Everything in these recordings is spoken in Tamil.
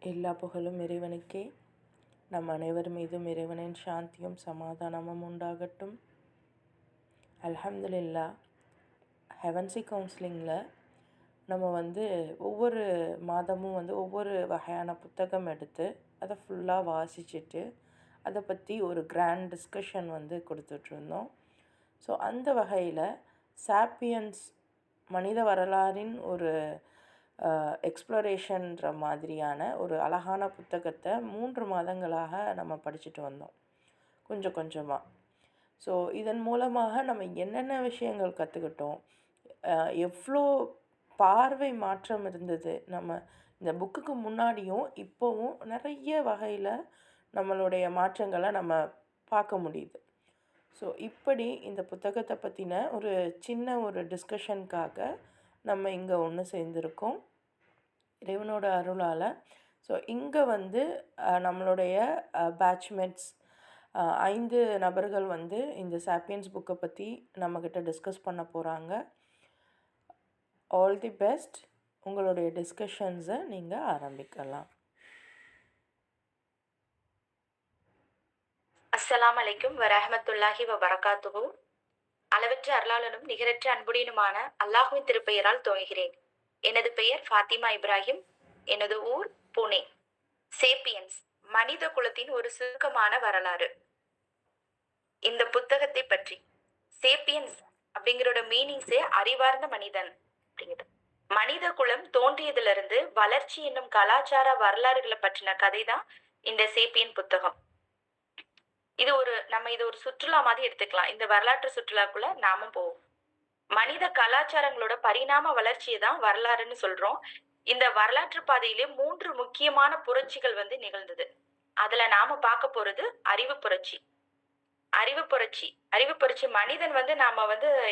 எல்லா புகழும் இறைவனுக்கே. நம் அனைவர் மீதும் இறைவனின் சாந்தியும் சமாதானமும் உண்டாகட்டும். அல்ஹம்துலில்லாஹ். ஹெவன்சி கவுன்சிலிங்கில் நம்ம ஒவ்வொரு மாதமும் ஒவ்வொரு வகையான புத்தகம் எடுத்து அதை ஃபுல்லாக வாசிச்சுட்டு அதை பற்றி ஒரு கிராண்ட் டிஸ்கஷன் கொடுத்துட்ருந்தோம். ஸோ அந்த வகையில் சாப்பியன்ஸ் மனித வரலாறின் ஒரு எக்ஸ்ப்ளோரேஷன்ற மாதிரியான ஒரு அழகான புத்தகத்தை 3 மாதங்களாக நம்ம படிச்சுட்டு வந்தோம், கொஞ்சம் கொஞ்சமாக. ஸோ இதன் மூலமாக நம்ம என்னென்ன விஷயங்கள் கற்றுக்கிட்டோம், எவ்வளோ பார்வை மாற்றம் இருந்தது, நம்ம இந்த புக்குக்கு முன்னாடியும் இப்போவும் நிறைய வகையில் நம்மளுடைய மாற்றங்களை நம்ம பார்க்க முடியுது. ஸோ இப்படி இந்த புத்தகத்தை பற்றின ஒரு சின்ன ஒரு டிஸ்கஷனுக்காக நம்ம இங்கே ஒன்று சேர்ந்துருக்கோம், இறைவனோட அருளால். ஸோ இங்கே நம்மளுடைய பேட்ச்மேட்ஸ் 5 நபர்கள் இந்த சாப்பியன்ஸ் புக்கை பற்றி நம்மக்கிட்ட டிஸ்கஸ் பண்ண போகிறாங்க. All the best. உங்களுடைய டிஸ்கஷன்ஸை நீங்கள் ஆரம்பிக்கலாம். அஸ்ஸலாமு அலைக்கும் வரஹ்மத்துல்லாஹி வபரகாத்துஹு. அளவற்ற அருளாளனும் நிகரற்ற அன்புடையனுமான அல்லாஹ்வின் திருப்பெயரால் துவங்குகிறேன். எனது பெயர் ஃபாத்திமா இப்ராஹிம். எனது ஊர் புனே. சேப்பியன்ஸ் மனித குலத்தின் ஒரு சுருக்கமான வரலாறு. இந்த புத்தகத்தை பற்றி சேப்பியன்ஸ் அப்படிங்கிறோட மீனிங்ஸே அறிவார்ந்த மனிதன் அப்படிங்கிறது. மனித குலம் தோன்றியதிலிருந்து வளர்ச்சி என்னும் கலாச்சார வரலாறுகளை பற்றின கதை தான் இந்த சேப்பியன் புத்தகம். இது ஒரு சுற்றுலா மாதிரி எடுத்துக்கலாம். இந்த வரலாற்று சுற்றுலாக்குள்ள நாமும் போவோம். மனித கலாச்சாரங்களோட பரிணாம வளர்ச்சியை தான் வரலாறுன்னு சொல்றோம். இந்த வரலாற்று பாதையிலே 3 முக்கியமான புரட்சிகள் நிகழ்ந்தது. அதுல நாம பார்க்க போறது அறிவு புரட்சி. அறிவு புரட்சி மனிதன் நாம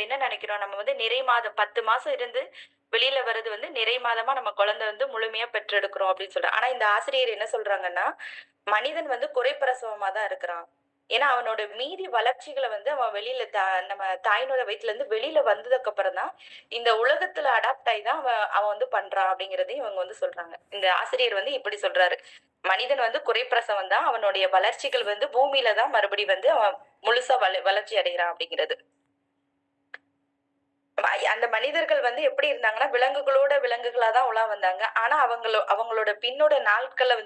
என்ன நினைக்கிறோம், நம்ம நிறை மாதம் 10 மாசம் இருந்து வெளியில வர்றது நிறை மாதமா நம்ம குழந்தை முழுமையா பெற்றெடுக்கிறோம் அப்படின்னு சொல்றோம். ஆனா இந்த ஆசிரியர் என்ன சொல்றாங்கன்னா, மனிதன் குறைப்பிரசவமா தான் இருக்கிறான். ஏன்னா அவனோட மீதி வளர்ச்சிகளை அவன் வெளியில நம்ம தாயினோட வயிற்றுல இருந்து வெளியில வந்ததுக்கு அப்புறம் தான் இந்த உலகத்துல அடாப்ட் ஆகி தான் அவன் பண்றான் அப்படிங்கறதையும் இவங்க சொல்றாங்க. இந்த ஆசிரியர் இப்படி சொல்றாரு, மனிதன் குறைப்பிரசவம் தான், அவனுடைய வளர்ச்சிகள் பூமியில தான் மறுபடி அவன் முழுசா வளர்ச்சி அடைகிறான் அப்படிங்கிறது. அந்த மனிதர்கள் எப்படி இருந்தாங்கன்னா, விலங்குகளா தான் உலா வந்தாங்க. ஆனா அவங்களோட பின்னோட நாட்கள்ல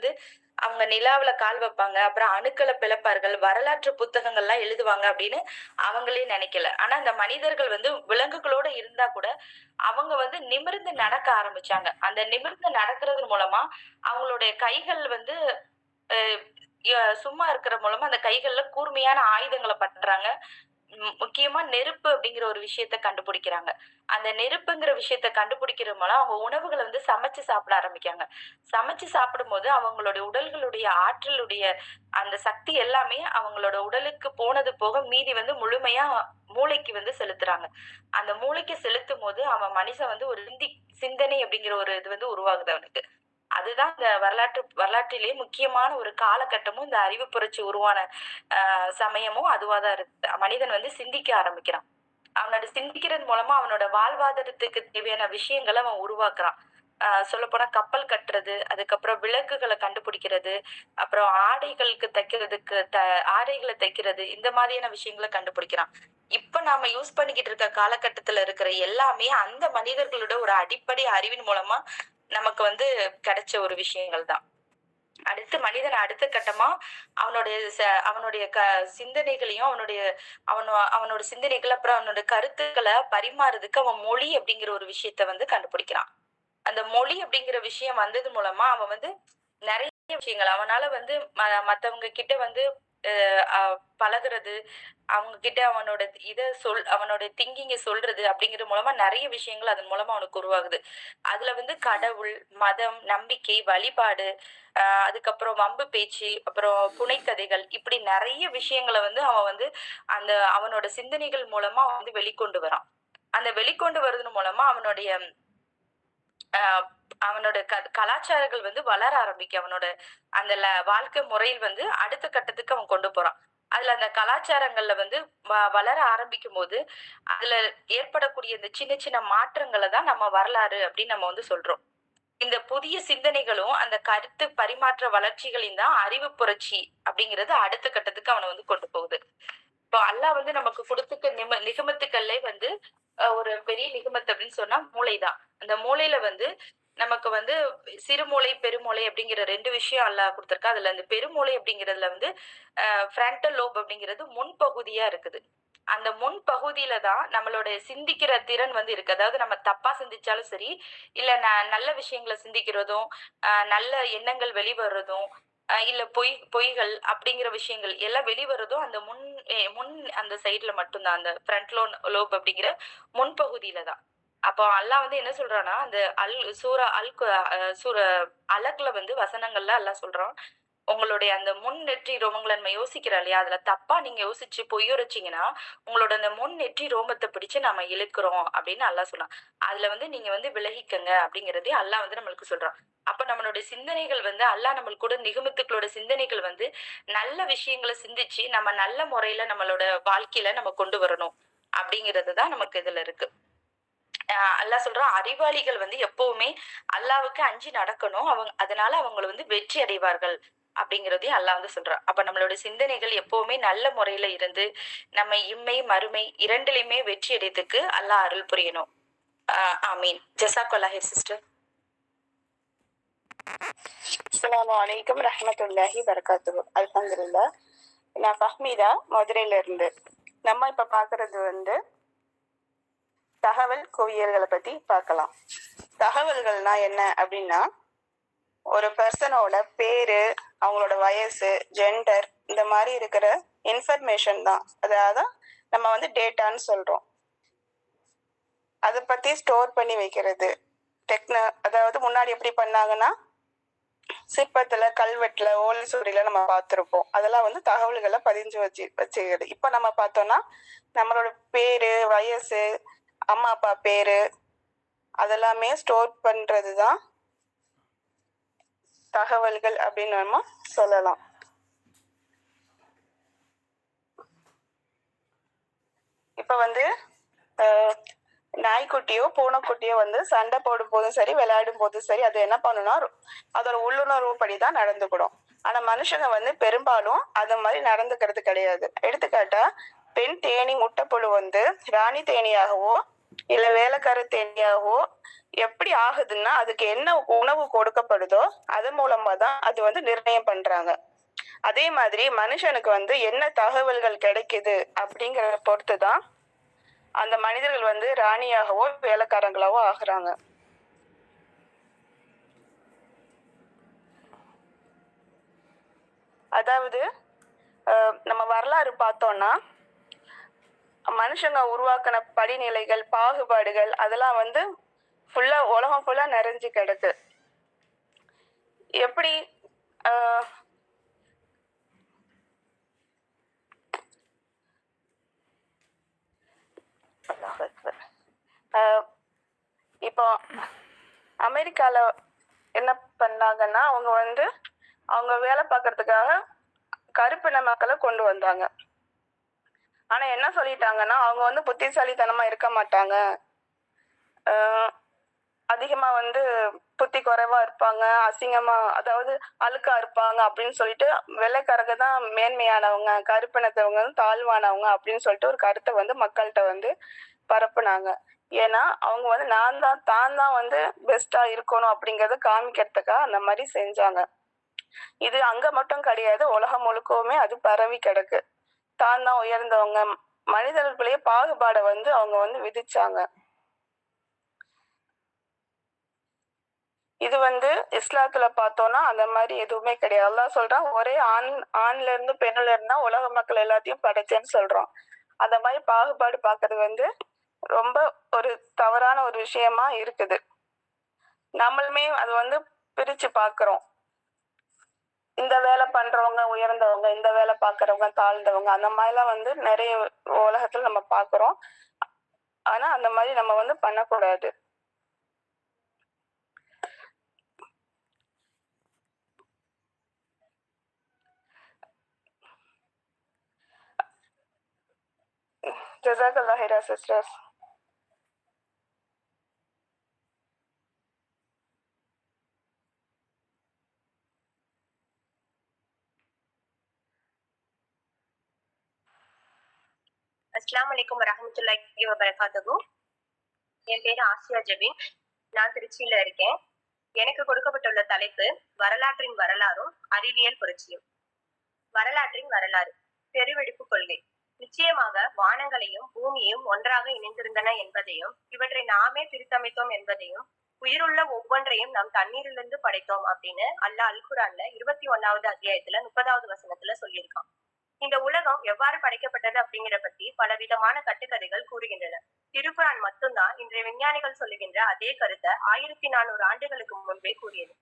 அவங்க நிலாவுல கால் வைப்பாங்க, அப்புறம் அணுக்களை பிளப்பார்கள், வரலாற்று புத்தகங்கள்லாம் எழுதுவாங்க அப்படின்னு அவங்களே நினைக்கல. ஆனா அந்த மனிதர்கள் விலங்குகளோட இருந்தா கூட அவங்க நிமிர்ந்து நடக்க ஆரம்பிச்சாங்க. அந்த நிமிர்ந்து நடக்கிறது மூலமா அவங்களுடைய கைகள் சும்மா இருக்கிற மூலமா அந்த கைகள்ல கூர்மையான ஆயுதங்களை பண்றாங்க. முக்கியமா நெருப்பு அப்படிங்கிற ஒரு விஷயத்த கண்டுபிடிக்கிறாங்க. அந்த நெருப்புங்கிற விஷயத்த கண்டுபிடிக்கிற மூலம் அவங்க உணவுகளை சமைச்சு சாப்பிட ஆரம்பிக்காங்க. சமைச்சு சாப்பிடும்போது அவங்களுடைய உடல்களுடைய ஆற்றலுடைய அந்த சக்தி எல்லாமே அவங்களோட உடலுக்கு போனது போக மீதி முழுமையா மூளைக்கு செலுத்துறாங்க. அந்த மூளைக்கு செலுத்தும் போது அவன் மனுஷன் ஒரு சிந்தனை அப்படிங்கிற ஒரு இது உருவாகுது அவனுக்கு. அதுதான் இந்த வரலாற்றிலே முக்கியமான ஒரு காலகட்டமும் இந்த அறிவு புரட்சி உருவான சமயமும் அதுவாதான் இருக்கு. மனிதன் சிந்திக்க ஆரம்பிக்கிறான். அவனோட சிந்திக்கிறது மூலமா அவனோட வாழ்வாதாரத்துக்கு தேவையான விஷயங்களை அவன் உருவாக்குறான். சொல்ல போனா கப்பல் கட்டுறது, அதுக்கப்புறம் விளக்குகளை கண்டுபிடிக்கிறது, அப்புறம் ஆடைகளை தைக்கிறது, இந்த மாதிரியான விஷயங்களை கண்டுபிடிக்கிறான். இப்ப நாம யூஸ் பண்ணிக்கிட்டு இருக்க காலகட்டத்துல இருக்கிற எல்லாமே அந்த மனிதர்களோட ஒரு அடிப்படை அறிவின் மூலமா நமக்கு கிடைச்ச ஒரு விஷயங்கள் தான். அடுத்து மனிதன் அடுத்த கட்டமா அவனுடைய சிந்தனைகளையும் அவனோட சிந்தனைகள் அப்புறம் அவனோட கருத்துக்களை பரிமாறதுக்கு அவன் மொழி அப்படிங்கிற ஒரு விஷயத்த கண்டுபிடிக்கிறான். அந்த மொழி அப்படிங்கிற விஷயம் வந்தது மூலமா அவன் நிறைய விஷயங்கள் அவனால மத்தவங்க கிட்ட பழகுறது, அவங்க கிட்ட அவனோட திங்கிங்க சொல்றது அப்படிங்கிற மூலமா நிறைய விஷயங்கள் அதன் மூலமா அவனுக்கு உருவாகுது. அதுல கடவுள், மதம், நம்பிக்கை, வழிபாடு, அதுக்கப்புறம் வம்பு பேச்சு, அப்புறம் புனைக்கதைகள், இப்படி நிறைய விஷயங்களை அவன் அந்த அவனோட சிந்தனைகள் மூலமா வெளிக்கொண்டு வரான். அந்த வெளிக்கொண்டு வர்றது மூலமா அவனோட கலாச்சாரங்கள் வளர ஆரம்பிக்கும். அவனோட அந்த வாழ்க்கை முறையில் அடுத்த கட்டத்துக்கு அவன் கொண்டு போறான். அதுல அந்த கலாச்சாரங்கள்ல வளர ஆரம்பிக்கும் போது அதுல ஏற்படக்கூடிய இந்த சின்ன சின்ன மாற்றங்களை தான் நம்ம வரலாறு அப்படின்னு நம்ம சொல்றோம். இந்த புதிய சிந்தனைகளும் அந்த கருத்து பரிமாற்ற வளர்ச்சிகளையும் தான் அறிவு புரட்சி அப்படிங்கிறது அடுத்த கட்டத்துக்கு அவனை வந்து கொண்டு போகுது. இப்போ அல்லாஹ் வந்து நமக்கு கொடுத்துக்க நிகமத்துக்கள்லே வந்து ஒரு பெரிய நிகமத்து அப்படின்னு சொன்னா மூளைதான். அந்த மூளையில வந்து நமக்கு வந்து சிறுமூளை, பெருமூளை அப்படிங்கிற 2 விஷயம் அல்லாஹ் குடுத்திருக்கான். அதுல அந்த பெருமூளை அப்படிங்கிறதுல வந்து ஃப்ரண்டல் லோப் அப்படிங்கிறது முன்பகுதியா இருக்குது. அந்த முன்பகுதியில தான் நம்மளோட சிந்திக்கிற திறன் வந்து இருக்கு. அதாவது நம்ம தப்பா சிந்திச்சாலும் சரி, இல்ல நல்ல விஷயங்கள சிந்திக்கிறதும், நல்ல எண்ணங்கள் வெளிவர்றதும், இல்ல பொய்கள் அப்படிங்கிற விஷயங்கள் எல்லாம் வெளிவர்றதும் அந்த முன் அந்த சைடுல மட்டும் தான். அந்த ஃப்ரண்ட் லோப் அப்படிங்கிற முன்பகுதியில தான். அப்போ அல்லாஹ் வந்து என்ன சொல்றான்னா, அந்த அல் சூரா அல் கு அ சூர அலக்ல வந்து வசனங்கள்ல அல்லாஹ் சொல்றான், உங்களுடைய அந்த முன் நெற்றி ரோமங்கள நம்ம யோசிக்கிறோம் இல்லையா? அதுல தப்பா நீங்க யோசிச்சு பொய்யுரைச்சீங்கன்னா, உங்களோட அந்த முன் நெற்றி ரோமத்த பிடிச்சு நம்ம இழுக்கிறோம் அப்படின்னு அல்லாஹ் சொன்னான். அதுல வந்து நீங்க வந்து விலகிக்கங்க அப்படிங்கிறதையும் அல்லாஹ் வந்து நம்மளுக்கு சொல்றான். அப்ப நம்மளுடைய சிந்தனைகள் வந்து அல்லாஹ் நம்மளுக்கு கூட நிகமத்துக்களோட சிந்தனைகள் வந்து நல்ல விஷயங்கள சிந்திச்சு, நம்ம நல்ல முறையில நம்மளோட வாழ்க்கையில நம்ம கொண்டு வரணும். அப்படிங்கிறது தான் நமக்கு இதுல இருக்கு. அல்லாஹ் சொல்றான், அறிவாளிகள் வந்து எப்பவுமே அல்லாஹ்வுக்கு அஞ்சி நடக்கணும். அதனால அவங்கள வந்து வெற்றி அடைவார்கள். அப்படிங்கிறதையும் அல்லாஹ் வந்து சொல்றான். அப்ப நம்மளுடைய சிந்தனைகள் எப்பவுமே நல்ல முறையில இருந்து, நம்ம இம்மை, மறுமை 2லயுமே வெற்றி அடையறதுக்கு அல்லாஹ் அருள் புரியணும். ஆமீன். ஜஸாக்கல்லாஹ் சிஸ்டர். அஸ்ஸலாமு அலைக்கும் ரஹ்மத்துல்லாஹி வரகாத்துஹு. அல்ஹம்துலில்லாஹ். நான் ஃபஹ்மீதா, மதுரையில இருந்து. நம்ம இப்ப பாக்குறது வந்து தகவல் குவியல்களை பத்தி பார்க்கலாம். தகவல்கள்னா என்ன அப்படின்னா, ஒரு பர்சனோட பேரு, அவங்களோட வயசு, ஜெண்டர், இந்த மாதிரி இருக்கிற இன்ஃபர்மேஷன் தான். அதாவது நம்ம வந்து டேட்டான்னு சொல்றோம். அதை பத்தி ஸ்டோர் பண்ணி வைக்கிறது. அதாவது முன்னாடி எப்படி பண்ணாங்கன்னா, சிற்பத்துல, கல்வெட்டுல, ஓலை சுவடியில நம்ம பார்த்திருப்போம். அதெல்லாம் வந்து தகவல்களை பதிஞ்சு வச்சுக்கிறது. இப்ப நம்ம பார்த்தோம்னா, நம்மளோட பேரு, வயசு, அம்மா அப்பா பேரு, அதெல்லாமே ஸ்டோர் பண்றதுதான் தகவல்கள் அப்படின்னு நம்ம சொல்லலாம். இப்ப வந்து நாய்க்குட்டியோ பூனைக்குட்டியோ வந்து சண்டை போடும் போதும் சரி, விளையாடும் போதும் சரி, அது என்ன பண்ணுனா அதோட உள்ளுணர்வு படிதான் நடந்துக்கிடும். ஆனா மனுஷங்க வந்து பெரும்பாலும் அது மாதிரி நடந்துக்கிறது கிடையாது. எடுத்துக்காட்டா, பெண் தேனி முட்டைப்புழு வந்து ராணி தேனியாகவோ இல்ல வேலைக்கார தேனியாகவோ எப்படி ஆகுதுன்னா, அதுக்கு என்ன உணவு கொடுக்கப்படுதோ அது மூலமா தான் அது வந்து நிர்ணயம் பண்றாங்க. அதே மாதிரி மனுஷனுக்கு வந்து என்ன தகவல்கள் கிடைக்குது அப்படிங்கறத பொறுத்துதான் அந்த மனிதர்கள் வந்து ராணியாகவோ வேலைக்காரங்களாவோ ஆகுறாங்க. அதாவது நம்ம வரலாறு பார்த்தோம்னா, மனுஷங்க உருவாக்கின படிநிலைகள், பாகுபாடுகள் அதெல்லாம் வந்து உலகம் ஃபுல்லா நிறைஞ்சு கிடக்கு. எப்படி இப்போ அமெரிக்கால என்ன பண்ணாங்கன்னா, அவங்க வேலை பார்க்கறதுக்காக கருப்பின மக்களை கொண்டு வந்தாங்க. ஆனா என்ன சொல்லிட்டாங்கன்னா, அவங்க வந்து புத்திசாலித்தனமா இருக்க மாட்டாங்க, அதிகமா வந்து புத்தி குறைவா இருப்பாங்க, அசிங்கமா அதாவது அழுக்கா இருப்பாங்க அப்படின்னு சொல்லிட்டு வெள்ளைக்காரங்க தான் மேன்மையானவங்க, கருப்பினத்தவங்க தாழ்வானவங்க அப்படின்னு சொல்லிட்டு ஒரு கருத்தை வந்து மக்கள்கிட்ட வந்து பரப்புனாங்க. ஏன்னா அவங்க வந்து தான் தான் வந்து பெஸ்டா இருக்கணும் அப்படிங்கறத காமிக்கிறதுக்காக அந்த மாதிரி செஞ்சாங்க. இது அங்க மட்டும் கிடையாது, உலகம் முழுக்கவுமே அது பரவி கிடக்கு. தான் தான் உயர்ந்தவங்க, மனிதர்களுக்குள்ளேயே பாகுபாடை வந்து அவங்க வந்து விதிச்சாங்க. இது வந்து இஸ்லாத்துல பார்த்தோம்னா அந்த மாதிரி எதுவுமே கிடையாது. அல்லாஹ் சொல்றான், ஒரே ஆண்ல இருந்து பெண்ணுல இருந்தா உலக மக்கள் எல்லாத்தையும் படைச்சேன்னு சொல்றோம். அந்த மாதிரி பாகுபாடு பார்க்கறது வந்து ரொம்ப ஒரு தவறான ஒரு விஷயமா இருக்குது. நம்மளுமே அது வந்து பிரிச்சு பாக்குறோம். இந்த வேலை பண்றவங்க உயர்ந்தவங்க, இந்த வேலை பாக்குறவங்க தாழ்ந்தவங்க, அந்த மாதிரிலாம் வந்து நிறைய உலகத்துல நம்ம பாக்குறோம். ஆனா அந்த மாதிரி நம்ம வந்து பண்ணக்கூடாது. ஜஸாக்கல்லாஹ் ஹைரா சிஸ்டர்ஸ். அஸ்ஸலாமு அலைக்கும் வரஹ்மத்துல்லாஹி வபரகாத்துஹு. என் பேரு ஆசியா ஜபீன். நான் திருச்சியில இருக்கேன். எனக்கு கொடுக்கப்பட்டுள்ள தலைப்பு வரலாற்றின் வரலாறும் அறிவியல் புரட்சியும். வரலாற்றின் வரலாறு. பெருவெடிப்பு கொள்கை. நிச்சயமாக வானங்களையும் பூமியையும் ஒன்றாக இணைந்திருந்தன என்பதையும் இவற்றை நாமே பிரித்தமைத்தோம் என்பதையும் உயிருள்ள ஒவ்வொன்றையும் நாம் தண்ணீரிலிருந்து படைத்தோம் அப்படின்னு அல்லாஹ் அல் குர்ஆன்ல 21வது அத்தியாயத்துல 30வது வசனத்துல சொல்லியிருக்கான். இந்த உலகம் எவ்வாறு படைக்கப்பட்டது அப்படிங்கிற பத்தி பலவிதமான கட்டுக்கதைகள் கூறுகின்றன. திருக்குரான் மட்டும்தான் இன்றைய விஞ்ஞானிகள் சொல்லுகின்ற அதே கருத்தை 1400 ஆண்டுகளுக்கு முன்பே கூறியது.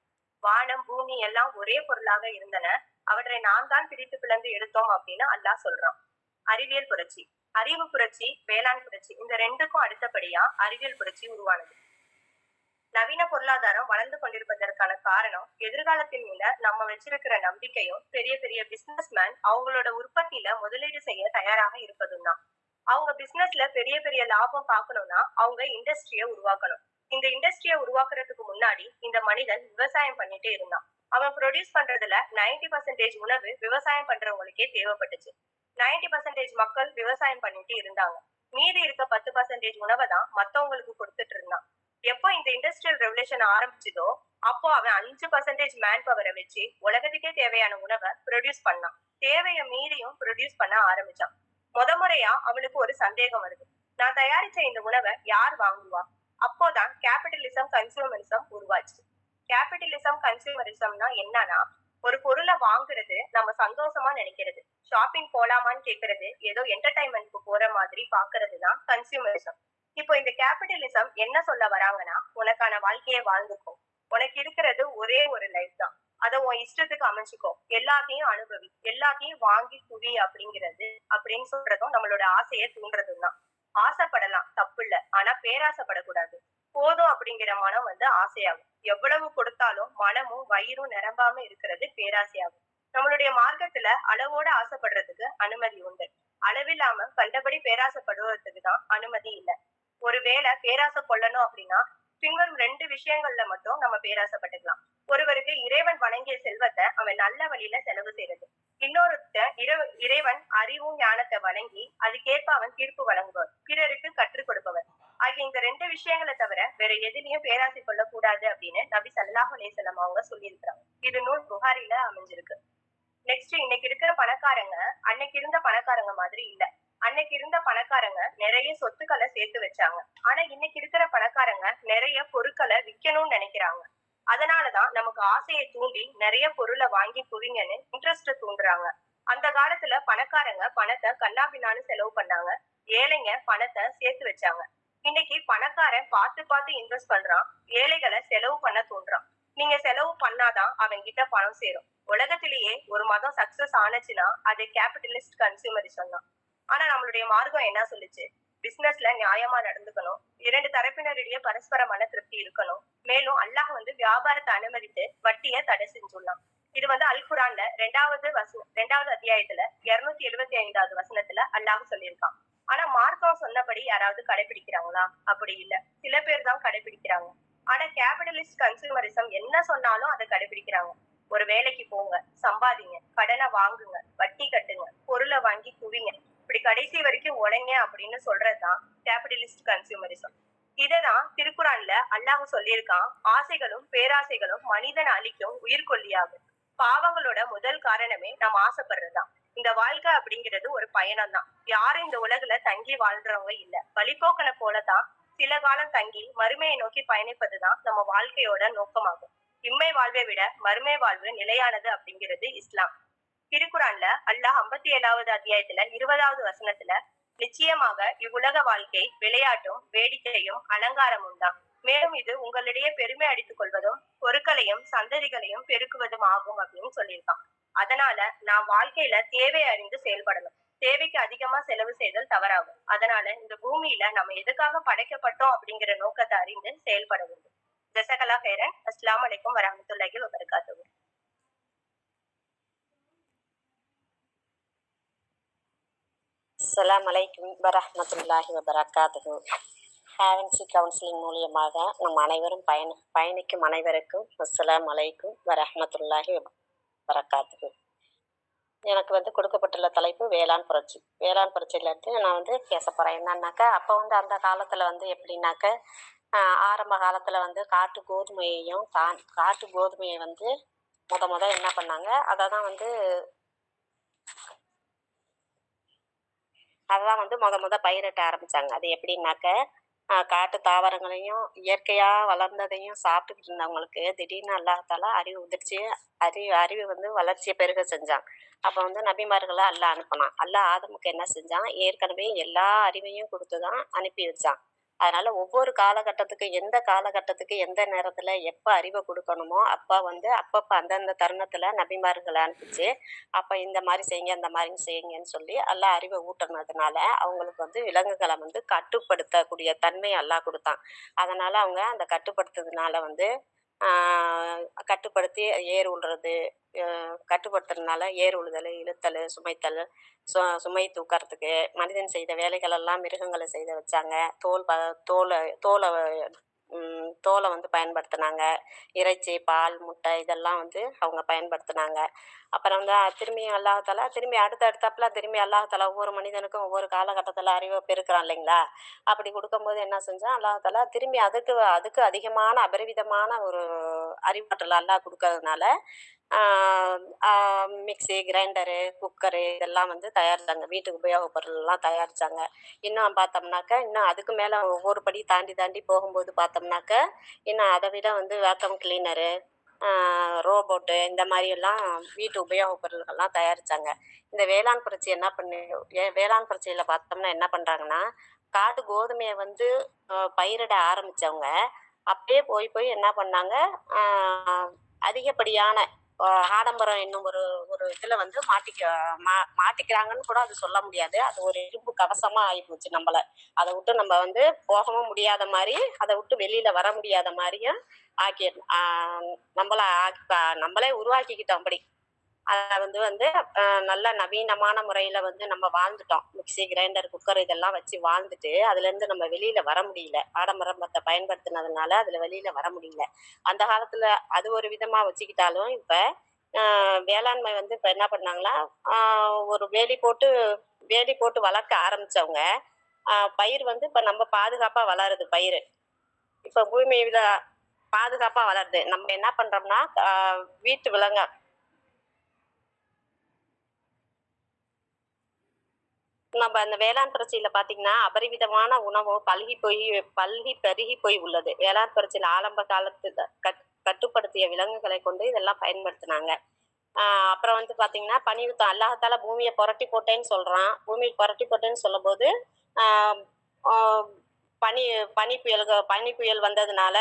வானம் பூமி எல்லாம் ஒரே பொருளாக இருந்தன, அவற்றை நாம் தான் பிரித்து பிளந்து எடுத்தோம் அப்படின்னு அல்லாஹ் சொல்றான். அறிவியல் புரட்சி. அறிவு புரட்சி, வேளாண் புரட்சி, இந்த ரெண்டுக்கும் அடுத்தபடியா அறிவியல் புரட்சி உருவானது. நவீன பொருளாதாரம் வளர்ந்து கொண்டிருப்பதற்கான காரணம் எதிர்காலத்தின் மேல நம்ம வச்சிருக்கிற நம்பிக்கையும் பெரிய பெரிய பிசினஸ்மேன் அவங்களோட உற்பத்தியில முதலீடு செய்ய தயாராக இருப்பதும் தான். அவங்க பிசினஸ்ல பெரிய பெரிய லாபம் பார்க்கணும்னா அவங்க இண்டஸ்ட்ரிய உருவாக்கணும். இந்த இண்டஸ்ட்ரிய உருவாக்குறதுக்கு முன்னாடி இந்த மனிதன் விவசாயம் பண்ணிட்டே இருந்தான். அவன் ப்ரொடியூஸ் பண்றதுல 90% உணவு விவசாயம் பண்றவங்களுக்கே தேவைப்பட்டுச்சு. 90% மக்கள் விவசாயம் பண்ணிட்டு இருந்தாங்க. மீதி இருக்க 10% உணவை தான் மத்தவங்களுக்கு கொடுத்துட்டு இருந்தான். எப்போ இந்த இண்டஸ்ட்ரியல் ரெவல்யூஷன் ஆரம்பிச்சதோ அப்போ அவன் 5% மேன் பவரை வச்சு உலகத்துக்கே தேவையான உணவை ப்ரொடியூஸ் பண்ணான். தேவையை மீறியும் ப்ரொடியூஸ் பண்ண ஆரம்பிச்சான். முறையா அவனுக்கு ஒரு சந்தேகம் வருது. நான் தயாரிச்ச இந்த உணவை யார் வாங்குவா? அப்போதான் கேபிட்டலிசம் கன்சியூமரிசம் உருவாச்சு. கேபிட்டலிசம் கன்சியூமரிசம்னா என்னன்னா, ஒரு பொருளை வாங்குறது நம்ம சந்தோஷமா நினைக்கிறது, ஷாப்பிங் போலாமான்னு கேக்குறது, ஏதோ என்டர்டைன்மெண்ட்க்கு போற மாதிரி பாக்குறது தான் கன்சியூமரிசம். இப்போ இந்த கேபிட்டலிசம் என்ன சொல்ல வராங்கன்னா, உனக்கான வாழ்க்கையை வாழ்ந்துக்கோ, உனக்கு இருக்கிறது ஒரே ஒரு லைஃப் தான், அதை உன் இஷ்டத்துக்கு அமைச்சுக்கோ, எல்லாத்தையும் அனுபவி, எல்லாத்தையும் வாங்கி குடி அப்படின்னு சொல்றதும் நம்மளோட ஆசையை தூண்டுறதும் தான். ஆசைப்படலாம், தப்பு இல்ல, ஆனா பேராசைப்படக்கூடாது. போதும் அப்படிங்கிற மனம் ஆசையாகும். எவ்வளவு கொடுத்தாலும் மனமும் வயிறும் நிரம்பாம இருக்கிறது பேராசையாகும். நம்மளுடைய மார்க்கத்துல அளவோட ஆசைப்படுறதுக்கு அனுமதி உண்டு. அளவில்லாம கண்டபடி பேராசைப்படுவதற்கு தான் அனுமதி இல்லை. ஒருவேளை பேராசை கொள்ளணும் அப்படின்னா பின்வரும் 2 விஷயங்கள்ல மட்டும் நம்ம பேராசைப்பட்டுக்கலாம். ஒருவருக்கு இறைவன் வழங்கிய செல்வத்தை அவன் நல்ல வழியில செலவு செய்யறது. இன்னொருத்தன் இறைவன் அறிவும் ஞானத்தை வழங்கி அதுக்கேற்ப அவன் தீர்ப்பு வழங்குவார், பிறருக்கு கற்றுக் கொடுப்பவர். ஆகிய இந்த 2 விஷயங்களை தவிர வேற எதிலையும் பேராசை கொள்ளக்கூடாது அப்படின்னு நபி ஸல்லல்லாஹு அலைஹி வஸல்லம் அவங்க சொல்லியிருக்கிறாங்க. இது நூல் புகாரில அமைஞ்சிருக்கு. நெக்ஸ்ட், இன்னைக்கு இருக்கிற பணக்காரங்க அன்னைக்கு இருந்த பணக்காரங்க மாதிரி இல்ல. அன்னைக்கு இருந்த பணக்காரங்க நிறைய சொத்துக்களை சேர்த்து வச்சாங்க. ஆனா இன்னைக்கு இருக்கிற பணக்காரங்க நிறைய பொருட்களை விற்கணும்னு நினைக்கிறாங்க. அதனாலதான் நமக்கு ஆசையை தூண்டி நிறைய பொருளை வாங்கி குவிங்கன்னு இன்ட்ரெஸ்ட தூண்டுறாங்க. அந்த காலத்துல பணக்காரங்க பணத்தை கண்ணாபின்னான்னு செலவு பண்ணாங்க, ஏழைங்க பணத்தை சேர்த்து வச்சாங்க. இன்னைக்கு பணக்காரன் பார்த்து இன்வெஸ்ட் பண்றான், ஏழைகளை செலவு பண்ண தூண்டுறான். நீங்க செலவு பண்ணாதான் அவங்க கிட்ட பணம் சேரும். உலகத்திலேயே ஒரு மதம் சக்சஸ் ஆனச்சுன்னா அது கேபிட்டலிஸ்ட் கன்சியூமரிசம் தான். ஆனா நம்மளுடைய மார்க்கம் என்ன சொல்லுச்சு? பிசினஸ்ல நியாயமா நடந்துக்கணும், 2 தரப்பினருடைய பரஸ்பர மன திருப்தி இருக்கணும், மேலும் அல்லாஹ் வியாபாரத்தை அனுமதித்து வட்டியை தடை செஞ்சுள்ளான். இது அல் குர்ஆன்ல 2வது அத்தியாயத்துல 275வது வசனத்துல அல்லாஹ் சொல்லியிருக்கான். ஆனா மார்க்கம் சொன்னபடி யாராவது கடைபிடிக்கிறாங்களா? அப்படி இல்ல, சில பேர் தான் கடைபிடிக்கிறாங்க. ஆனா கேபிட்டலிஸ்ட் கன்சியூமரிசம் என்ன சொன்னாலும் அதை கடைபிடிக்கிறாங்க. ஒரு வேலைக்கு போங்க, சம்பாதிங்க, கடனை வாங்குங்க, வட்டி கட்டுங்க, பொருளை வாங்கி குவிங்க, இப்படி கடைசி வரைக்கும் உடைங்க அப்படின்னு சொல்றதுதான் கேபிட்டலிஸ்ட் கன்சியூமரிசம். இததான் திருக்குறான்ல அல்லாஹ் சொல்லியிருக்கான். ஆசைகளும் பேராசைகளும் மனிதன் அழிக்கும் உயிர்கொல்லியாகும். பாவங்களோட முதல் காரணமே நம்ம ஆசைப்படுறதுதான். இந்த வாழ்க்கை அப்படிங்கிறது ஒரு பயணம் தான். யாரும் இந்த உலகுல தங்கி வாழ்றவங்க இல்ல. வழிபோக்கனை போலதான் சில காலம் தங்கி மறுமையை நோக்கி பயணிப்பதுதான் நம்ம வாழ்க்கையோட நோக்கமாகும். இம்மை வாழ்வை விட மறுமை வாழ்வு நிலையானது அப்படிங்கிறது இஸ்லாம். திருக்குறான்ல அல்லாஹ் 57வது அத்தியாயத்துல 20வது வசனத்துல, நிச்சயமாக இவ்வுலக வாழ்க்கை விளையாட்டும் வேடிக்கையும் அலங்காரமும் தான், மேலும் இது உங்களிடையே பெருமை அடித்துக் கொள்வதும் பொருட்களையும் சந்ததிகளையும் பெருக்குவதும் ஆகும் அப்படின்னு சொல்லியிருக்கான். அதனால நான் வாழ்க்கையில தேவை அறிந்து செயல்படணும். தேவைக்கு அதிகமா செலவு செய்தல் தவறாகும். அதனால இந்த பூமியில நம்ம எதுக்காக படைக்கப்பட்டோம் அப்படிங்கிற நோக்கத்தை அறிந்து செயல்பட வேண்டும். ஜஸகல்லா ஹைரன். அஸ்ஸலாமு அலைக்கும் வரஹ்மத்துல்லாஹி வபரகாத்துஹு. அஸ்ஸலாமு அலைக்கும் வரஹ்மத்துல்லாஹி வபரகாத்துஹு. ஹேவன்சி கவுன்சிலிங் மூலியமாக நம் அனைவரும் பயணிக்கும் அனைவருக்கும் அஸ்ஸலாமு அலைக்கும் வரஹ்மத்துல்லாஹி வபரகாத்துஹு. எனக்கு வந்து கொடுக்கப்பட்டுள்ள தலைப்பு வேளாண் புரட்சி. வேளாண் புரட்சியிலேருந்து நான் வந்து பேச போகிறேன். என்னன்னாக்கா, அப்போ வந்து அந்த காலத்தில் வந்து எப்படின்னாக்க, ஆரம்ப காலத்தில் வந்து காட்டு கோதுமையை வந்து மொத என்ன பண்ணாங்க, அததான் வந்து மொத பயிரிட்ட ஆரம்பிச்சாங்க. அது எப்படின்னாக்க, காட்டு தாவரங்களையும், இயற்கையா வளர்ந்ததையும் சாப்பிட்டுக்கிட்டு இருந்தவங்களுக்கு திடீர்னு அல்லாஹ் தாலா அறிவு உதிர்ச்சு, அறிவு வந்து வளர்ச்சிய பெருக செஞ்சான். அப்ப வந்து நபிமார்கள அல்லாஹ் அனுப்புனான். அல்லாஹ் ஆதமுக்கு என்ன செஞ்சான், ஏற்கனவே எல்லா அறிவையும் குடுத்து தான் அனுப்பி வச்சான். அதனால ஒவ்வொரு காலகட்டத்துக்கு எந்த காலகட்டத்துக்கு, எந்த நேரத்துல, எப்ப அறிவ குடுக்கணுமோ, அப்பப்ப அந்தந்த தருணத்துல நபிமார்கள அனுப்பிச்சு, அப்ப இந்த மாரி செய்யுங்க, இந்த மாரி செய்யுங்கன்னு சொல்லி அல்லாஹ் அறிவை ஊட்டுனதுனால, அவங்களுக்கு வந்து விலங்குகள வந்து கட்டுப்படுத்தக்கூடிய தன்மை அல்லாஹ் குடுத்தான். அதனால அவங்க அந்த கட்டுப்படுத்துறதுனால வந்து ஆ கட்டுப்படுத்தி ஏர் உழுறது, அ கட்டுப்படுத்துறதுனால ஏர் உழுதலு, இழுத்தலு, சுமைத்தல், சுமை தூக்கறதுக்கு மனிதன் செய்த வேலைகளெல்லாம் மிருகங்கள செய்த வச்சாங்க. தோல் ப தோல தோல தோல வந்து பயன்படுத்துனாங்க. இறைச்சி, பால், முட்டை இதெல்லாம் வந்து அவங்க பயன்படுத்துனாங்க. அப்புறம் வந்து திரும்பியும் அல்லாஹ் தாலா திரும்பி அடுத்தடுத்தாப்புல திரும்பி அல்லாஹ் தாலா ஒவ்வொரு மனிதனுக்கும் ஒவ்வொரு காலகட்டத்துல அறிவ பெருக்குறான் இல்லைங்களா? அப்படி குடுக்கும்போது என்ன செஞ்சான், அல்லாஹ் தாலா திரும்பி அதுக்கு அதுக்கு அதிகமான அபரிவிதமான ஒரு அறிவாற்றல் அல்லாஹ் குடுக்கறதுனால, ஆ ஆ மிக்ஸி, கிரைண்டரு, குக்கரு இதெல்லாம் வந்து தயாரிச்சாங்க. வீட்டுக்கு உபயோகப் பொருள்லாம் தயாரிச்சாங்க. இன்னும் பார்த்தோம்னாக்க, இன்னும் அதுக்கு மேல ஒவ்வொரு படி தாண்டி தாண்டி போகும்போது பார்த்தோம்னாக்க, இன்னும் அத விட வந்து வேக்கம் கிளீனரு, ரோபோட்டு இந்த மாரியெல்லாம் வீட்டு உபயோகப் பொருள்கள்லாம் தயாரிச்சாங்க. இந்த வேளாண் புரட்சியில பார்த்தோம்னா என்ன பண்றாங்கன்னா, காட்டு கோதுமைய வந்து பயிரிட ஆரம்பிச்சவங்க, அப்படியே போய் போய் என்ன பண்ணாங்க, அ அதிகப்படியான அ ஆடம்பரம் என்னும் ஒரு ஒரு இதுல வந்து மாட்டிக்கிறாங்கன்னு கூட அது சொல்ல முடியாது. அது ஒரு இரும்பு கவசமா ஆயிப்போச்சு நம்பள. அத விட்டு நம்ம வந்து போகவும் முடியாத மாரி, அத விட்டு வெளியில வர முடியாத மாரியும் ஆக்கி ஆ நம்மள நம்மளே உருவாக்கிக்கிட்டோம் அப்படி. அத வந்து வந்து நல்ல நவீனமான முறையில வந்து நம்ம வாழ்ந்துட்டோம். மிக்ஸி, கிரைண்டர், குக்கர் இதெல்லாம் வச்சு வாழ்ந்துட்டு, அதுலேருந்து நம்ம வெளியில வர முடியல. ஆடம்பரத்த பயன்படுத்தினதுனால அதுல வெளியில வர முடியல. அந்த காலத்துல அது ஒரு விதமா வச்சுக்கிட்டாலும், இப்ப அ வேளாண்மை வந்து இப்ப என்ன பண்ணாங்கன்னா, ஆ ஒரு வேலி போட்டு வளர்க்க ஆரம்பிச்சவங்க, பயிர் வந்து இப்ப நம்ம பாதுகாப்பா வளருது பயிரு. இப்ப பூமியில பாதுகாப்பா வளருது. நம்ம என்ன பண்றோம்னா, வீட்டு விலங்க நம்ம அந்த வேளாண் புரட்சியில பார்த்தீங்கன்னா, அபரிவிதமான உணவு பல்கி பெருகி போய் உள்ளது. வேளாண் புரட்சியில ஆரம்ப காலத்துல கட்டுப்படுத்திய விலங்குகளை கொண்டு இதெல்லாம் பயன்படுத்துனாங்க. ஆ அப்புறம் வந்து பார்த்தீங்கன்னா, பனியுத்தம் அல்லாஹ் பூமிய புரட்டி போட்டேன்னு சொல்றான். பூமிய புரட்டி போட்டேன்னு சொல்லும்போது, ஆ ஆ பனி பனி புயல் வந்ததுனால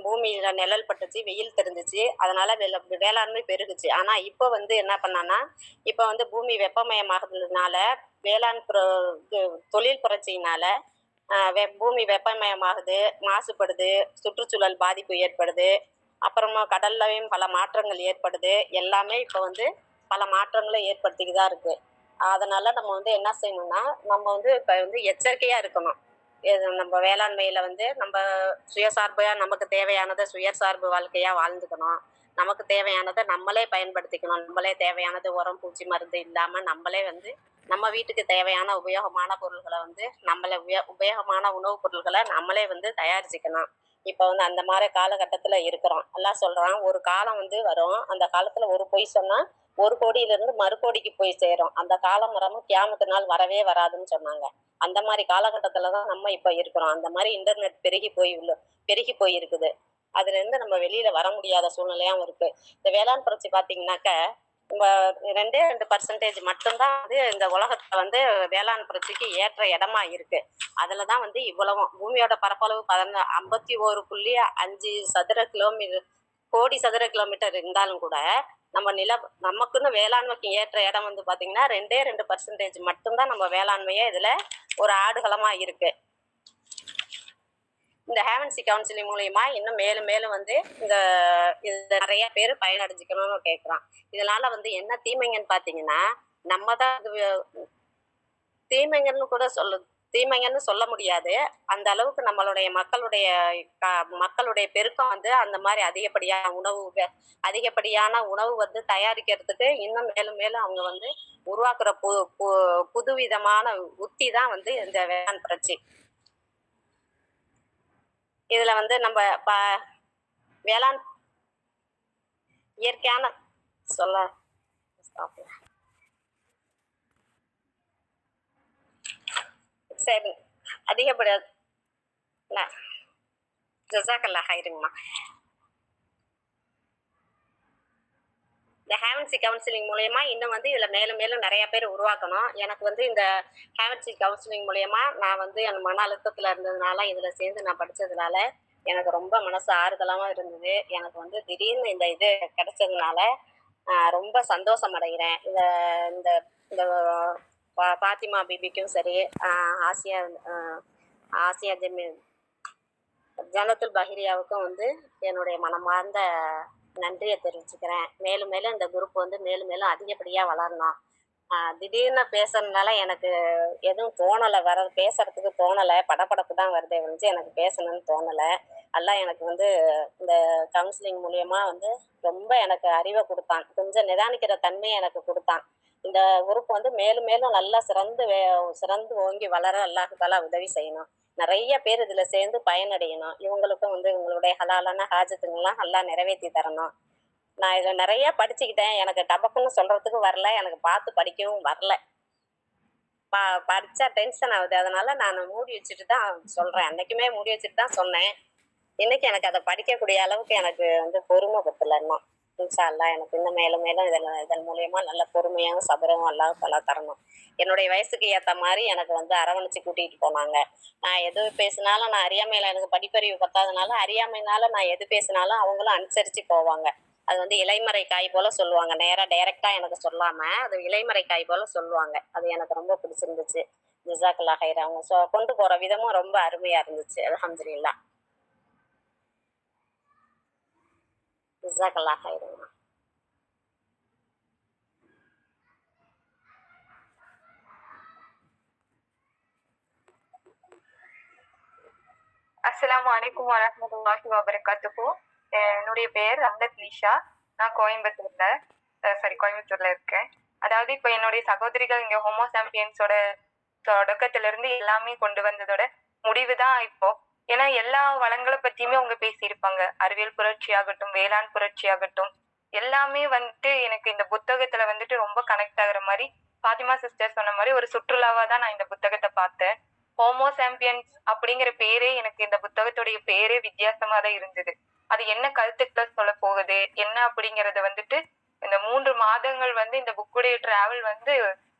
பூமியில நிழல் பட்டுச்சு, வெயில் தெரிஞ்சுச்சு. அதனால வேளாண்மை பெருகுச்சு. ஆனா இப்ப வந்து என்ன பண்ணான்னா, இப்ப வந்து பூமி வெப்பமயமாகுறதுனால, வேளாண் புர இது தொழில் புரட்சியினால, பூமி வெப்பமயமாகுது, மாசுபடுது, சுற்றுச்சூழல் பாதிப்பு ஏற்படுது. அப்புறமா கடல்லயும் பல மாற்றங்கள் ஏற்படுது. எல்லாமே இப்ப வந்து பல மாற்றங்கள ஏற்படுத்திட்டு தான் இருக்கு. அதனால நம்ம வந்து என்ன செய்யணும்னா, நம்ம வந்து இப்ப வந்து எச்சரிக்கையா இருக்கணும். நம்ம வேளாண்மையில வந்து சுயசார்பா நமக்கு தேவையானத சுயசார்பு வாழ்க்கையா வாழ்ந்துக்கணும். நமக்கு தேவையானத நம்மளே பயன்படுத்திக்கணும். நம்மளே தேவையானது உரம், பூச்சி மருந்து இல்லாம நம்மளே வந்து நம்ம வீட்டுக்கு தேவையான உபயோகமான பொருள்கள வந்து உபயோகமான உணவுப் பொருள்கள நம்மளே வந்து தயாரிச்சுக்கணும். இப்ப வந்து அந்த மாரி காலகட்டத்துல இருக்கிறோம். அல்லாஹ் சொல்றான், ஒரு காலம் வந்து வரும். அந்த காலத்துல ஒரு பொய் சொன்னா, 1 கோடியிலிருந்து மறு கோடிக்கு போய் சேரும். அந்த காலம் வராம கியாமத்து நாள் வரவே வராதுன்னு சொன்னாங்க. அந்த மாரி காலகட்டத்துல தான் நம்ம இப்ப இருக்கிறோம். அந்த மாரி இன்டர்நெட் பெருகி போய் இருக்குது. அதுலேருந்து நம்ம வெளியில வர முடியாத சூழ்நிலையாவும் இருக்கு. இந்த வேளாண் புரட்சி பார்த்தீங்கன்னாக்க, நம்ம 2% மட்டும் தான் வந்து இந்த உலகத்துல வந்து வேளாண் புரட்சிக்கு ஏற்ற இடமா இருக்கு. அதுல தான் வந்து இவ்வளவும் பூமியோட பரப்பளவு 51.5 கோடி சதுர கிலோமீட்டர் இருந்தாலும் கூட, நமக்குன்னு வேளாண்மைக்கு ஏற்ற இடம் வந்து பார்த்தீங்கன்னா, 2% மட்டும் தான் நம்ம வேளாண்மையே இதுல ஒரு ஆடுகளமா இருக்கு. இந்த ஹேவன்சி கவுன்சிலிங் மூலியமா இன்னும் மேலும் மேலும் வந்து இதுல நிறைய பேர் பயனடைஞ்சுக்கணும்னு கேட்குறான். இதனால வந்து என்ன தீமைங்கன்னு பார்த்தீங்கன்னா, நம்ம தான் தீமைங்கன்னு கூட தீமைங்கன்னு சொல்ல முடியாது. அந்த அளவுக்கு நம்மளுடைய மக்களுடைய பெருக்கம் வந்து அந்த மாதிரி அதிகப்படியான உணவு வந்து தயாரிக்கிறதுக்கு இன்னும் மேலும் மேலும் அவங்க வந்து உருவாக்குற புதுவிதமான உத்தி தான் வந்து இந்த வேளாண் புரட்சி. இதுல வந்து நம்ம வேளாண் இயற்கையான சொல்ல சரி அதிகப்படியாது ஜஸாக்கல்லா ஹைருங்கம்மா. இந்த ஹேவன்சி கவுன்சிலிங் மூலயமா இன்னும் வந்து இதுல மேலும் மேலும் நிறைய பேர் உருவாக்கணும். எனக்கு வந்து இந்த ஹேவன்சி கவுன்சிலிங் மூலயமா நான் வந்து என் மன அழுத்தத்துல இருந்ததுனால இதுல சேர்ந்து நான் படிச்சதுனால எனக்கு ரொம்ப மனசு ஆறுதலாகவும் இருந்தது. எனக்கு வந்து திடீர்னு இந்த இது கிடைச்சதுனால ரொம்ப சந்தோஷம் அடைகிறேன். இந்த இந்த இந்த பாத்திமா பிபிக்கும் சரி, ஆசியா ஜன்னத்துல் பஹிரியாவுக்கும் வந்து என்னுடைய மனமார்ந்த நன்றியை தெரிவிச்சுக்கிறேன். மேலும் மேலும் இந்த குரூப் வந்து மேலும் மேலும் அதிகப்படியாக வளரணும். திடீர்னு பேசுறதுனால எனக்கு எதுவும் தோணலை, பேசுறதுக்கு தோணலை, படப்படப்பு தான் வருதே வந்து எனக்கு பேசணும்னு தோணலை. எல்லாம் எனக்கு வந்து இந்த கவுன்சிலிங் மூலியமா வந்து ரொம்ப எனக்கு அறிவை கொடுத்தான், கொஞ்சம் நிதானிக்கிற தன்மையை எனக்கு கொடுத்தான். இந்த குரூப் வந்து மேலும் மேலும் நல்லா சிறந்து ஓங்கி வளர அல்லாஹ் உதவி செய்யணும். நிறைய பேர் இதுல சேர்ந்து பயனடையணும். இவங்களுக்கும் வந்து இவங்களுடைய ஹலாலான ஹாஜத்துங்கெல்லாம் நல்லா நிறைவேற்றி தரணும். நான் இதை நிறைய படிச்சுக்கிட்டேன். எனக்கு டபக்குன்னு சொல்றதுக்கு வரல, எனக்கு பார்த்து படிக்கவும் வரல. படிச்சா டென்ஷன் ஆகுது. அதனால நான் மூடி வச்சுட்டு தான் சொல்றேன். அன்னைக்குமே மூடி வச்சுட்டு தான் சொன்னேன். இன்னைக்கு எனக்கு அதை படிக்கக்கூடிய அளவுக்கு எனக்கு வந்து பொறுமை பத்தல. இன்னும் இன்ஷா அல்லாஹ் எனக்கு இன்னும் மேலும் மேலும் இதன் மூலியமா நல்ல பொறுமையாகவும் சபரமும் அல்லாஹ் தரணும். என்னுடைய வயசுக்கு ஏற்ற மாதிரி எனக்கு வந்து அரவணைச்சு கூட்டிகிட்டு போனாங்க. நான் எது பேசினாலும், நான் அறியாமையில் எனக்கு படிப்பறிவு பத்தாதனால அறியாமைனால நான் எது பேசினாலும் அவங்களும் அனுசரித்து போவாங்க. அது வந்து இலைமறை காய் போல சொல்லுவாங்க. டைரெக்டாக எனக்கு சொல்லாமல் அது இலைமறை காய் போல சொல்லுவாங்க. அது எனக்கு ரொம்ப பிடிச்சிருந்துச்சு. ஜஸாக்கல்லா ஹைர். அவங்க கொண்டு போகிற விதமும் ரொம்ப அருமையாக இருந்துச்சு. அல்ஹம்துலில்லாஹ். ஜஸாக்கல்லா ஹைருங்க. அஸ்ஸலாமு அலைக்கும் வரஹ்மத்துல்லாஹி வபரகாத்துஹு. என்னுடைய பெயர் ரம்லத் நிஷா. நான் கோயம்புத்தூர்ல இருக்கேன். அதாவது இப்போ என்னுடைய சகோதரிகள் இங்க ஹோமோ சாம்பியன்ஸோட தொடக்கத்துல இருந்து எல்லாமே கொண்டு வந்ததோட முடிவு தான் இப்போ. ஏன்னா எல்லா வளங்களை பத்தியுமே அவங்க பேசியிருப்பாங்க. அறிவியல் புரட்சி ஆகட்டும், வேளாண் புரட்சி ஆகட்டும், எல்லாமே வந்துட்டு எனக்கு இந்த புத்தகத்துல வந்துட்டு ரொம்ப கனெக்ட் ஆகுற மாதிரி, பாத்திமா சிஸ்டர் சொன்ன மாதிரி ஒரு சுற்றுலாவா தான் நான் இந்த புத்தகத்தை பார்த்தேன். ஹோமோ சாம்பியன்ஸ் அப்படிங்கிற பேரே எனக்கு இந்த புத்தகத்துடைய பேரே வித்தியாசமா தான் இருந்தது. அது என்ன கருத்துக்களை சொல்ல போகுது என்ன அப்படிங்கறத வந்துட்டு இந்த 3 மாதங்கள் வந்து இந்த புக்குடைய டிராவல் வந்து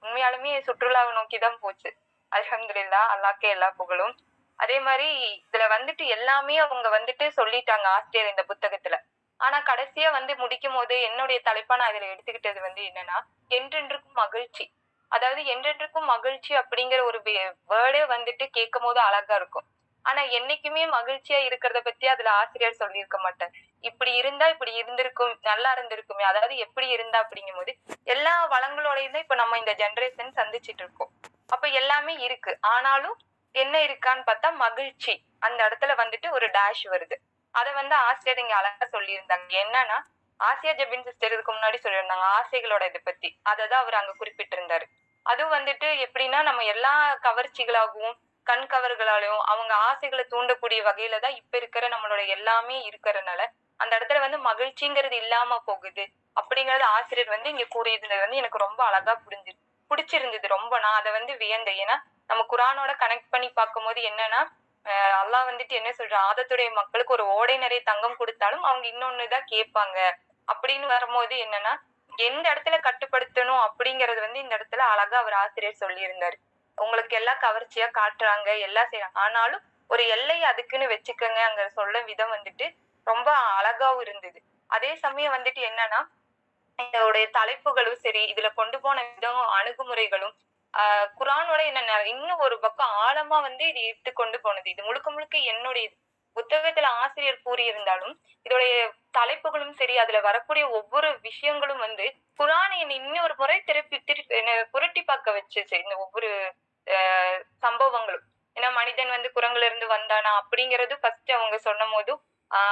உண்மையாலுமே சுற்றுலாவை நோக்கிதான் போச்சு. அல்ஹம்துலில்லாஹ், அல்லாஹ்க்கே எல்லா புகழும். அதே மாதிரி இதுல வந்துட்டு எல்லாமே அவங்க வந்துட்டு சொல்லிட்டாங்க ஆசிரியர் இந்த புத்தகத்துல. ஆனா கடைசியா வந்து முடிக்கும் போது என்னுடைய தலைப்பா நான் இதுல எடுத்துக்கிட்டது வந்து என்னன்னா, என்றென்றுக்கும் மகிழ்ச்சி. அதாவது என்றென்றுக்கும் மகிழ்ச்சி அப்படிங்கிற ஒரு வேர்டே வந்துட்டு கேட்கும் போது அழகா இருக்கும். ஆனா என்னைக்குமே மகிழ்ச்சியா இருக்கிறத பத்தி அதுல ஆசிரியர் சொல்லியிருக்க மாட்டார். இப்படி இருந்தா இப்படி இருந்திருக்கும், நல்லா இருந்திருக்குமே. அதாவது எப்படி இருந்தா அப்படிங்கும் போது எல்லா வளங்களோடையும் தான் இப்ப நம்ம இந்த ஜெனரேஷன் சந்திச்சுட்டு இருக்கோம். அப்ப எல்லாமே இருக்கு. ஆனாலும் என்ன இருக்கான்னு பார்த்தா மகிழ்ச்சி அந்த இடத்துல வந்துட்டு ஒரு டேஷ் வருது. அதை வந்து ஆசிரியர் இங்க அழகா சொல்லியிருந்தாங்க. என்னன்னா, ஆசியா ஜெபின் சிஸ்டர் இதுக்கு முன்னாடி சொல்லியிருந்தாங்க ஆசைகளோட இதை பத்தி. அததான் அவர் அங்க குறிப்பிட்டிருந்தாரு. அதுவும் வந்துட்டு எப்படின்னா, நம்ம எல்லா கவர்ச்சிகளாகவும் கண் கவர்களாலையும் அவங்க ஆசைகளை தூண்டக்கூடிய வகையில தான் இப்ப இருக்கிற நம்மளோட எல்லாமே இருக்கிறதுனால அந்த இடத்துல வந்து மகிழ்ச்சிங்கிறது இல்லாம போகுது அப்படிங்கறது ஆசிரியர் வந்து இங்க கூறியிருந்தது வந்து எனக்கு ரொம்ப அழகா பிடிச்சிருந்தது ரொம்ப. நான் அதை வந்து வியந்தேன். ஏன்னா நம்ம குரானோட கனெக்ட் பண்ணி பார்க்கும் போது என்னன்னா, அல்லாஹ் வந்துட்டு என்ன சொல்ற, ஆதத்துடைய மக்களுக்கு ஒரு ஓடை நிறைய தங்கம் கொடுத்தாலும் அவங்க இன்னொன்னுதான் கேட்பாங்க அப்படின்னு வரும்போது என்னன்னா, எந்த இடத்துல கட்டுப்படுத்தணும் அப்படிங்கறது வந்து இந்த இடத்துல அழகா அவர் ஆசிரியர் சொல்லியிருந்தாரு. உங்களுக்கு எல்லாம் கவர்ச்சியா காட்டுறாங்க, எல்லாம் செய்யறாங்க, ஆனாலும் ஒரு எல்லை அதுக்குன்னு வச்சுக்கங்க அங்க சொல்ல விதம் வந்துட்டு ரொம்ப அழகாவும் இருந்தது. அதே சமயம் வந்துட்டு என்னன்னா, இதோடைய தலைப்புகளும் சரி, இதுல கொண்டு போன விதம் அணுகுமுறைகளும் குரானோட என்ன இன்னும் ஒரு பக்கம் ஆழமா வந்து இது இட்டு கொண்டு போனது. இது முழுக்க முழுக்க என்னுடைய புத்தகத்துல ஆசிரியர் கூறியிருந்தாலும் இதோடைய தலைப்புகளும் சரி, அதுல வரக்கூடிய ஒவ்வொரு விஷயங்களும் வந்து குரானை இன்னொரு முறை திருப்பி புரட்டி பார்க்க வச்சுச்சு. இந்த ஒவ்வொரு சம்பவங்களும். ஏன்னா மனிதன் வந்து குரங்குல இருந்து வந்தானா அப்படிங்கறது ஃபர்ஸ்ட் அவங்க சொன்னும் போதும்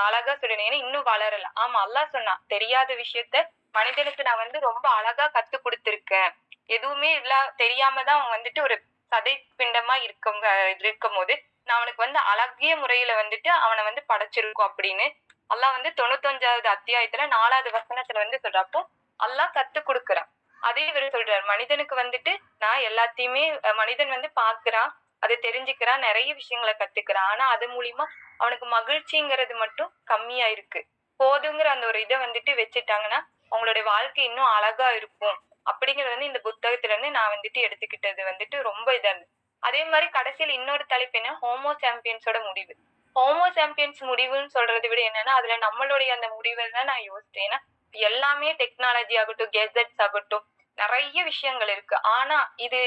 அழகா சொல்லிருந்தீங்க. ஏன்னா இன்னும் வளரல. ஆமா, அல்லாஹ் சொன்னான், தெரியாத விஷயத்த மனிதனுக்கு நான் வந்து ரொம்ப அழகா கத்து கொடுத்திருக்கேன். எதுவுமே இல்ல தெரியாம தான் அவன் வந்துட்டு ஒரு சதை பிண்டமா இருக்கும் போது நான் அவனுக்கு வந்து அழகிய முறையில வந்துட்டு அவனை வந்து படைச்சிருக்கோம் அப்படின்னு அல்லாஹ் வந்து 95வது அத்தியாயத்துல 4வது வசனத்துல வந்து சொல்றப்போ அல்லாஹ் கத்து கொடுக்குறான். அதே இவர் சொல்றாரு, மனிதனுக்கு வந்துட்டு நான் எல்லாத்தையுமே மனிதன் வந்து பாக்குறான், அதை தெரிஞ்சுக்கிறான், நிறைய விஷயங்களை கத்துக்கிறான். ஆனா அது மூலியமா அவனுக்கு மகிழ்ச்சிங்கிறது மட்டும் கம்மியா இருக்கு. போதுங்கிற அந்த ஒரு இதை வந்துட்டு வச்சுட்டாங்கன்னா அவங்களுடைய வாழ்க்கை இன்னும் அழகா இருக்கும் அப்படிங்கறது வந்து இந்த புத்தகத்துல இருந்து நான் வந்துட்டு எடுத்துக்கிட்டது வந்துட்டு ரொம்ப இதா இருந்தது. அதே மாதிரி கடைசியில் இன்னொரு தலைப்பு என்ன, ஹோமோ சாம்பியன்ஸோட முடிவு. ஹோமோ சாம்பியன்ஸ் முடிவுன்னு சொல்றதை விட என்னன்னா அதுல நம்மளுடைய அந்த முடிவை தான் நான் யோசிச்சேன். ஏன்னா எல்லாமே டெக்னாலஜி ஆகட்டும், கெஜெட்ஸ் ஆகட்டும், நிறைய விஷயங்கள் இருக்கு. ஆனா இது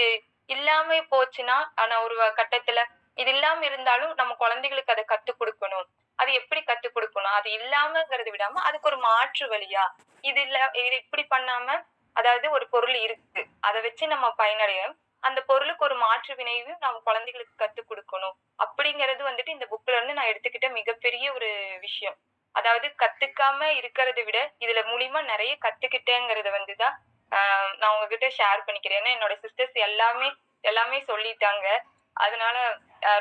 இல்லாம போச்சுன்னா ஆனா ஒரு கட்டத்துல இது இல்லாம இருந்தாலும் நம்ம குழந்தைகளுக்கு அதை கத்து கொடுக்கணும். அது எப்படி கத்து கொடுக்கணும், அது இல்லாமங்கிறது விடாம அதுக்கு ஒரு மாற்று வழியா, இது இல்ல இது இப்படி பண்ணாம, அதாவது ஒரு பொருள் இருக்கு அதை வச்சு நம்ம பயனடையணும், அந்த பொருளுக்கு ஒரு மாற்று வினைவையும் நம்ம குழந்தைகளுக்கு கத்து கொடுக்கணும் அப்படிங்கறது வந்துட்டு இந்த புக்ல இருந்து நான் எடுத்துக்கிட்ட மிகப்பெரிய ஒரு விஷயம். அதாவது கத்துக்காம இருக்கிறத விட இதுல மூலியமா நிறைய கத்துக்கிட்டேங்கிறத வந்துதான் நான் உங்ககிட்ட ஷேர் பண்ணிக்கிறேன். ஏன்னா என்னோட சிஸ்டர்ஸ் எல்லாமே சொல்லிட்டாங்க. அதனால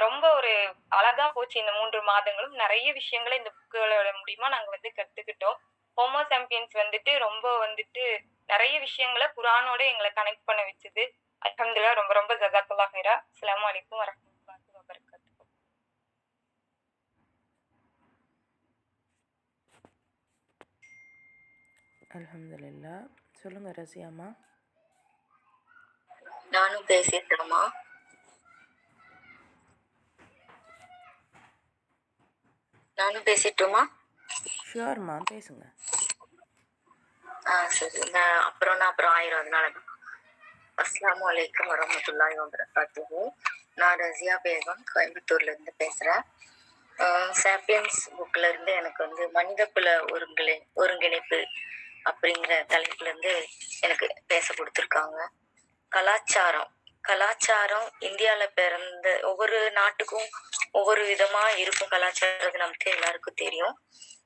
ரொம்ப ஒரு அழகா போச்சு இந்த 3 மாதங்களும். நிறைய விஷயங்களை இந்த புக்குகளோட மூலியமா நாங்க வந்து கத்துக்கிட்டோம். ஹோமோ சாம்பியன்ஸ் வந்துட்டு ரொம்ப வந்துட்டு நிறைய விஷயங்களை குரானோட எங்களை கனெக்ட் பண்ண வச்சுது. அல்ஹம்துலில்லாஹ். ரொம்ப ரொம்ப ஜஸாக்கல்லாஹ் ஹைரா. அஸ்ஸலாமு அலைக்கும் வரஹ்மத்துல்லாஹி வபரகாத்துஹு. அல்ஹம்துலில்லாஹ். சொல்லுங்க ரசியாம்மா. நானும் பேசிட்டுமா? நானும் பேசிட்டுமா? ஷியோர்மா, பேசுங்க. சரி. நான் அப்புறம் 1000 அதனால. அஸ்ஸலாமு அலைக்கும் வரஹ்மத்துல்லாஹி வபரகாத்துஹு. நான் ரஸியா பேகம் கோயம்புத்தூர்ல இருந்து பேசுறேன். சாப்பியன்ஸ் புக்ல இருந்து எனக்கு வந்து மனிதகுல ஒருங்கிணைப்பு அப்படிங்கிற தலைப்புல இருந்து எனக்கு பேச கொடுத்துருக்காங்க. கலாச்சாரம் இந்தியால பிறந்த ஒவ்வொரு நாட்டுக்கும் ஒவ்வொரு விதமா இருக்கும். கலாச்சாரம் நமக்கு எல்லாருக்கும் தெரியும்.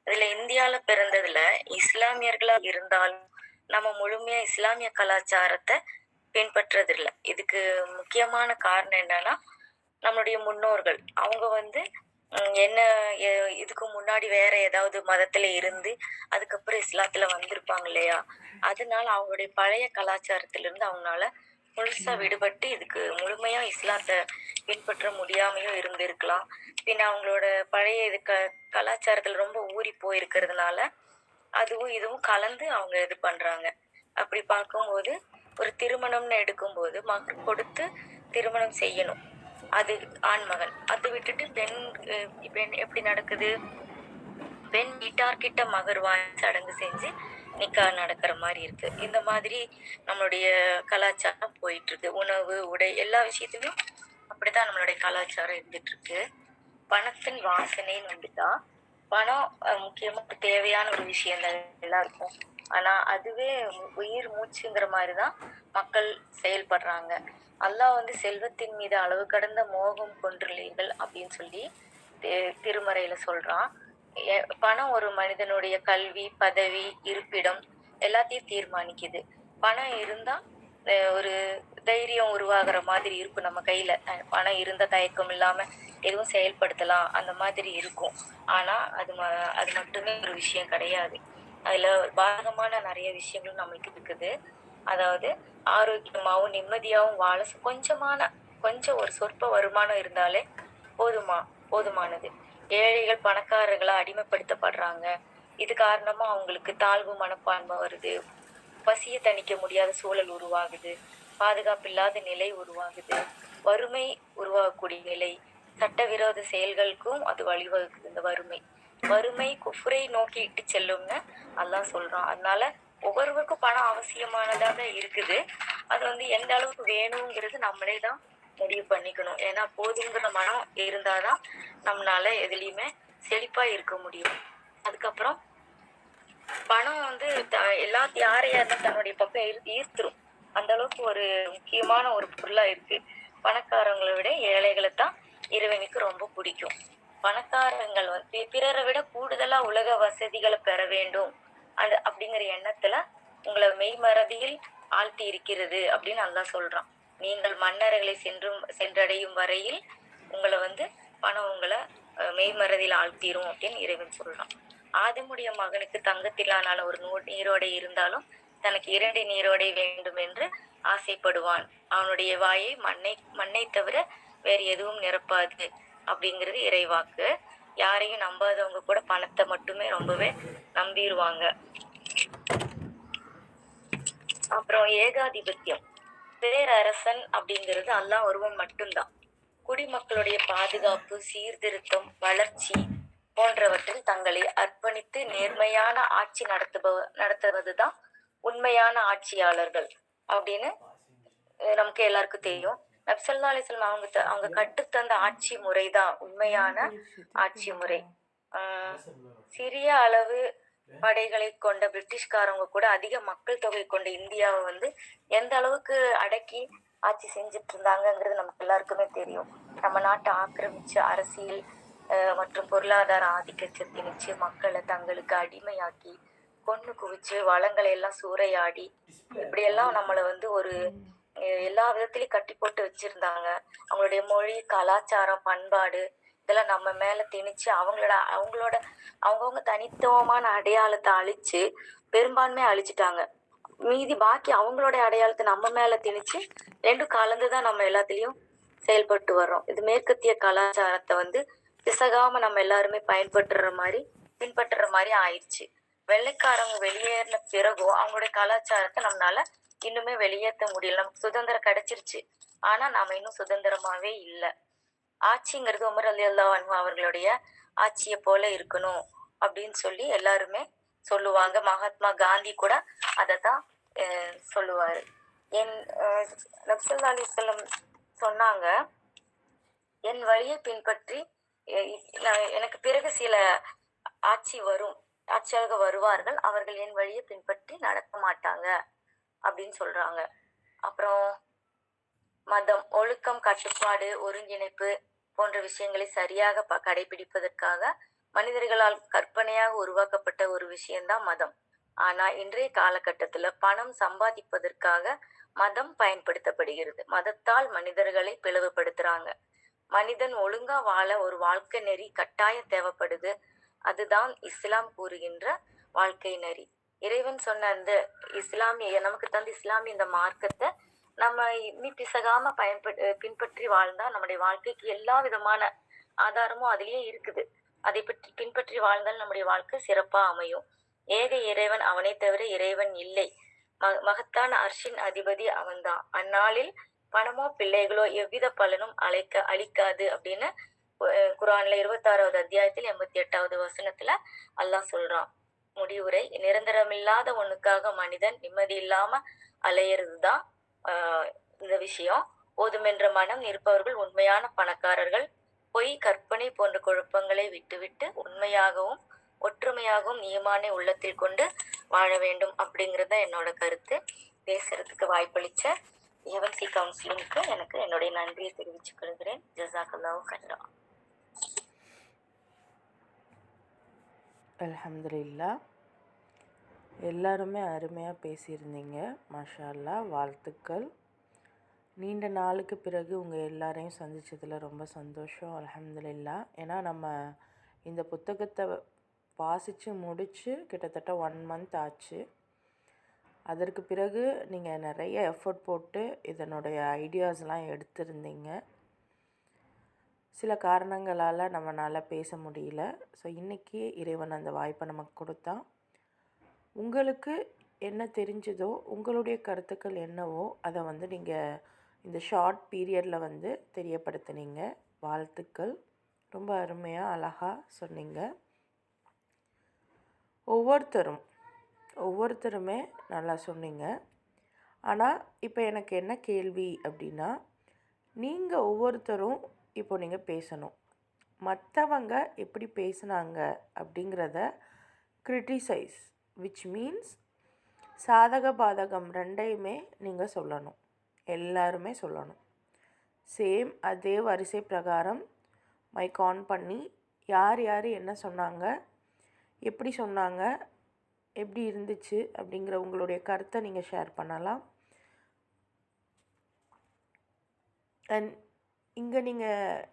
இதுல இந்தியால பிறந்ததுல இஸ்லாமியர்களா இருந்தாலும் நம்ம முழுமையா இஸ்லாமிய கலாச்சாரத்தை பின்பற்றதில்லை. இதுக்கு முக்கியமான காரணம் என்னன்னா, நம்மளுடைய முன்னோர்கள் அவங்க வந்து என்ன இதுக்கு முன்னாடி வேற ஏதாவது மதத்துல இருந்து அதுக்கப்புறம் இஸ்லாத்துல வந்திருப்பாங்க இல்லையா, அதனால அவங்களுடைய பழைய கலாச்சாரத்துல இருந்து அவங்களால முழுசா விடுபட்டு இதுக்கு முழுமையா இஸ்லாத்தை பின்பற்ற முடியாமையும் இருந்திருக்கலாம். பின்ன அவங்களோட பழைய இது கலாச்சாரத்துல ரொம்ப ஊறி போயிருக்கிறதுனால அதுவும் இதுவும் கலந்து அவங்க இது பண்றாங்க. அப்படி பார்க்கும்போது ஒரு திருமணம்னு எடுக்கும்போது மகர் கொடுத்து திருமணம் செய்யணும், அது ஆண்மகன். அதை விட்டுட்டு பெண் எப்படி நடக்குது, பெண் வீட்டார்கிட்ட மகர் வாங்கி சடங்கு செஞ்சு நிக்கா நடக்கிற மாதிரி இருக்கு. இந்த மாதிரி நம்மளுடைய கலாச்சாரம் போயிட்டு இருக்கு. உணவு, உடை, எல்லா விஷயத்துலயும் அப்படிதான் நம்மளுடைய கலாச்சாரம் இருந்துட்டு இருக்கு. பணத்தின் வாசனைன்னு வந்துட்டா பணம் முக்கியமா தேவையான ஒரு விஷயம் தான் எல்லாருக்கும். ஆனா அதுவே உயிர் மூச்சுங்கிற மாதிரிதான் மக்கள் செயல்படுறாங்க. அல்லாஹ் வந்து செல்வத்தின் மீது அளவு கடந்த மோகம் கொண்டுள்ளீர்கள் அப்படின்னு சொல்லி திருமறையில சொல்றான். பணம் ஒரு மனிதனுடைய கல்வி, பதவி, இருப்பிடம் எல்லாத்தையும் தீர்மானிக்குது. பணம் இருந்தா ஒரு தைரியம் உருவாகிற மாதிரி இருக்கும். நம்ம கையில பணம் இருந்த தயக்கம் இல்லாம எதுவும் செயல்படுத்தலாம், அந்த மாதிரி இருக்கும். ஆனா அது மட்டுமே ஒரு விஷயம் கிடையாது. அதுல பாதகமான நிறைய விஷயங்களும் நம்மளுக்கு இருக்குது. அதாவது ஆரோக்கியமாவும் நிம்மதியாவும் வாழ கொஞ்சம் ஒரு சொற்ப வருமானம் இருந்தாலே போதுமானது. ஏழைகள் பணக்காரர்களா அடிமைப்படுத்தப்படுறாங்க. இது காரணமா அவங்களுக்கு தாழ்வு மனப்பான்மை வருது, பசியை தணிக்க முடியாத சூழல் உருவாகுது, பாதுகாப்பு இல்லாத நிலை உருவாகுது, வறுமை உருவாகக்கூடிய நிலை, சட்டவிரோத செயல்களுக்கும் அது வழிவகுக்குது. இந்த வறுமை குஃப்ரை நோக்கி இட்டு செல்லும்னு அல்லாஹ் சொல்றான். அதனால ஒவ்வொருவருக்கும் பணம் அவசியமானதாக இருக்குது. அது வந்து எந்த அளவுக்கு வேணுங்கிறது நம்மளே தான் முடிவு பண்ணிக்கணும். ஏன்னா போதுங்கிற மனம் இருந்தாதான் நம்மளால எதுலையுமே செழிப்பா இருக்க முடியும். அதுக்கப்புறம் பணம் வந்து யாரையா இருந்தா தன்னுடைய பக்கம் ஈர்த்துரும். அந்த அளவுக்கு ஒரு முக்கியமான ஒரு பொருளா இருக்கு பணக்காரங்களை விட ஏழைகளை தான் இறைவனுக்கு ரொம்ப பிடிக்கும். பணக்காரங்கள் வந்து பிறரை விட கூடுதலா உலக வசதிகளை பெற வேண்டும் அப்படிங்கிற எண்ணத்துல உங்களை மெய்மறதியில் ஆழ்த்தி இருக்கிறது அப்படின்னு அல்லாஹ் சொல்றான். நீங்கள் மன்னர்களை சென்றடையும் வரையில் உங்களை வந்து பணம் உங்களை மெய்மறதியில் ஆழ்த்திரும் அப்படின்னு இறைவன் சொல்றான். ஆதமுடைய மகனுக்கு தங்கத்திலான ஒரு நீரோடை இருந்தாலும் தனக்கு 2 நீரோடை வேண்டும் என்று ஆசைப்படுவான். அவனுடைய வாயை மண்ணை தவிர வேறு எதுவும் நிரப்பாது அப்படிங்கிறது இறைவாக்கு. யாரையும் நம்பாதவங்க கூட பணத்தை மட்டுமே ரொம்பவே நம்பிடுவாங்க. அப்புறம் ஏகாதிபத்தியம், பேரரசன் அப்படிங்கிறது அல்லாஹ் ஒருவன் மட்டும்தான். குடிமக்களுடைய பாதுகாப்பு, சீர்திருத்தம், வளர்ச்சி போன்றவற்றில் தங்களை அர்ப்பணித்து நேர்மையான ஆட்சி நடத்துவதுதான் உண்மையான ஆட்சியாளர்கள் அப்படின்னு நமக்கு எல்லாருக்கும் தெரியும். நபி ஸல்லல்லாஹு அலைஹி வஸல்லம் அவங்க கற்றுத்தந்த ஆட்சி முறைதான் உண்மையான ஆட்சி முறை. சிறிய அளவு படைகளை கொண்ட பிரிட்டிஷ்காரவங்க கூட அதிக மக்கள் தொகை கொண்ட இந்தியாவை வந்து எந்த அளவுக்கு அடக்கி ஆட்சி செஞ்சுட்டு இருந்தாங்கிறது நமக்கு எல்லாருக்குமே தெரியும். நம்ம நாட்டை ஆக்கிரமிச்சு அரசியல் மற்றும் பொருளாதார ஆதிக்கத்தை திணிச்சு மக்களை தங்களுக்கு அடிமையாக்கி கொன்னு குவிச்சு வளங்களை எல்லாம் சூறையாடி இப்படியெல்லாம் நம்மளை வந்து ஒரு எல்லா விதத்திலையும் கட்டி போட்டு வச்சிருந்தாங்க. அவங்களுடைய மொழி, கலாச்சாரம், பண்பாடு இதெல்லாம் நம்ம மேல திணிச்சு அவங்கவுங்க தனித்துவமான அடையாளத்தை அழிச்சு பெரும்பான்மையை அழிச்சிட்டாங்க. மீதி பாக்கி அவங்களோட அடையாளத்தை நம்ம மேல திணிச்சு ரெண்டும் கலந்துதான் நம்ம எல்லாத்துலயும் செயல்பட்டு வர்றோம். இது மேற்கத்திய கலாச்சாரத்தை வந்து பிசகாம நம்ம எல்லாருமே பின்பற்றுற மாதிரி ஆயிடுச்சு. வெள்ளைக்காரங்க வெளியேறின பிறகும் அவங்களுடைய கலாச்சாரத்தை நம்மளால இன்னுமே வெளியேற்ற முடியல. நமக்கு சுதந்திரம் கிடைச்சிருச்சு, ஆனா நாம இன்னும் சுதந்திரமாவே இல்லை. ஆட்சிங்கிறது உமர் ரலியல்லாஹு அன்ஹு அவர்களுடைய ஆட்சியை போல இருக்கணும் அப்படின்னு சொல்லி எல்லாருமே சொல்லுவாங்க. மகாத்மா காந்தி கூட அதைத்தான் சொல்லுவாரு. நபி ஸல்லல்லாஹு அலைஹி வஸல்லம் சொன்னாங்க, என் வழியை பின்பற்றி எனக்கு பிறகு சில ஆட்சியாளர்கள் வருவார்கள், அவர்கள் என் வழியை பின்பற்றி நடக்க மாட்டாங்க அப்படின்னு சொல்றாங்க. அப்புறம் மதம், ஒழுக்கம், கட்டுப்பாடு, ஒருங்கிணைப்பு போன்ற விஷயங்களை சரியாக கடைபிடிப்பதற்காக மனிதர்களால் கற்பனையாக உருவாக்கப்பட்ட ஒரு விஷயம்தான் மதம். ஆனா இன்றைய காலகட்டத்துல பணம் சம்பாதிப்பதற்காக மதம் பயன்படுத்தப்படுகிறது. மதத்தால் மனிதர்களை பிளவுபடுத்துறாங்க. மனிதன் ஒழுங்கா வாழ ஒரு வாழ்க்கை நெறி கட்டாயம் தேவைப்படுது. அதுதான் இஸ்லாம் கூறுகின்ற வாழ்க்கை நெறி. இறைவன் சொன்ன அந்த நமக்கு தந்த இஸ்லாமிய இந்த மார்க்கத்தை நம்ம இன்னி பிசகாம பின்பற்றி வாழ்ந்தா நம்முடைய வாழ்க்கைக்கு எல்லா விதமான ஆதாரமும் அதுலயே இருக்குது. அதை பற்றி பின்பற்றி வாழ்ந்தால் நம்முடைய வாழ்க்கை சிறப்பா அமையும். ஏக இறைவன், அவனை தவிர இறைவன் இல்லை. மகத்தான அர்ஷின் அதிபதி அவன்தான். அந்நாளில் பணமோ பிள்ளைகளோ எவ்வித பலனும் அளிக்காது அப்படின்னு குர்ஆன்ல 26வது அத்தியாயத்தில் 88வது வசனத்துல அல்லாஹ் சொல்றான். முடிவுரை, நிரந்தரமில்லாத ஒண்ணுக்காக மனிதன் நிம்மதி இல்லாம அலையிறதுதான் இந்த விஷயம். போதுமென்ற மனம் இருப்பவர்கள் உண்மையான பணக்காரர்கள். பொய், கற்பனை போன்ற குழப்பங்களை விட்டுவிட்டு உண்மையாகவும் ஒற்றுமையாகவும் ஈமானை உள்ளத்தில் கொண்டு வாழ வேண்டும் அப்படிங்கறத என்னோட கருத்து. பேசுறதுக்கு வாய்ப்பளிச்ச ஏவன்சி கவுன்சிலிங்க்கு எனக்கு என்னுடைய நன்றியை தெரிவித்துக் கொள்கிறேன். ஜஸாக்கல்லாஹு ஹைரா. அல்ஹம்துலில்லாஹ். எல்லாருமே அருமையாக பேசியிருந்தீங்க. மாஷா அல்லாஹ், வாழ்த்துக்கள். நீண்ட நாளுக்கு பிறகு உங்கள் எல்லாரையும் சந்தித்ததில் ரொம்ப சந்தோஷம். அல்ஹம்துலில்லாஹ். ஏன்னா நம்ம இந்த புத்தகத்தை வாசித்து முடித்து கிட்டத்தட்ட 1 month ஆச்சு. அதற்கு பிறகு நீங்கள் நிறைய எஃபர்ட் போட்டு இதனுடைய ஐடியாஸ்லாம் எடுத்திருந்தீங்க. சில காரணங்களால் நம்மளால் பேச முடியல. ஸோ இன்றைக்கி இறைவன் அந்த வாய்ப்பை நமக்கு கொடுத்தான். உங்களுக்கு என்ன தெரிஞ்சதோ, உங்களுடைய கருத்துக்கள் என்னவோ அதை நீங்கள் இந்த ஷார்ட் பீரியடில் தெரியப்படுத்தினீங்க. வாழ்த்துக்கள். ரொம்ப அருமையாக அழகாக சொன்னீங்க. ஒவ்வொருத்தருமே நல்லா சொன்னீங்க. ஆனால் இப்போ எனக்கு என்ன கேள்வி அப்படின்னா, நீங்கள் ஒவ்வொருத்தரும் நீங்கள் பேசணும். மற்றவங்க எப்படி பேசுனாங்க அப்படிங்கிறத கிரிட்டிசைஸ், விச் மீன்ஸ் சாதக பாதகம் ரெண்டையுமே நீங்கள் சொல்லணும். எல்லாருமே சொல்லணும். சேம் அதே வரிசை பிரகாரம் மைக் ஆன் பண்ணி யார் யார் என்ன சொன்னாங்க, எப்படி சொன்னாங்க, எப்படி இருந்துச்சு அப்படிங்கிற உங்களுடைய கருத்தை நீங்கள் ஷேர் பண்ணலாம். அண்ட் இங்கே நீங்கள்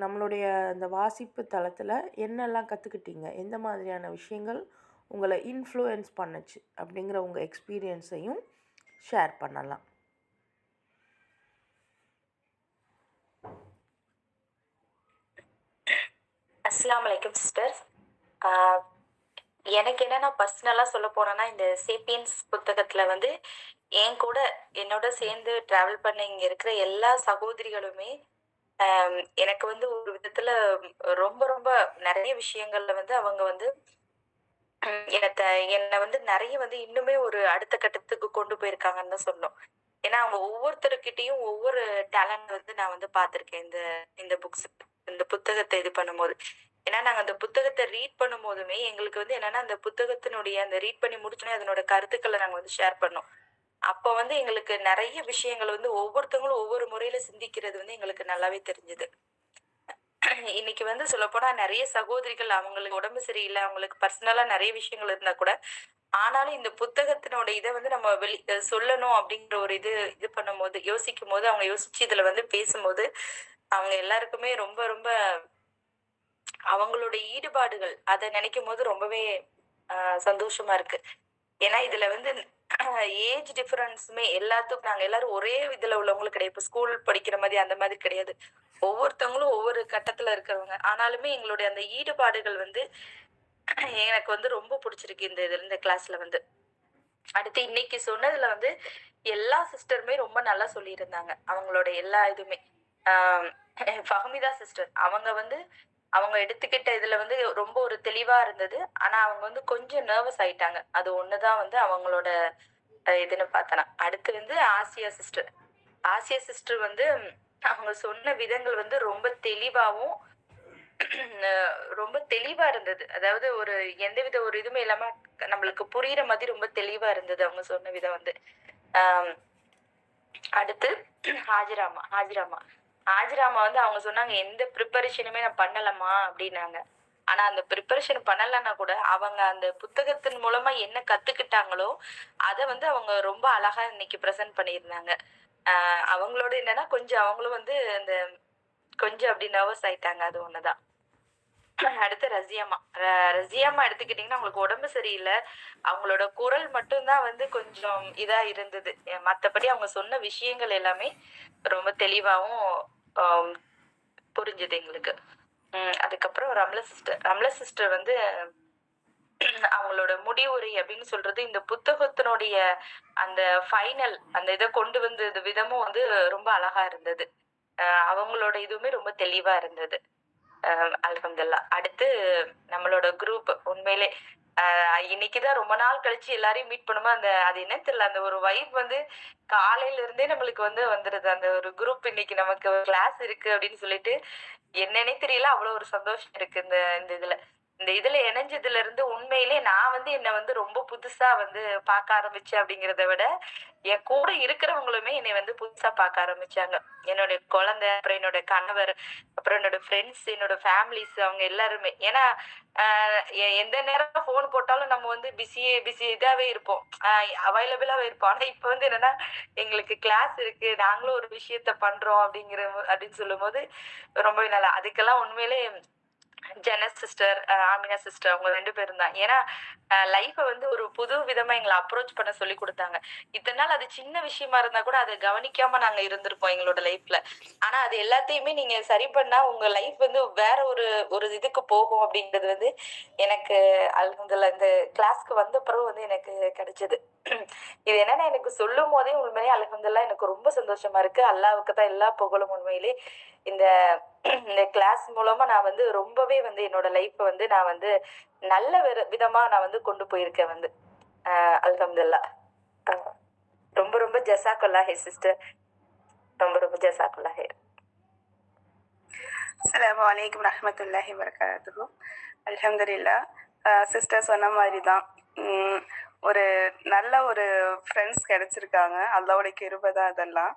நம்மளுடைய அந்த வாசிப்பு தளத்தில் என்னெல்லாம் கற்றுக்கிட்டீங்க, எந்த மாதிரியான விஷயங்கள் உங்களை இன்ஃப்ளூயன்ஸ் பண்ணுச்சு அப்படிங்கிற உங்கள் எக்ஸ்பீரியன்ஸையும் ஷேர் பண்ணலாம். அஸ்ஸலாமு அலைக்கும் சிஸ்டர். எனக்கு என்னன்னா பர்சனலாக சொல்ல போனேன்னா இந்த சேப்பியன்ஸ் புத்தகத்தில் வந்து என் கூட என்னோட சேர்ந்து ட்ராவல் பண்ண இங்கே இருக்கிற எல்லா சகோதரிகளுமே எனக்கு வந்து ஒரு விதத்தில் ரொம்ப ரொம்ப நிறைய விஷயங்கள்ல வந்து அவங்க வந்து என்னை வந்து நிறைய வந்து இன்னுமே ஒரு அடுத்த கட்டத்துக்கு கொண்டு போயிருக்காங்கன்னு தான் சொன்னோம். ஏன்னா அவங்க ஒவ்வொருத்தருக்கிட்டையும் ஒவ்வொரு டேலண்ட் வந்து நான் வந்து பார்த்துருக்கேன் இந்த புக்ஸ் இந்த புத்தகத்தை இது பண்ணும்போது. ஏன்னா நாங்கள் அந்த புத்தகத்தை ரீட் பண்ணும் போதுமே எங்களுக்கு வந்து என்னன்னா அந்த புத்தகத்தினுடைய அந்த ரீட் பண்ணி முடிச்சோன்னே அதனோட கருத்துக்களை நாங்கள் வந்து ஷேர் பண்ணோம். அப்போ வந்து எங்களுக்கு நிறைய விஷயங்கள் வந்து ஒவ்வொருத்தவங்களும் ஒவ்வொரு முறையில சிந்திக்கிறது வந்து எங்களுக்கு நல்லாவே தெரிஞ்சுது. இன்னைக்கு வந்து சொல்லப்போனா நிறைய சகோதரிகள் அவங்களுக்கு உடம்பு சரியில்லை, அவங்களுக்கு பர்சனலா நிறைய விஷயங்கள் இருந்தா கூட, ஆனாலும் இந்த புத்தகத்தினோட இதை வந்து நம்ம சொல்லணும் அப்படிங்கிற ஒரு இது பண்ணும்போது யோசிக்கும் போது அவங்க யோசிச்சு இதுல வந்து பேசும்போது அவங்க எல்லாருக்குமே ரொம்ப ரொம்ப அவங்களோட ஈடுபாடுகள் அதை நினைக்கும் போது ரொம்பவே சந்தோஷமா இருக்கு. ஏன்னா இதுல வந்து ஏஜ் டிஃபரன்ஸுமே எல்லாத்துக்கும் நாங்க எல்லாரும் ஒரே இதுல உள்ளவங்களும் கிடையாது. இப்ப ஸ்கூல் படிக்கிற மாதிரி அந்த மாதிரி கிடையாது. ஒவ்வொருத்தவங்களும் ஒவ்வொரு கட்டத்துல இருக்கிறவங்க. ஆனாலுமே எங்களுடைய அந்த ஈடுபாடுகள் வந்து எனக்கு வந்து ரொம்ப பிடிச்சிருக்கு இந்த கிளாஸ்ல வந்து. அடுத்து இன்னைக்கு சொன்னதுல வந்து எல்லா சிஸ்டருமே ரொம்ப நல்லா சொல்லியிருந்தாங்க. அவங்களோட எல்லா இதுவுமே ஃபஹமிதா சிஸ்டர் அவங்க எடுத்துக்கிட்ட இதுல வந்து ரொம்ப ஒரு தெளிவா இருந்தது. ஆனா அவங்க வந்து கொஞ்சம் நர்வஸ் ஆயிட்டாங்க. அது ஒண்ணுதான் வந்து அவங்களோட இதுன்னு பார்த்தனா. அடுத்து வந்து ஆசியா சிஸ்டர் வந்து அவங்க சொன்ன விதங்கள் வந்து ரொம்ப தெளிவாவும் ரொம்ப தெளிவா இருந்தது. அதாவது ஒரு எந்தவித ஒரு இதுவுமே இல்லாம நம்மளுக்கு புரியுற மாதிரி ரொம்ப தெளிவா இருந்தது அவங்க சொன்ன விதம் வந்து. அடுத்து ஹாஜிராமா வந்து அவங்க சொன்னாங்க எந்த ப்ரிப்பரேஷனுமே நான் பண்ணலமா அப்படின்னாங்க. ஆனா அந்த ப்ரிப்பரேஷன் பண்ணலன்னா கூட அவங்க அந்த புத்தகத்தின் மூலமா என்ன கத்துக்கிட்டாங்களோ அதை வந்து அவங்க ரொம்ப அழகா இன்னைக்கு ப்ரெசென்ட் பண்ணியிருந்தாங்க. அவங்களோட என்னன்னா கொஞ்சம் அவங்களும் வந்து அந்த கொஞ்சம் அப்படி நர்வஸ் ஆயிட்டாங்க. அது ஒண்ணுதான். அடுத்து ரசியாமா எடுத்துக்கிட்டீங்கன்னா அவங்களுக்கு உடம்பு சரியில்லை, அவங்களோட குரல் மட்டும்தான் வந்து கொஞ்சம் இதா இருந்தது. மற்றபடி அவங்க சொன்ன விஷயங்கள் எல்லாமே ரொம்ப தெளிவாகவும் புரிஞ்சுது எங்களுக்கு. அதுக்கப்புறம் ரம்ல சிஸ்டர் வந்து அவங்களோட முடிவுரை அப்படின்னு சொல்றது இந்த புத்தகத்தினுடைய அந்த ஃபைனல் அந்த இதை கொண்டு வந்தது விதமும் வந்து ரொம்ப அழகா இருந்தது. அவங்களோட இதுவுமே ரொம்ப தெளிவா இருந்தது. அல்ஹம்துலில்லாஹ். அடுத்து நம்மளோட குரூப் உண்மையிலே இன்னைக்குதான் ரொம்ப நாள் கழிச்சு எல்லாரையும் மீட் பண்ணுமோ அது என்னன்னு தெரியல, அந்த ஒரு வைப் வந்து காலையில இருந்தே நம்மளுக்கு வந்து வந்துருது. அந்த ஒரு குரூப் இன்னைக்கு நமக்கு கிளாஸ் இருக்கு அப்படின்னு சொல்லிட்டு என்னன்னே தெரியல, அவ்வளவு ஒரு சந்தோஷம் இருக்கு இந்த இதுல இணைஞ்சதுல இருந்து. உண்மையிலே நான் வந்து என்னை வந்து ரொம்ப புதுசா வந்து பார்க்க ஆரம்பிச்சேன் அப்படிங்கிறத விட என் கூட இருக்கிறவங்களுமே என்னை வந்து புதுசா பார்க்க ஆரம்பிச்சாங்க. என்னுடைய குழந்தை, அப்புறம் என்னோட கணவர், அப்புறம் என்னோட ஃப்ரெண்ட்ஸ், என்னோட ஃபேமிலிஸ், அவங்க எல்லாருமே. ஏன்னா எந்த நேரம் போன் போட்டாலும் நம்ம வந்து பிஸி இதாவே இருப்போம், அவைலபிளாவே இருப்போம். ஆனா இப்ப வந்து என்னன்னா எங்களுக்கு கிளாஸ் இருக்கு, நாங்களும் ஒரு விஷயத்த பண்றோம் அப்படின்னு சொல்லும் போது ரொம்பவே நல்லா. அதுக்கெல்லாம் உண்மையிலே ஜெனஸ் சிஸ்டர், ஆமினா சிஸ்டர் அவங்க 2 பேரும் தான். ஏன்னா லைஃபை வந்து ஒரு புது விதமா எங்களை அப்ரோச் பண்ண சொல்லி கொடுத்தாங்க. இத்தனை நாள் அது சின்ன விஷயமா இருந்தா கூட அதை கவனிக்காம நாங்க இருந்திருப்போம் எங்களோட லைஃப்ல. ஆனா அது எல்லாத்தையுமே நீங்க சரி பண்ணா உங்க லைஃப் வந்து வேற ஒரு இதுக்கு போகும் அப்படிங்கிறது வந்து எனக்கு அல்ஹம்துலில்லாஹ் இந்த கிளாஸ்க்கு வந்த பிறகு வந்து எனக்கு கிடைச்சது. இது என்னன்னா எனக்கு சொல்லும் போதே உண்மையிலே அல்ஹம்துலில்லாஹ் எனக்கு ரொம்ப சந்தோஷமா இருக்கு. அல்லாஹ்வுக்கு தான் எல்லா புகழும். உண்மையிலே இந்த கிளாஸ் மூலமா நான் வந்து ரொம்பவே வந்து என்னோட லைஃப்பை வந்து நான் வந்து நல்ல விதமா நான் வந்து கொண்டு போயிருக்கேன் வந்து. அல்ஹம்துலில்லாஹ். ரொம்ப ரொம்ப ஜஸாக்கல்லாஹ் சிஸ்டர், ரொம்ப ரொம்ப ஜஸாக்கல்லாஹ். அஸ்ஸலாமு அலைக்கும் ரஹ்மத்துல்லாஹி வபரகாத்துஹு. அல்ஹம்துலில்லாஹ். சிஸ்டர் சொன்ன மாதிரி தான், ஒரு நல்ல ஒரு ஃப்ரெண்ட்ஸ் கிடைச்சிருக்காங்க. அல்லாஹ்வுடைய கிருபை தான் அதெல்லாம்.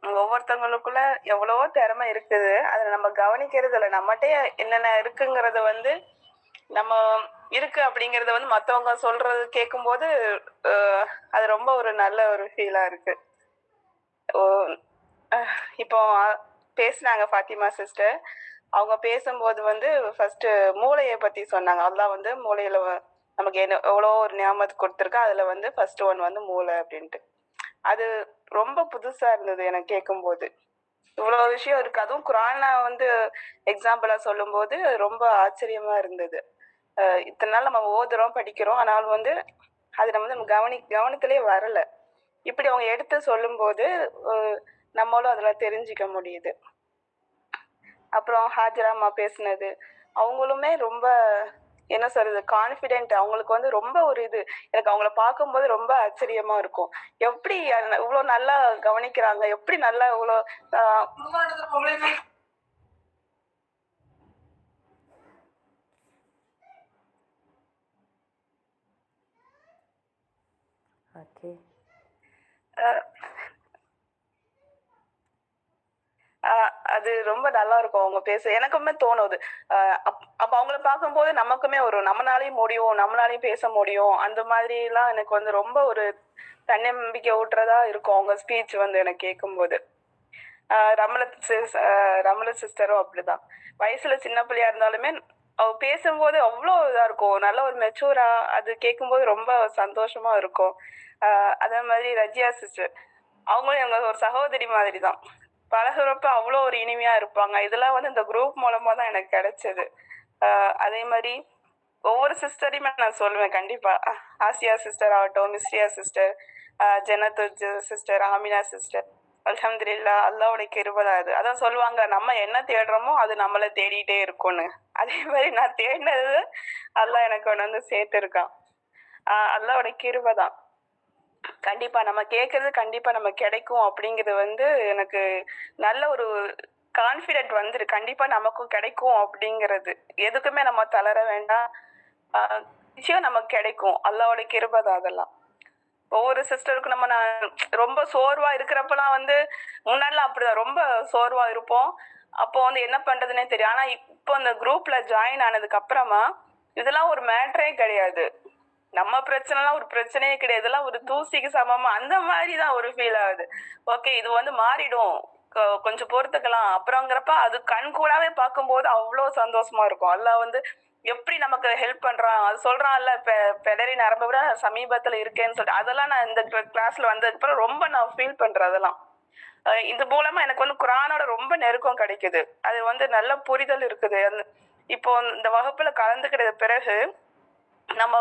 ஒவ்வொருத்தவங்களுக்குள்ள எவ்வளவோ திறமை இருக்குது. அதை நம்ம கவனிக்கிறது இல்லை. நம்மகிட்ட என்னென்ன இருக்குங்கிறத வந்து நம்ம இருக்கு அப்படிங்கறத வந்து மத்தவங்க சொல்றது கேட்கும்போது அது ரொம்ப ஒரு நல்ல ஒரு ஃபீலா இருக்கு. இப்போ பேசினாங்க ஃபாத்திமா சிஸ்டர். அவங்க பேசும்போது வந்து ஃபர்ஸ்ட் மூளையை பத்தி சொன்னாங்க. அல்லாஹ் வந்து மூளையில நமக்கு என்ன எவ்வளோ ஒரு ஞாபகத்து கொடுத்துருக்கா, அதுல வந்து ஃபர்ஸ்ட் ஒன் வந்து மூளை அப்படின்ட்டு. அது ரொம்ப புதுசா இருந்தது எனக்கு கேட்கும்போது. இவ்வளோ விஷயம் இருக்கு. அதுவும் குரானை வந்து எக்ஸாம்பிளா சொல்லும்போது ரொம்ப ஆச்சரியமா இருந்தது. இத்தனை நாள் நம்ம ஓதுறோம் படிக்கிறோம், ஆனால் வந்து அது நம்ம வந்து கவனத்திலே வரல. இப்படி அவங்க எடுத்து சொல்லும்போது நம்மளும் அதுல தெரிஞ்சுக்க முடியுது. அப்புறம் ஹாஜரா அம்மா பேசுனது, அவங்களுமே ரொம்ப என்ன சொல்றது கான்ஃபிடென்ட். அவங்களுக்கு வந்து ரொம்ப ஒரு இது, எனக்கு அவங்கள பார்க்கும்போது ரொம்ப ஆச்சரியமா இருக்கும். எப்படி இவ்வளோ நல்லா கவனிக்கிறாங்க, எப்படி நல்லா இவ்வளோ ஓகே. அது ரொம்ப நல்லா இருக்கும் அவங்க பேச. எனக்குமே தோணுது அப்ப அவங்கள பார்க்கும்போது நமக்குமே ஒரு நம்மளாலையும் முடியும், நம்மளாலையும் பேச முடியும், அந்த மாதிரி எல்லாம் எனக்கு வந்து ரொம்ப ஒரு தன்னம்பிக்கை ஊட்டுறதா இருக்கும் அவங்க ஸ்பீச் வந்து எனக்கு கேட்கும்போது. ரமலத் சிஸ்டரும் அப்படிதான். வயசுல சின்ன பிள்ளையா இருந்தாலுமே அவ பேசும்போது அவ்வளோ இதா இருக்கும், நல்ல ஒரு மெச்சூரா. அது கேட்கும்போது ரொம்ப சந்தோஷமா இருக்கும். அதே மாதிரி ரஜியா சிஸ்டர், அவங்களும் எங்க ஒரு சகோதரி மாதிரி தான். பழகுறப்ப அவ்வளோ ஒரு இனிமையா இருப்பாங்க. இதெல்லாம் வந்து இந்த குரூப் மூலமா தான் எனக்கு கிடைச்சது. அதே மாதிரி ஒவ்வொரு சிஸ்டரையுமே நான் சொல்லுவேன் கண்டிப்பா. ஆசியா சிஸ்டர் ஆகட்டும், மிஸ்ரியா சிஸ்டர், ஜனத்து சிஸ்டர், ஆமினா சிஸ்டர், அல்ஹம்துலில்லாஹ் அல்லாஹ்வுடைய கிருபை தான் அது. அதான் சொல்லுவாங்க, நம்ம என்ன தேடுறோமோ அது நம்மளை தேடிட்டே இருக்கும்னு. அதே மாதிரி நான் தேடினது அல்லாஹ் எனக்கு ஒன்று வந்து சேர்த்துருக்கான். அல்லாஹ்வுடைய கிருபை தான். கண்டிப்பா நம்ம கேட்கறது கண்டிப்பா நம்ம கிடைக்கும் அப்படிங்கிறது வந்து எனக்கு நல்ல ஒரு கான்ஃபிடென்ட் வந்துரு. கண்டிப்பா நமக்கும் கிடைக்கும் அப்படிங்கிறது. எதுக்குமே நம்ம தளர வேண்டாம். நிச்சயம் நமக்கு கிடைக்கும். அல்லாஹ்வோட கிருபை தான் அதெல்லாம். ஒவ்வொரு சிஸ்டருக்கும் நான் ரொம்ப சோர்வா இருக்கிறப்பெல்லாம் வந்து முன்னாடிலாம் அப்படிதான் ரொம்ப சோர்வா இருப்போம். அப்போ வந்து என்ன பண்றதுன்னே தெரியும். ஆனா இப்போ அந்த குரூப்ல ஜாயின் ஆனதுக்கு அப்புறமா இதெல்லாம் ஒரு மேட்டரே கிடையாது. நம்ம பிரச்சனைலாம் ஒரு பிரச்சனையே கிடையாது. இதெல்லாம் ஒரு தூசிக்கு சமமா அந்த மாதிரிதான் ஒரு ஃபீல் ஆகுது. ஓகே, இது வந்து மாறிடும், கொஞ்சம் பொறுத்துக்கலாம் அப்புறங்கிறப்ப அது கண் கூடாவே பார்க்கும்போது அவ்வளோ சந்தோஷமா இருக்கும். அல்லாஹ் வந்து எப்படி நமக்கு ஹெல்ப் பண்றான், அது சொல்றான்ல, பெடரி நரம்பை விட சமீபத்துல இருக்கேன்னு சொல்லிட்டு. அதெல்லாம் நான் இந்த கிளாஸ்ல வந்ததுக்கு அப்புறம் ரொம்ப நான் ஃபீல் பண்றேன். அதெல்லாம் இது மூலமா எனக்கு வந்து குரானோட ரொம்ப நெருக்கம் கிடைக்குது. அது வந்து நல்ல புரிதல் இருக்குது. இப்போ இந்த வகுப்புல கலந்துக்கிட்ட பிறகு நம்ம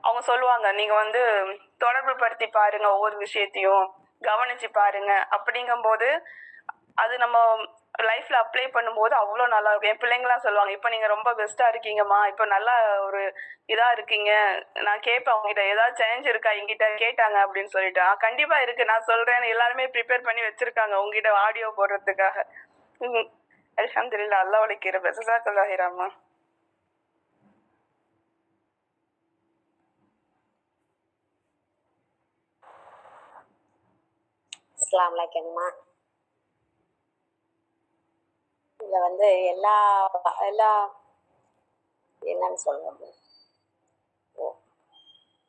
அவங்க சொல்லுவாங்க, நீங்க வந்து தொடர்பு படுத்தி பாருங்க, ஒவ்வொரு விஷயத்தையும் கவனிச்சு பாருங்க. அப்படிங்கும்போது அது நம்ம லைஃப்ல அப்ளை பண்ணும்போது அவ்வளோ நல்லா இருக்கும். என் பிள்ளைங்களாம் சொல்லுவாங்க, இப்போ நீங்க ரொம்ப பெஸ்டா இருக்கீங்கம்மா, இப்போ நல்லா ஒரு இதா இருக்கீங்க. நான் கேட்பேன் அவங்ககிட்ட, ஏதாவது சேஞ்ச் இருக்கா என்கிட்ட கேட்டாங்க அப்படின்னு சொல்லிட்டு. கண்டிப்பா இருக்கு, நான் சொல்றேன். எல்லாருமே ப்ரிப்பேர் பண்ணி வச்சிருக்காங்க உங்ககிட்ட ஆடியோ போடுறதுக்காக. அல்ஹம்துலில்லாஹ் அல்லாஹ்வுடைய கிருபை. ஜஸாக்கல்லாஹு ஹைரம்மா. அஸ்ஸலாமு அலைக்கும்மா. இதுல வந்து எல்லா எல்லா என்னன்னு சொல்றது,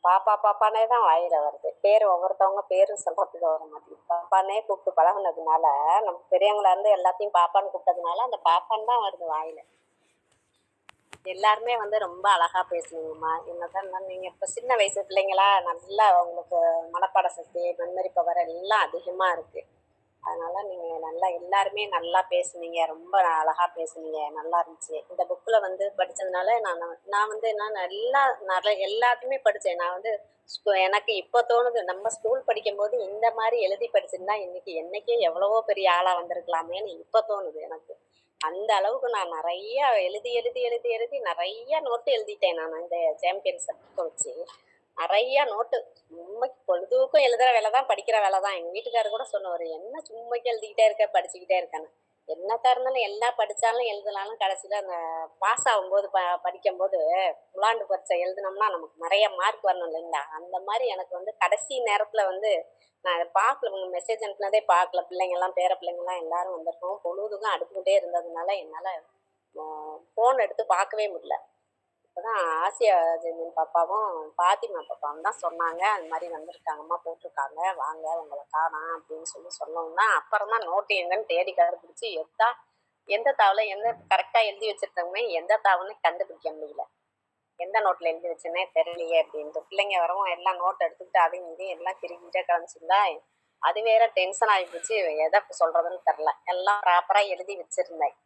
பாப்பா பாப்பானே தான் வாயில வருது. பேர் ஒவ்வொருத்தவங்க பேரும் சொல்றதுக்கு வர மாட்டேங்குது. பாப்பானே கூப்பிட்டு பழகுனதுனால, நம்ம பெரியவங்களா இருந்து எல்லாத்தையும் பாப்பான்னு கூப்பிட்டதுனால அந்த பாப்பான்னு தான் வருது வாயில. எல்லாருமே வந்து ரொம்ப அழகா பேசுனீங்கம்மா. என்னதான் இருந்தாலும் நீங்க இப்ப சின்ன வயசு பிள்ளைங்களா, நல்லா உங்களுக்கு மனப்பாட சக்தி, மெமரி பவர் எல்லாம் அதிகமா இருக்கு. அதனால நீங்க நல்லா எல்லாருமே நல்லா பேசுனீங்க. ரொம்ப அழகா பேசுனீங்க. நல்லா இருந்துச்சு. இந்த புக்ல வந்து படிச்சதுனால நான் வந்து நான் நிறைய எல்லாத்தையுமே படிச்சேன். நான் வந்து எனக்கு இப்போ தோணுது, நம்ம ஸ்கூல் படிக்கும்போது இந்த மாதிரி எழுதி படிச்சிருந்தா இன்னைக்கு என்னைக்கே எவ்வளவோ பெரிய ஆளா வந்திருக்கலாமேன்னு இப்போ தோணுது எனக்கு. அந்த அளவுக்கு நான் நிறைய எழுதி எழுதி எழுதி எழுதி நிறைய நோட்டு எழுதிட்டேன். நான் இந்த சாம்பியன்ஸ் புக்கை வச்சு நிறைய நோட்டு. சும்மைக்கு பொழுதுக்கும் எழுதுற வேலை தான், படிக்கிற வேலை தான். எங்க வீட்டுக்காரர் கூட சொன்னவர், என்ன சும்மைக்கு எழுதிக்கிட்டே இருக்க, படிச்சுக்கிட்டே இருக்கான்னு. என்னத்தா இருந்தாலும் எல்லாம் படிச்சாலும் எழுதினாலும் கடைசியில அந்த பாஸ் ஆகும்போது படிக்கும்போது புலாண்டு பரீட்சை எழுதினோம்னா நமக்கு நிறைய மார்க் வரணும் இல்லைங்களா? அந்த மாதிரி எனக்கு வந்து கடைசி நேரத்துல வந்து நான் அதை பார்க்கல, உங்க மெசேஜ் அனுப்புனதே பார்க்கல. பிள்ளைங்கெல்லாம் பேர பிள்ளைங்கெல்லாம் எல்லாரும் வந்திருக்கோம். பொழுதுக்கும் அடுப்புக்கிட்டே இருந்ததுனால என்னால் ஃபோன் எடுத்து பார்க்கவே முடியல. இப்போதான் ஆசியா ஜெமீன் பாப்பாவும் பாத்திமா பாப்பாவும் தான் சொன்னாங்க, அது மாதிரி வந்திருக்காங்கம்மா, போட்டிருக்காங்க, வாங்க உங்களை காணோம் அப்படின்னு சொல்லவும் தான் அப்புறம் தான் நோட்டு எங்கன்னு தேடி கண்டுபிடிச்சி எந்த தாவில் எந்த கரெக்டாக எழுதி வச்சிருக்கோமே எந்த தாவுன்னு கண்டுபிடிக்க முடியல. எந்த நோட்டில் எழுதி வச்சேன்னே தெரியலையே அப்படின்ட்டு பிள்ளைங்க வரவும் எல்லாம் நோட் எடுத்துக்கிட்டு அதையும் இதையும் எல்லாம் கிரிக்கிட்டே கிளம்பிச்சிருந்தா அது வேற டென்ஷன் ஆகி போச்சு. எதை சொல்றதுன்னு தெரில. எல்லாம் ப்ராப்பராக எழுதி வச்சிருந்தேன்,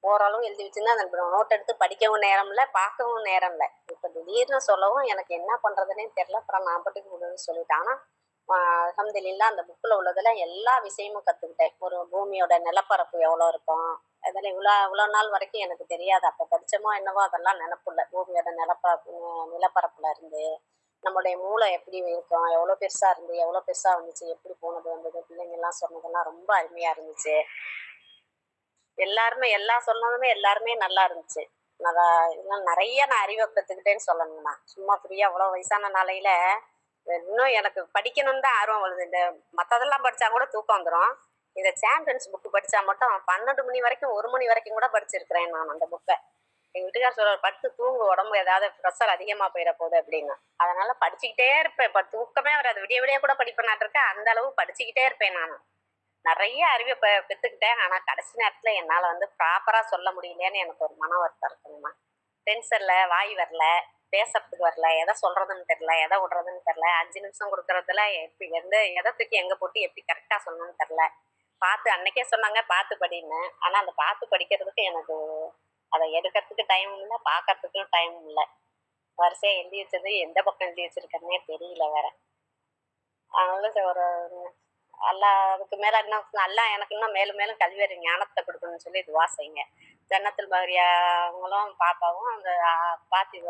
ஓரளவு எழுதி வச்சிருந்தா அந்த நோட் எடுத்து படிக்கவும் நேரம் இல்லை, பார்க்கவும் நேரம் இல்லை. இப்போ திடீர்னு சொல்லவும் எனக்கு என்ன பண்ணுறதுனே தெரில. அப்புறம் நான் பாட்டுக்கு முடியும்னு சொல்லிட்டேன். ஆனால் அல்ஹம்துலில்லாஹ் அந்த புக்கில் உள்ளதில் எல்லா விஷயமும் கற்றுக்கிட்டேன். ஒரு பூமியோட நிலப்பரப்பு எவ்வளோ இருக்கும், அதில் இவ்வளோ நாள் வரைக்கும் எனக்கு தெரியாது. அப்போ படித்தமோ என்னவோ அதெல்லாம் நினப்பில்ல. பூமியோட நிலப்பரப்புல இருந்து நம்மளுடைய மூளை எப்படி இருக்கும், எவ்வளோ பெருசாக இருந்து எவ்வளோ பெருசாக வந்துச்சு, எப்படி போனது வந்தது, பிள்ளைங்கள்லாம் சொன்னதெல்லாம் ரொம்ப அருமையாக இருந்துச்சு. எல்லாருமே சொன்னதுமே எல்லாருமே நல்லா இருந்துச்சு. இன்னும் நிறைய நான் அறிவை கற்றுக்கிட்டேன்னு சொல்லணும்னா, சும்மா ஃப்ரீயாக அவ்வளோ வயசான நாளையில இன்னும் எனக்கு படிக்கணும்னு தான் ஆர்வம் வருது. இந்த மற்றதெல்லாம் படித்தா கூட தூக்கம் வந்துடும். இந்த சாம்பியன்ஸ் புக்கு படித்தா மட்டும் 12 மணி வரைக்கும் 1 மணி வரைக்கும் கூட படிச்சிருக்கிறேன் நான் அந்த புக்கை. எங்கள் வீட்டுக்கார் சொல்ற படுத்து தூங்கு, உடம்பு ஏதாவது ப்ரெஷர் அதிகமாக போயிட போகுது அப்படின்னு. அதனால படிச்சுக்கிட்டே இருப்பேன். இப்போ தூக்கமே வராது, விடிய கூட படிப்பேன் இருக்கேன். அந்த அளவு படிச்சுக்கிட்டே இருப்பேன் நான். நிறைய அறிவை பெற்றுக்கிட்டேன். ஆனால் கடைசி நேரத்தில் என்னால் ப்ராப்பராக சொல்ல முடியலன்னு எனக்கு ஒரு மன வருத்தம் இருக்குங்கம்மா. டென்ஷனில் வாய் வரல, பேசுறதுக்கு வரல, எதை சொல்றதுன்னு தெரில, எதை விடுறதுன்னு தெரில. 5 நிமிஷம் கொடுக்கறதுல எப்படி எதை தூக்கி எங்கே போட்டு எப்படி கரெக்டாக சொல்லணும்னு தெரில. பார்த்து அன்னைக்கே சொன்னாங்க பார்த்து படின்னு. ஆனால் அந்த பார்த்து படிக்கிறதுக்கு எனக்கு அதை எடுக்கிறதுக்கு டைம் இல்லை, பார்க்கறதுக்கும் டைம் இல்லை. வரிசையாக எழுதி வச்சது எந்த பக்கம் எழுதி வச்சிருக்கேன்னே தெரியல வேற. அதனால ஒரு அதுக்கு மேலே இன்னும் நல்லா எனக்கு இன்னும் மேலும் மேலும் கல்வியறி ஞானத்தை கொடுக்கணும்னு சொல்லி துவா செய்யுங்க. ஜன்னத்துல் பஹரியா அவங்களும் பாப்பாவும் அந்த பாத்தி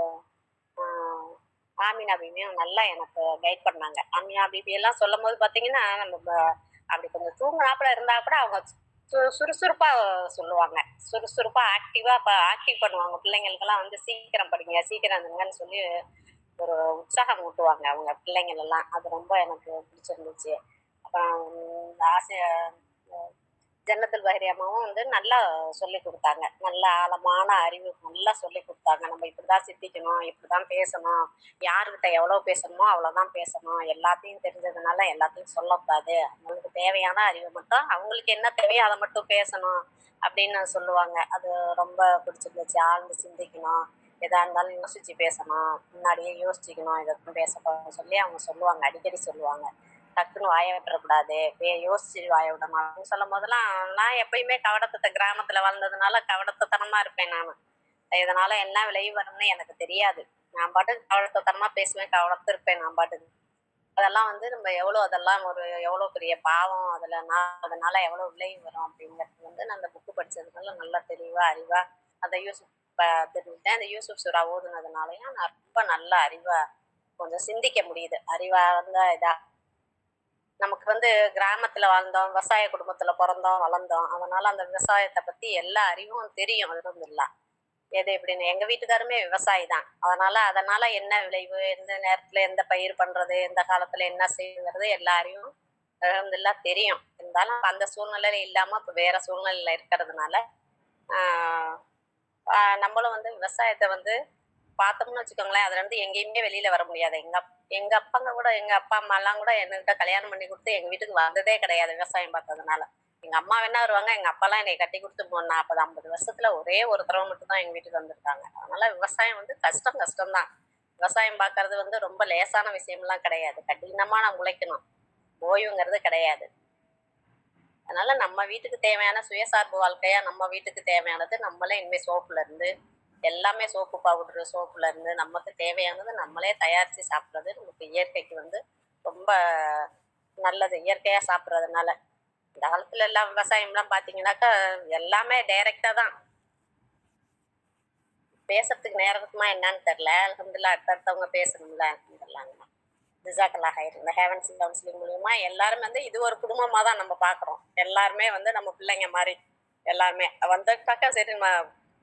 ஆமினா பீபியும் நல்லா எனக்கு கைட் பண்ணாங்க. ஆமினா பீபி எல்லாம் சொல்லும் போது பார்த்தீங்கன்னா நம்ம அப்படி கொஞ்சம் தூங்குனாப்புல இருந்தா கூட அவங்க சுறுசுறுப்பாக சொல்லுவாங்க, சுறுசுறுப்பாக ஆக்டிவ் பண்ணுவாங்க. பிள்ளைங்களுக்கெல்லாம் சீக்கிரம் படிங்க, சீக்கிரம் இருந்துங்கன்னு சொல்லி ஒரு உற்சாகம் ஊட்டுவாங்க அவங்க பிள்ளைங்களெல்லாம். அது ரொம்ப எனக்கு பிடிச்சிருந்துச்சு. அப்புறம் ஆசை ஜன்னத்துல் பஹரி அம்மாவும் நல்லா சொல்லி கொடுத்தாங்க. நல்ல ஆழமான அறிவு நல்லா சொல்லி கொடுத்தாங்க. நம்ம இப்படிதான் சிந்திக்கணும், இப்படிதான் பேசணும், யாருக்கிட்ட எவ்வளோ பேசணுமோ அவ்வளோதான் பேசணும், எல்லாத்தையும் தெரிஞ்சதுனால எல்லாத்தையும் சொல்லக்கூடாது, அவங்களுக்கு தேவையான அறிவு மட்டும், அவங்களுக்கு என்ன தேவையோ அதை மட்டும் பேசணும் அப்படின்னு சொல்லுவாங்க. அது ரொம்ப பிடிச்சிருந்துச்சு. ஆழ்ந்து சிந்திக்கணும், எதா இருந்தாலும் யோசிச்சு பேசணும், முன்னாடியே யோசிச்சுக்கணும், இதை பேச சொல்லி அவங்க சொல்லுவாங்க, அடிக்கடி சொல்லுவாங்க. டக்குன்னு வாய விட்டுறக்கூடாது, யோசிச்சு வாய விடணும் அப்படின்னு சொல்லும் போதெல்லாம் நான் எப்பயுமே கவடத்தை கிராமத்துல வளர்ந்ததுனால கவடத்தனமா இருப்பேன் நான். இதனால என்ன விளைவு வரும்னு எனக்கு தெரியாது. நான் பாட்டுக்கு கவடத்தனமா பேசுவேன், கவடத்து இருப்பேன் நான் பாட்டுக்கு. அதெல்லாம் நம்ம அதெல்லாம் எவ்வளோ பெரிய பாவம், அதனால எவ்வளோ விளைவு வரும் அப்படிங்கிறது நான் அந்த புக்கு படிச்சதுனால நல்லா தெளிவா அறிவா அந்த யூசுப் தெரிஞ்சுட்டேன். அந்த யூசுப் சூரா ஓதுனதுனாலயும் நான் ரொம்ப நல்ல அறிவா கொஞ்சம் சிந்திக்க முடியுது. அறிவா இதா நமக்கு கிராமத்துல வாழ்ந்தோம், விவசாய குடும்பத்துல பிறந்தோம் வளர்ந்தோம். அதனால அந்த விவசாயத்தை பத்தி எல்லா அறிவும் தெரியும். அல்ஹம்துலில்லாஹ். எது எப்படின்னு எங்க வீட்டுக்காருமே விவசாயி தான். அதனால என்ன விளைவு, எந்த நேரத்துல எந்த பயிர் பண்றது, எந்த காலத்துல என்ன செய்யுங்கிறது எல்லா அறிவும் அல்ஹம்துலில்லாஹ் தெரியும். இருந்தாலும் அந்த சூழ்நிலையில இல்லாம இப்ப வேற சூழ்நிலையில இருக்கிறதுனால நம்மளும் விவசாயத்தை பார்த்தோம்னு வச்சுக்கோங்களேன், அதுல இருந்து எங்கேயுமே வெளியில வர முடியாது. எங்க அப்பாங்க கூட, எங்க அப்பா அம்மா எல்லாம் கூட என்கிட்ட கல்யாணம் பண்ணி கொடுத்து எங்க வீட்டுக்கு வந்ததே கிடையாது விவசாயம் பார்த்ததுனால. எங்க அம்மா வேணா வருவாங்க, எங்க அப்பாலாம் என்னை கட்டி கொடுத்து 40-50 வருஷத்துல ஒரே ஒரு தடவை மட்டும் தான் எங்க வீட்டுக்கு வந்திருக்காங்க. அதனால விவசாயம் கஷ்டம்தான். விவசாயம் பார்க்கறது ரொம்ப லேசான விஷயம்லாம் கிடையாது. கடினமா நான் உழைக்கணும், ஓய்வுங்கிறது கிடையாது. அதனால நம்ம வீட்டுக்கு தேவையான சுயசார்பு வாழ்க்கையா நம்ம வீட்டுக்கு தேவையானது நம்மளே இனிமே சோப்புல இருந்து எல்லாமே, சோப்பு பவுடரு சோப்புல இருந்து நமக்கு தேவையானது நம்மளே தயாரித்து சாப்பிட்றது நமக்கு இயற்கைக்கு ரொம்ப நல்லது. இயற்கையா சாப்பிட்றதுனால இந்த காலத்துல எல்லாம் விவசாயம்லாம் பார்த்தீங்கன்னாக்கா எல்லாமே டைரக்டா தான். பேசுறதுக்கு நேரத்துக்குமா என்னன்னு தெரில. அல்ஹம்துலில்லாஹ் அடுத்தவங்க பேசணும்ல. அல்ஹம்துலில்லாஹ். ஜிசாக்கல்லா ஹைர். இந்த ஹேவன்ஸ் கவுன்சிலிங் மூலியமா எல்லாரும் இது ஒரு குடும்பமா தான் நம்ம பார்க்குறோம். எல்லாருமே நம்ம பிள்ளைங்க மாதிரி எல்லாருமே வந்தாக்கா சரி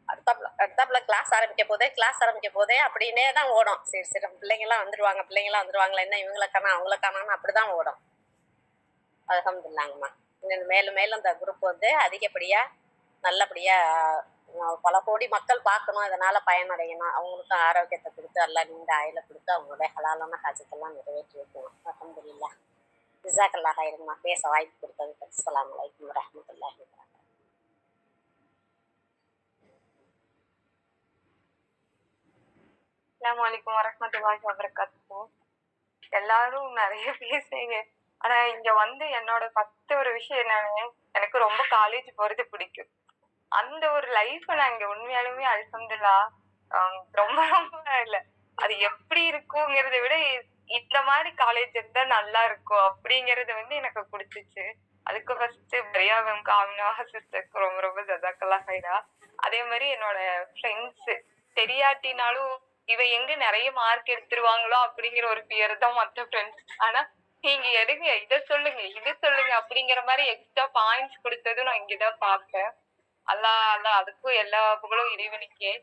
அடுத்தாப்புல கிளாஸ் ஆரம்பிக்க போதே அப்படின்னே தான் ஓடும். சரி சரி நம்ம பிள்ளைங்களாம் வந்துருவாங்களா, என்ன இவங்களை காணோம் அவங்கள காணோம்னு அப்படிதான் ஓடும். அல்ஹம்துலில்லாஹ்ங்கம்மா. இன்னும் மேலும் மேலும் இந்த குரூப் வந்து அதிகப்படியா நல்லபடியா பல கோடி மக்கள் பார்க்கணும், இதனால பயனடையணும், அவங்களுக்கும் ஆரோக்கியத்தை கொடுத்து எல்லாம் நீண்ட ஆயுள கொடுத்து அவங்களுடைய ஹலாலான ஹாஜத்தெல்லாம் நிறைவேற்றி வைக்கணும். அல்ஹம்துலில்லாஹ். ஜிஸாக்கல்லாஹ் ஹைரன்மா. பேச வாய்ப்பு கொடுத்ததுக்கு அஸ்ஸலாமு அலைக்கும் வரஹ்மத்துல்லாஹி வபரகாத்துஹு. அஸ்ஸலாமு அலைக்கும் வரஹ்மத்துல்லாஹி வபரகாத்துஹு. எல்லாரும் நிறைய பேசுறீங்க. ஆனா இங்க வந்து என்னோட ஃபர்ஸ்ட் ஒரு விஷயம் என்னன்னு, எனக்கு ரொம்ப காலேஜ் போறது பிடிக்கும். அந்த ஒரு லைஃப் நான் இங்க உண்மையாலுமே அல்ஹம்துலில்லாஹ் ரொம்ப ரொம்ப இல்ல, அது எப்படி இருக்குங்கிறத விட இந்த மாதிரி காலேஜ் இருந்தா நல்லா இருக்கும் அப்படிங்கறது வந்து எனக்கு பிடிச்சிச்சு. அதுக்கு ஃபர்ஸ்ட் பிரியா மேம், காமினா சிஸ்டருக்கு ரொம்ப ரொம்ப ஜஸாக்கல்லாஹ் ஹைரா. அதே மாதிரி என்னோட ஃப்ரெண்ட்ஸ் தெரியாட்டினாலும் இவ எங்க நிறைய மார்க் எடுத்துருவாங்களோ அப்படிங்கிற ஒரு ஃபியர் தான் மத்த ஃப்ரெண்ட்ஸ். ஆனா நீங்க எடுங்க, இதை சொல்லுங்க இது சொல்லுங்க அப்படிங்கிற மாதிரி எக்ஸ்ட்ரா பாயிண்ட்ஸ் கொடுத்ததும் நான் இங்கதான் பார்ப்பேன். அல்லாஹ் அதுக்கும் எல்லா புகழும் இறைவனுக்கே.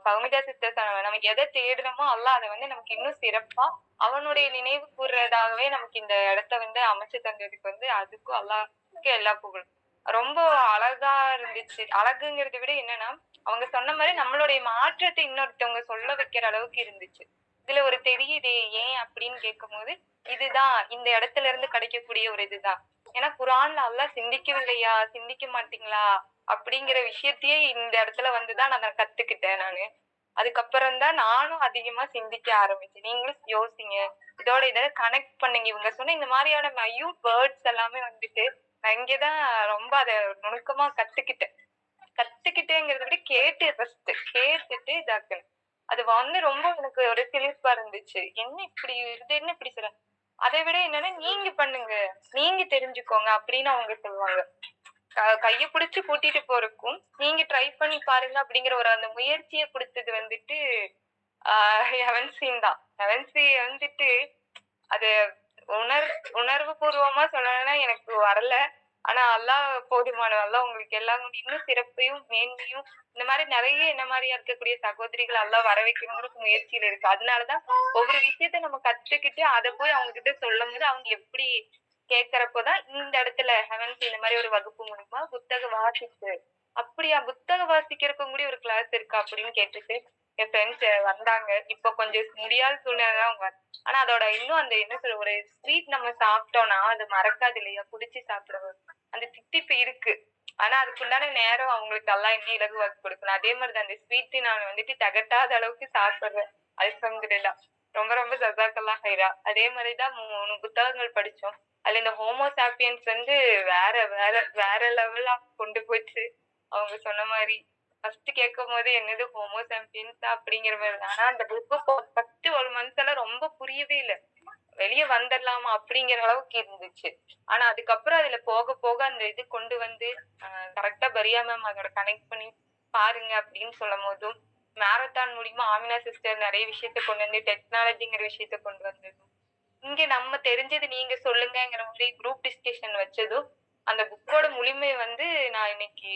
பவுமிதா சிஸ்டர் நமக்கு எதை தேடுறோமோ அல்லாஹ் அதை வந்து நமக்கு இன்னும் சிறப்பா அவனுடைய நினைவு கூறுறதாகவே நமக்கு இந்த இடத்த வந்து அமைச்சு தந்ததுக்கு வந்து அதுக்கும் அல்லாஹ்க்கு எல்லா புகழும். ரொம்ப அழகா இருந்துச்சு. அழகுங்கிறத விட என்னன்னா, அவங்க சொன்ன மாதிரி நம்மளுடைய மாற்றத்தை இன்னொருத்தவங்க சொல்ல வைக்கிற அளவுக்கு இருந்துச்சு. இதுல ஒரு தெரியுதே ஏன் அப்படின்னு கேட்கும்போது, இதுதான் இந்த இடத்துல இருந்து கிடைக்கக்கூடிய ஒரு இதுதான். ஏன்னா குர்ஆன்ல அல்லாஹ் சிந்திக்கவில்லையா, சிந்திக்க மாட்டீங்களா அப்படிங்கிற விஷயத்தையே இந்த இடத்துல வந்துதான் நான் கத்துக்கிட்டேன் நானு. அதுக்கப்புறம் தான் நானும் அதிகமா சிந்திக்க ஆரம்பிச்சேன். நீங்களும் யோசிங்க, இதோட இதை கனெக்ட் பண்ணுங்க. இவங்க சொன்ன இந்த மாதிரியான மையூட் வேர்ட்ஸ் எல்லாமே வந்துட்டு நான் இங்கதான் ரொம்ப அதை நுணுக்கமா கத்துக்கிட்டேங்கிறத விட கேட்டுட்டு இதாக்கணும். அது வந்து ரொம்ப எனக்கு ஒரு சிலிர்ப்பா இருந்துச்சு. என்ன இப்படி இது, என்ன இப்படி சொல்ற, அதை விட என்னன்னா நீங்க பண்ணுங்க, நீங்க தெரிஞ்சுக்கோங்க அப்படின்னு அவங்க சொல்லுவாங்க. கைய பிடிச்சு கூட்டிட்டு போறதுக்கும் நீங்க ட்ரை பண்ணி பாருங்க அப்படிங்கிற ஒரு அந்த முயற்சியை கொடுத்தது வந்துட்டு ஹெவன்சின் தான். ஹெவன்சி வந்துட்டு அது உணர்வு பூர்வமா சொல்லணும்னா எனக்கு வரல. ஆனா அல்லாஹ் போதுமானவன். அல்லாஹ் உங்களுக்கு எல்லாம் இன்னும் சிறப்பையும் மேன்மையும் இந்த மாதிரி நிறைய என்ன மாதிரியா இருக்கக்கூடிய சகோதரிகள் அல்லாஹ் வர வைக்கணும்னு முயற்சியில இருக்கு. அதனாலதான் ஒவ்வொரு விஷயத்த நம்ம கத்துக்கிட்டு அதை போய் அவங்க கிட்ட சொல்லும் போது அவங்க எப்படி கேட்கறப்போதான் இந்த இடத்துல ஹெவன்சி இந்த மாதிரி ஒரு வகுப்பு மூலமா புத்தக வாசிப்பு, அப்படியா புத்தகம் வாசிக்கிறதுக்கும் கூட ஒரு கிளாஸ் இருக்கா அப்படின்னு கேட்டுட்டு என் ஃப்ரெண்ட்ஸ் வந்தாங்க. இப்ப கொஞ்சம் முடியாத சூழ்நிலை அவங்க. ஆனா அதோட இன்னும் அந்த என்ன சொல்ற ஒரு ஸ்வீட் நம்ம சாப்பிட்டோம்னா அது மறக்காது இல்லையா, புடிச்சு சாப்பிடுவோம், அந்த தித்திப்பு இருக்கு. ஆனா அதுக்குண்டான நேரம் அவங்களுக்கு எல்லாம் இன்னும் இலகுவாக்கி கொடுக்கணும். அதே மாதிரிதான் அந்த ஸ்வீட் நான் வந்துட்டு தகட்டாத அளவுக்கு சாப்பிடுறேன். அல்ஹம்துலில்லாஹ். ரொம்ப ரொம்ப ஜஸாக்கல்லாஹ் ஹைரா. அதே மாதிரிதான் 3 புத்தகங்கள் படிச்சோம். அதுல இந்த ஹோமோசாப்பியன்ஸ் வந்து வேற வேற வேற லெவலா கொண்டு போச்சு. அவங்க சொன்ன மாதிரி ஃபர்ஸ்ட் கேட்கும் போது என்னது ஹோமோசாம்பியன்ஸ் அப்படிங்கிற மாதிரி. ஆனா அந்த புக்கு ஃபர்ஸ்ட் 1 month எல்லாம் ரொம்ப புரியவே இல்லை, வெளியே வந்துடலாமா அப்படிங்கிற அளவுக்கு இருந்துச்சு. ஆனா அதுக்கப்புறம் அதுல போக போக அந்த இது கொண்டு வந்து கரெக்டா பரியா மேம் அதோட கனெக்ட் பண்ணி பாருங்க அப்படின்னு சொல்லும் போதும், மேரத்தான் மூலியமா ஆமினா சிஸ்டர் நிறைய விஷயத்த கொண்டு வந்து டெக்னாலஜிங்கிற விஷயத்த கொண்டு வந்ததும், இங்க நம்ம தெரிஞ்சது நீங்க சொல்லுங்கிற மாதிரி குரூப் டிஸ்கஷன் வச்சதும் அந்த புக்கோட முழுமை வந்து நான் இன்னைக்கு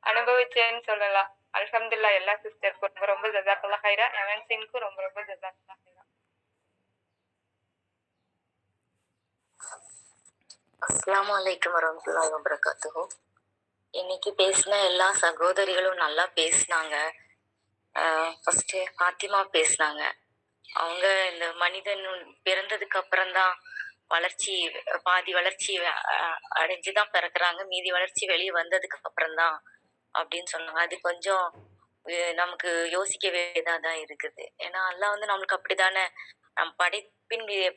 அனுபவிச்சேன்னு சொல்லலாம். அல்ஹம்துலில்லாஹ். எல்லா சிஸ்டருக்கும் ரொம்ப ரொம்ப ஜஸாக்கல்லாஹ் ஹைரா. எவன்சின்க்கும் ரொம்ப ரொம்ப ஜஸாக்கல்லாஹ் ஹைரா. அஸ்ஸலாமு அலைக்கும் வரஹ்மத்துல்லாஹி வபரகாத்துஹு. இன்னைக்கு பேசின எல்லா சகோதரிகளும் நல்லா பேசினாங்க. ஃபர்ஸ்ட் ஃபாத்திமா பேசினாங்க. அவங்க இந்த மனிதன் பிறந்ததுக்கு அப்புறம்தான் வளர்ச்சி, பாதி வளர்ச்சி அடைஞ்சுதான் பிறக்குறாங்க, மீதி வளர்ச்சி வெளியே வந்ததுக்கு அப்புறம்தான் அப்படின்னு சொன்னாங்க. அது கொஞ்சம் நமக்கு யோசிக்க வேண்டியதாதான் இருக்குது. ஏன்னா அல்லாஹ் வந்து நம்மளுக்கு அப்படித்தானே, நம்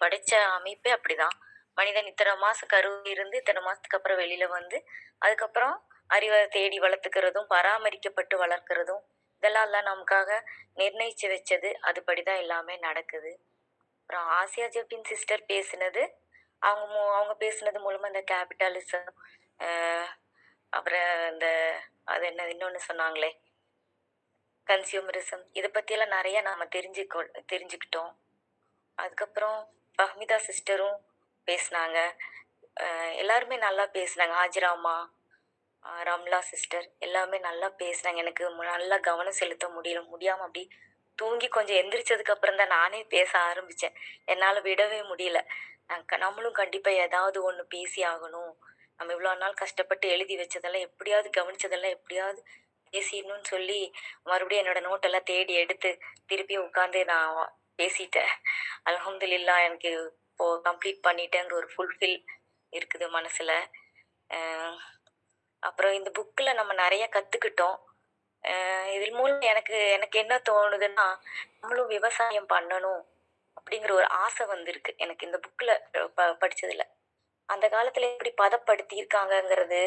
படைச்ச அமைப்பே அப்படிதான். மனிதன் இத்தனை மாசம் கரு இருந்து இத்தனை மாசத்துக்கு அப்புறம் வெளியில வந்து அதுக்கப்புறம் அறிவை தேடி வளர்த்துக்கிறதும் பராமரிக்கப்பட்டு வளர்க்கிறதும் இதெல்லாம் எல்லாம் நமக்காக நிர்ணயிச்சு வச்சது. அதுபடிதான் எல்லாமே நடக்குது. அப்புறம் ஆசியா ஜெபின் சிஸ்டர் பேசினது, அவங்க பேசுனது மூலமா இந்த கேபிட்டலிசம், அப்புறம் இந்த அது என்ன இன்னொன்னு சொன்னாங்களே கன்சியூமரிசம், இதை பத்தியெல்லாம் நிறைய நாம தெரிஞ்சுக்கிட்டோம். அதுக்கப்புறம் ஃபஹ்மிதா சிஸ்டரும் பேசினாங்க. எல்லாருமே நல்லா பேசினாங்க. ஹாஜிராமா, ரம்லா சிஸ்டர் எல்லாமே நல்லா பேசுனாங்க. எனக்கு நல்லா கவனம் செலுத்த முடியாம அப்படி தூங்கி கொஞ்சம் எந்திரிச்சதுக்கு அப்புறம் தான் நானே பேச ஆரம்பிச்சேன். என்னால விடவே முடியல. நம்மளும் கண்டிப்பா ஏதாவது ஒண்ணு பேசி ஆகணும். நம்ம இவ்வளோ நாள் கஷ்டப்பட்டு எழுதி வச்சதெல்லாம் எப்படியாவது கவனிச்சதெல்லாம் எப்படியாவது பேசிடணும்னு சொல்லி மறுபடியும் என்னோட நோட்டெல்லாம் தேடி எடுத்து திருப்பி உட்காந்து நான் பேசிட்டேன். அல்ஹம்துலில்லாஹ் எனக்கு இப்போ கம்ப்ளீட் பண்ணிட்டேங்கிற ஒரு ஃபுல்ஃபில் இருக்குது மனசுல. அஹ் அப்புறம் இந்த புக்கில் நம்ம நிறைய கற்றுக்கிட்டோம். இதன் மூலம் எனக்கு எனக்கு என்ன தோணுதுன்னா, நம்மளும் விவசாயம் பண்ணணும் அப்படிங்கிற ஒரு ஆசை வந்திருக்கு எனக்கு இந்த புக்கில் படிச்சதுல. அந்த காலத்துல எப்படி பதப்படுத்தி இருக்காங்கங்கிறது,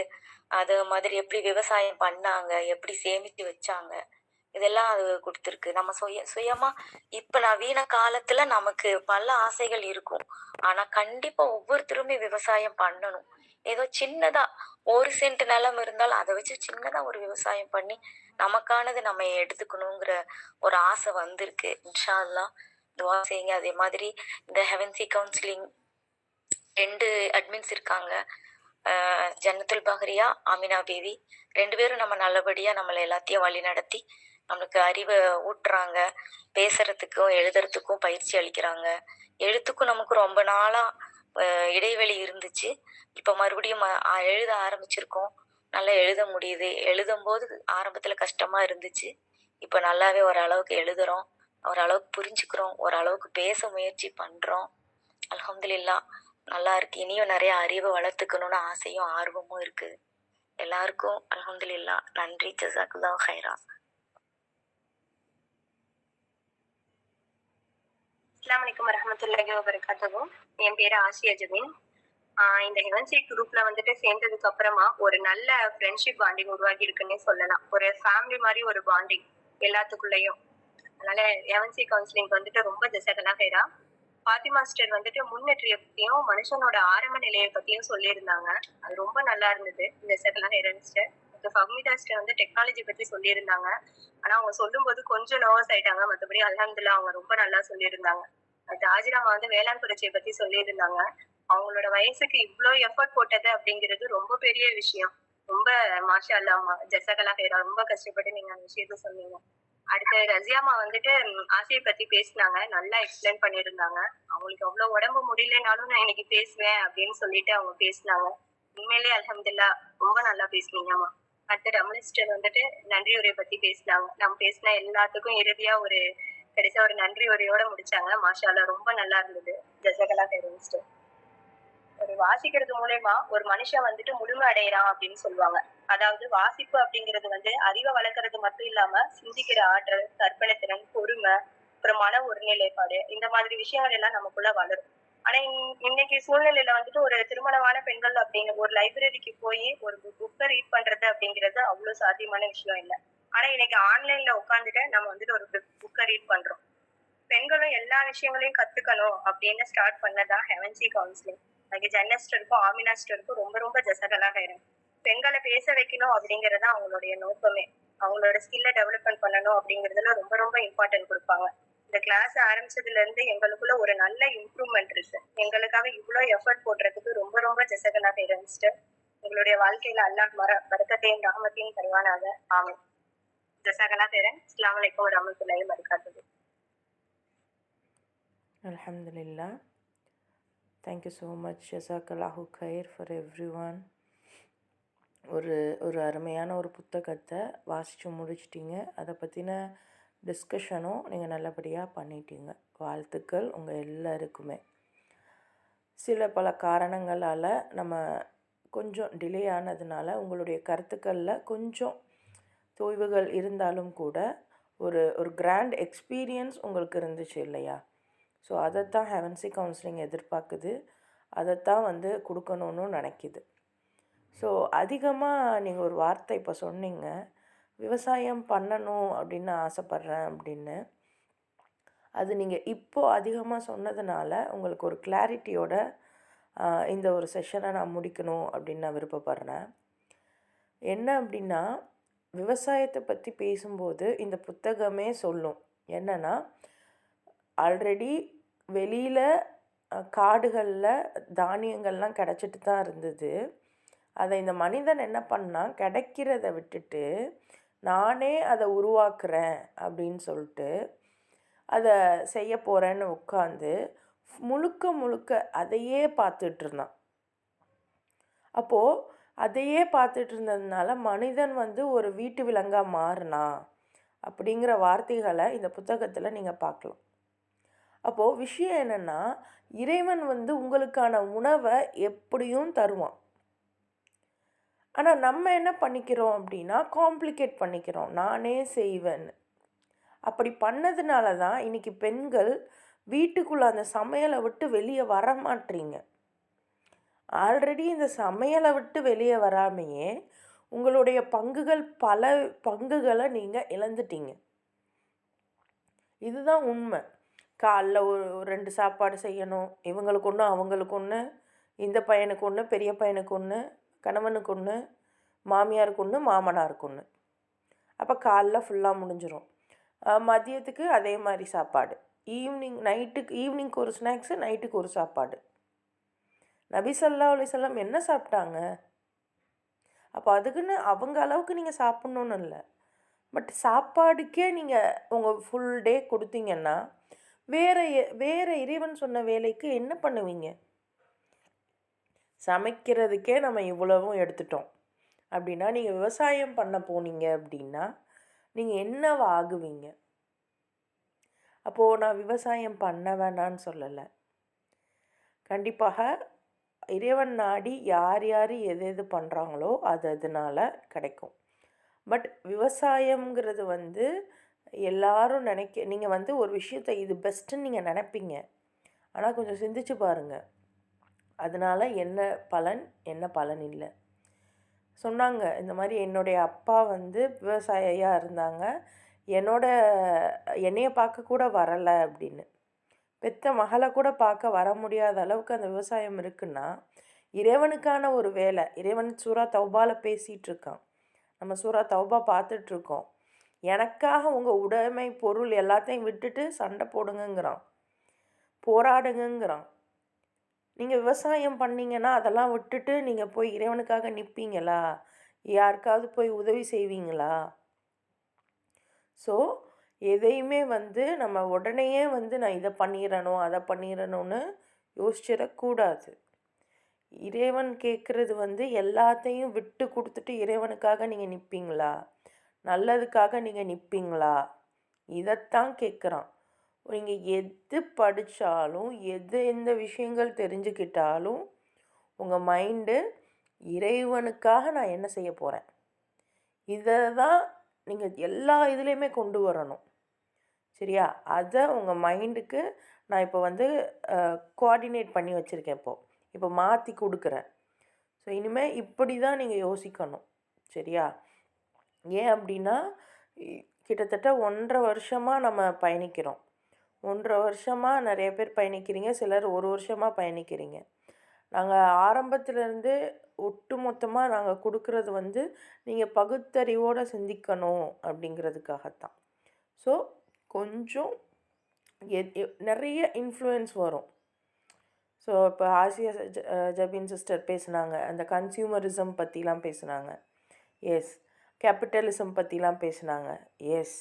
அது மாதிரி எப்படி விவசாயம் பண்ணாங்க, எப்படி சேமித்து வச்சாங்க, இதெல்லாம் அது கொடுத்துருக்கு. நம்ம சுயமா இப்ப நவீன காலத்துல நமக்கு பல ஆசைகள் இருக்கும். ஆனா கண்டிப்பா ஒவ்வொருத்தருமே விவசாயம் பண்ணணும். ஏதோ சின்னதா 1 சென்ட் நிலம் இருந்தாலும் அதை வச்சு சின்னதா ஒரு விவசாயம் பண்ணி நமக்கானது நம்ம எடுத்துக்கணுங்கிற ஒரு ஆசை வந்திருக்கு. இன்ஷா அல்லாஹ் துவா செய்யுங்க. அதே மாதிரி இந்த ஹெவன்சி கவுன்சிலிங் 2 அட்மின்ஸ் இருக்காங்க. ஜன்னத்துல் பஹ்ரியா, ஆமினா பேபி 2 பேரும் நம்ம நல்லபடியா நம்மளை எல்லாத்தையும் வழி நடத்தி நம்மளுக்கு அறிவை ஊட்டுறாங்க. பேசுறதுக்கும் எழுதுறதுக்கும் பயிற்சி அளிக்கிறாங்க. எழுத்துக்கும் நமக்கு ரொம்ப நாளா இடைவெளி இருந்துச்சு. இப்போ மறுபடியும் எழுத ஆரம்பிச்சிருக்கோம். நல்லா எழுத முடியுது. எழுதும்போது ஆரம்பத்துல கஷ்டமா இருந்துச்சு. இப்போ நல்லாவே ஓரளவுக்கு எழுதுறோம், ஓரளவுக்கு புரிஞ்சுக்கிறோம், ஓரளவுக்கு பேச முயற்சி பண்றோம். அல்ஹம்துலில்லாஹ் நல்லா இருக்கு. இனியும் நிறைய அறிவை வளர்த்துக்கணும்னு ஆசையும் ஆர்வமும் இருக்கு. எல்லாருக்கும் அல்ஹம்துலில்லாஹ் நன்றி. ஜஸாக்குல்லாஹ் ஹைரா. அஸ்ஸலாமு அலைக்கும் வரஹ்மத்துல்லாஹி வபரகாத்துஹு. என் பேரு ஆசியா ஜபீன். இந்த ஹெவன்சி குரூப்ல வந்துட்டு சேர்ந்ததுக்கு அப்புறமா ஒரு நல்ல ஃப்ரெண்ட்ஷிப் பாண்டிங் உருவாகி இருக்குன்னே சொல்லலாம். ஒரு ஃபேமிலி மாதிரி ஒரு பாண்டிங் எல்லாத்துக்குள்ளேயும். அதனால ஹெவன்சி கவுன்சிலிங் வந்துட்டு ரொம்ப ஜஸாக்கல்லாஹ் ஹைரா. ஃபாத்திமா சிஸ்டர் வந்துட்டு முன்னேற்றிய பத்தியும் மனுஷனோட ஆரம்ப நிலையை பத்தியும் சொல்லியிருந்தாங்க. அது ரொம்ப நல்லா இருந்தது. ஜஸாக்கல்லாஹ் ஹைரா சிஸ்டர். ஃபஹ்மிதா சிஸ்டர் வந்து டெக்னாலஜி பத்தி சொல்லியிருந்தாங்க. ஆனா அவங்க சொல்லும்போது கொஞ்சம் நர்வஸ் ஆயிட்டாங்க. மற்றபடி அல்ஹம்துலில்லாஹ் அவங்க ரொம்ப நல்லா சொல்லியிருந்தாங்க. தாஜிராமா வந்து வேளாண் புரட்சியை பத்தி சொல்லியிருந்தாங்க. அவங்களோட வயசுக்கு இவ்ளோ எஃபர்ட் போட்டது அப்படிங்கிறது ரொம்ப பெரிய விஷயம். ரொம்ப மாஷா அல்லாஹ், ஜஸாக்கல்லாஹ் ஹைரா. ரொம்ப கஷ்டப்பட்டு நீங்க அந்த விஷயத்த சொன்னீங்க. அடுத்து ரசியாமா வந்துட்டு ஆசையை பத்தி பேசினாங்க. நல்லா எக்ஸ்பிளைன் பண்ணியிருந்தாங்க. அவங்களுக்கு அவ்வளவு உடம்பு முடியலனாலும் நான் இன்னைக்கு பேசுவேன் அப்படின்னு சொல்லிட்டு அவங்க பேசினாங்க. உண்மையிலேயே அல்ஹம்துலில்லாஹ் ரொம்ப நல்லா பேசுனீங்கம்மா. அடுத்து ரமணி சிஸ்டர் வந்துட்டு நன்றி உரை பத்தி பேசினாங்க. நம்ம பேசின எல்லாத்துக்கும் இறுதியா ஒரு கடைசியா ஒரு நன்றி உரையோட முடிச்சாங்க. மாஷா அல்லாஹ் ரொம்ப நல்லா இருந்தது. ஜஸாக்கல்லாஹ் ஹைரன் சிஸ்டர். ஒரு வாசிக்கிறது மூலமா ஒரு மனுஷன் வந்துட்டு முழுமை அடையறான் அப்படின்னு சொல்லுவாங்க. அதாவது வாசிப்பு அப்படிங்கிறது வந்து அறிவை வளர்க்கறது மட்டும் இல்லாம சிந்திக்கிற ஆற்றல், கற்பனை திறன், பொறுமை, அப்புறம் மன ஒருநிலைப்பாடு, இந்த மாதிரி விஷயங்கள் எல்லாம் நமக்குள்ள வளரும். ஆனா இன்னைக்கு சூழ்நிலையில வந்துட்டு ஒரு திருமணமான பெண்கள் அப்படிங்கிற ஒரு லைப்ரரிக்கு போய் ஒரு புக்கை ரீட் பண்றது அப்படிங்கிறது அவ்வளவு சாத்தியமான விஷயம் இல்லை. ஆனா இன்னைக்கு ஆன்லைன்ல உட்காந்துட்டு நம்ம வந்துட்டு ஒரு புக்கை ரீட் பண்றோம். பெண்களும் எல்லா விஷயங்களையும் கத்துக்கணும் அப்படின்னு ஸ்டார்ட் பண்ணதான் ஹெவன்சி கவுன்சிலிங். ஜன்னஸ்டருக்கும் ஆமினாஸ்டருக்கும் ரொம்ப ரொம்ப ஜஸாக்கல்லாஹ் ஹைரா. பெண்களை பேச வைக்கணும் அப்படிங்கறது அவங்களுடைய நோக்கமே. அவங்களோட ஸ்கில்ல டெவலப்மெண்ட் பண்ணணும் அப்படிங்கறதுல ரொம்ப ரொம்ப இம்பார்ட்டன்ட் கொடுப்பாங்க. இந்த கிளாஸ் ஆரம்பிச்சதுல இருந்து எங்களுக்குள்ள ஒரு நல்ல இம்ப்ரூவ்மெண்ட் இருக்கு. எங்களுக்காக இவ்வளவு எஃபர்ட் போடுறதுக்கு ரொம்ப ரொம்ப ஜஸாக்கல்லாஹ் ஹைரா சிஸ்டர். உங்களுடைய வாழ்க்கையில அல்லாஹ் பரக்கத்தையும் ரஹமத்தையும் தருவானாக. ஆமீன். ஜஸாக்கல்லாஹ் ஹைரா. அஸ்ஸலாமு அலைக்கும் வரஹ்மத்துல்லாஹி வபரகாத்துஹு. Alhamdulillah. Thank you so much. Jazakallahu khair for everyone. ஒரு அருமையான ஒரு புத்தகத்தை வாசித்து முடிச்சிட்டிங்க. அதை பற்றின டிஸ்கஷனும் நீங்கள் நல்லபடியாக பண்ணிட்டீங்க. வாழ்த்துக்கள் உங்கள் எல்லாருக்குமே. சில பல காரணங்களால் நம்ம கொஞ்சம் டிலே ஆனதுனால உங்களுடைய கருத்துக்களில் கொஞ்சம் தொய்வுகள் இருந்தாலும் கூட ஒரு கிராண்ட் எக்ஸ்பீரியன்ஸ் உங்களுக்கு இருந்துச்சு இல்லையா? ஸோ அதைத்தான் ஹெவன்சி கவுன்சிலிங் எதிர்பார்க்குது. அதைத்தான் வந்து கொடுக்கணுன்னு நினைக்கிது. ஸோ அதிகமாக நீங்கள் ஒரு வார்த்தை இப்போ சொன்னீங்க, விவசாயம் பண்ணணும் அப்படின்னு ஆசைப்பட்றேன் அப்படின்னு. அது நீங்கள் இப்போது அதிகமாக சொன்னதுனால உங்களுக்கு ஒரு கிளாரிட்டியோட இந்த ஒரு செஷனை நான் முடிக்கணும் அப்படின்னு நான் விருப்பப்படுறேன். என்ன அப்படின்னா, விவசாயத்தை பற்றி பேசும்போது இந்த புத்தகமே சொல்லும் என்னென்னா, ஆல்ரெடி வெளியில் காடுகளில் தானியங்கள்லாம் கிடச்சிட்டு தான் இருந்தது. அதை இந்த மனிதன் என்ன பண்ணால் கிடைக்கிறத விட்டுட்டு நானே அதை உருவாக்குறேன் அப்படின்னு சொல்லிட்டு அதை செய்ய போகிறேன்னு உட்காந்து முழுக்க முழுக்க அதையே பார்த்துட்டு இருந்தான். அப்போது அதையே பார்த்துட்டு இருந்ததுனால மனிதன் ஒரு வீட்டு விலங்காக மாறினா அப்படிங்கிற வார்த்தைகளை இந்த புத்தகத்தில் நீங்கள் பார்க்கலாம். அப்போது விஷயம் என்னென்னா, இறைவன் உங்களுக்கான உணவை எப்படியும் தருவான். ஆனால் நம்ம என்ன பண்ணிக்கிறோம் அப்படின்னா, காம்ப்ளிகேட் பண்ணிக்கிறோம், நானே செய்வேன்னு. அப்படி பண்ணதுனால தான் இன்றைக்கி பெண்கள் வீட்டுக்குள்ளே அந்த சமையலை விட்டு வெளியே வர மாட்டீங்க. ஆல்ரெடி இந்த சமையலை விட்டு வெளியே வராமையே உங்களுடைய பல பங்குகளை நீங்கள் இழந்துட்டீங்க. இதுதான் உண்மை. காலைல ஒரு 2 சாப்பாடு செய்யணும், இவங்களுக்கு ஒன்று அவங்களுக்கு ஒன்று, இந்த பையனுக்கு ஒன்று, பெரிய பையனுக்கு ஒன்று, கணவனுக்கு ஒன்று, மாமியாருக்கு ஒன்று, மாமனாருக்கு ஒன்று. அப்போ காலைல ஃபுல்லாக முடிஞ்சிடும். மதியத்துக்கு அதே மாதிரி சாப்பாடு, ஈவினிங்க்கு ஒரு ஸ்நாக்ஸு, நைட்டுக்கு ஒரு சாப்பாடு. நபி ஸல்லல்லாஹு அலைஹி வஸல்லம் என்ன சாப்பிட்டாங்க? அப்போ அதுக்குன்னு அவங்க அளவுக்கு நீங்கள் சாப்பிட்ணுன்னு இல்லை. பட் சாப்பாடுக்கே நீங்கள் உங்கள் ஃபுல் டே கொடுத்தீங்கன்னா வேறு இறைவன் சொன்ன வேலைக்கு என்ன பண்ணுவீங்க? சமைக்கிறதுக்கே நம்ம இவ்வளவும் எடுத்துட்டோம் அப்படின்னா, நீங்கள் விவசாயம் பண்ண போனீங்க அப்படின்னா நீங்கள் என்னவா ஆகுவீங்க? அப்போது நான் விவசாயம் பண்ண வேணான்னு சொல்லலை. கண்டிப்பாக இறைவன் நாடி யார் யார் எது எது பண்ணுறாங்களோ அதனால் கிடைக்கும். பட் விவசாயம்ங்கிறது எல்லாரும் நீங்கள் ஒரு விஷயத்தை இது பெஸ்ட்டுன்னு நீங்கள் நினைப்பீங்க. ஆனால் கொஞ்சம் சிந்திச்சு பாருங்கள், அதனால் என்ன பலன் இல்லை. சொன்னாங்க இந்த மாதிரி, என்னுடைய அப்பா விவசாயியாக இருந்தாங்க, என்னைய பார்க்க கூட வரலை அப்படின்னு. பெத்த மகளை கூட பார்க்க வர முடியாத அளவுக்கு அந்த விவசாயம் இருக்குன்னா இறைவனுக்கான ஒரு வேலை. இறைவன் சூரா தௌபாவில் பேசிகிட்டு இருக்கான், நம்ம சூரா தௌபா பார்த்துட்ருக்கோம். எனக்காக உங்கள் உடைமை பொருள் எல்லாத்தையும் விட்டுட்டு சண்டை போடுங்கங்கிறான், போராடுங்கிறான். நீங்கள் விவசாயம் பண்ணிங்கன்னா அதெல்லாம் விட்டுட்டு நீங்கள் போய் இறைவனுக்காக நிற்பீங்களா? யாருக்காவது போய் உதவி செய்வீங்களா? ஸோ எதையுமே நம்ம உடனேயே நான் இதை பண்ணிடணும் அதை பண்ணிடணும்னு யோசிச்சிடக்கூடாது. இறைவன் கேட்குறது எல்லாத்தையும் விட்டு கொடுத்துட்டு இறைவனுக்காக நீங்கள் நிற்பீங்களா, நல்லதுக்காக நீங்கள் நிற்பீங்களா, இதைத்தான் கேட்குறான். நீங்கள் எது படித்தாலும் எந்த விஷயங்கள் தெரிஞ்சுக்கிட்டாலும் உங்கள் மைண்டு இறைவனுக்காக நான் என்ன செய்ய போகிறேன், இதை தான் நீங்கள் எல்லா இதுலேயுமே கொண்டு வரணும். சரியா? அதை உங்கள் மைண்டுக்கு நான் இப்போ கோஆர்டினேட் பண்ணி வச்சுருக்கேன். இப்போ மாற்றி கொடுக்குறேன். ஸோ இனிமேல் இப்படி தான் நீங்கள் யோசிக்கணும். சரியா? ஏன் அப்படின்னா, கிட்டத்தட்ட 1.5 வருஷமாக நம்ம பயணிக்கிறோம். 1.5 வருஷமாக நிறைய பேர் பயணிக்கிறீங்க, சிலர் 1 வருஷமாக பயணிக்கிறீங்க. நாங்கள் ஆரம்பத்துலேருந்து ஒட்டு மொத்தமாக நாங்கள் கொடுக்குறது நீங்கள் பகுத்தறிவோடு சிந்திக்கணும் அப்படிங்கிறதுக்காகத்தான். ஸோ கொஞ்சம் நிறைய இன்ஃப்ளூயன்ஸ் வரும். ஸோ இப்போ ஆசியா ஜபீன் சிஸ்டர் பேசுனாங்க, அந்த கன்சியூமரிசம் பற்றிலாம் பேசுனாங்க. எஸ். கேபிட்டலிசம் பற்றிலாம் பேசுனாங்க. எஸ்.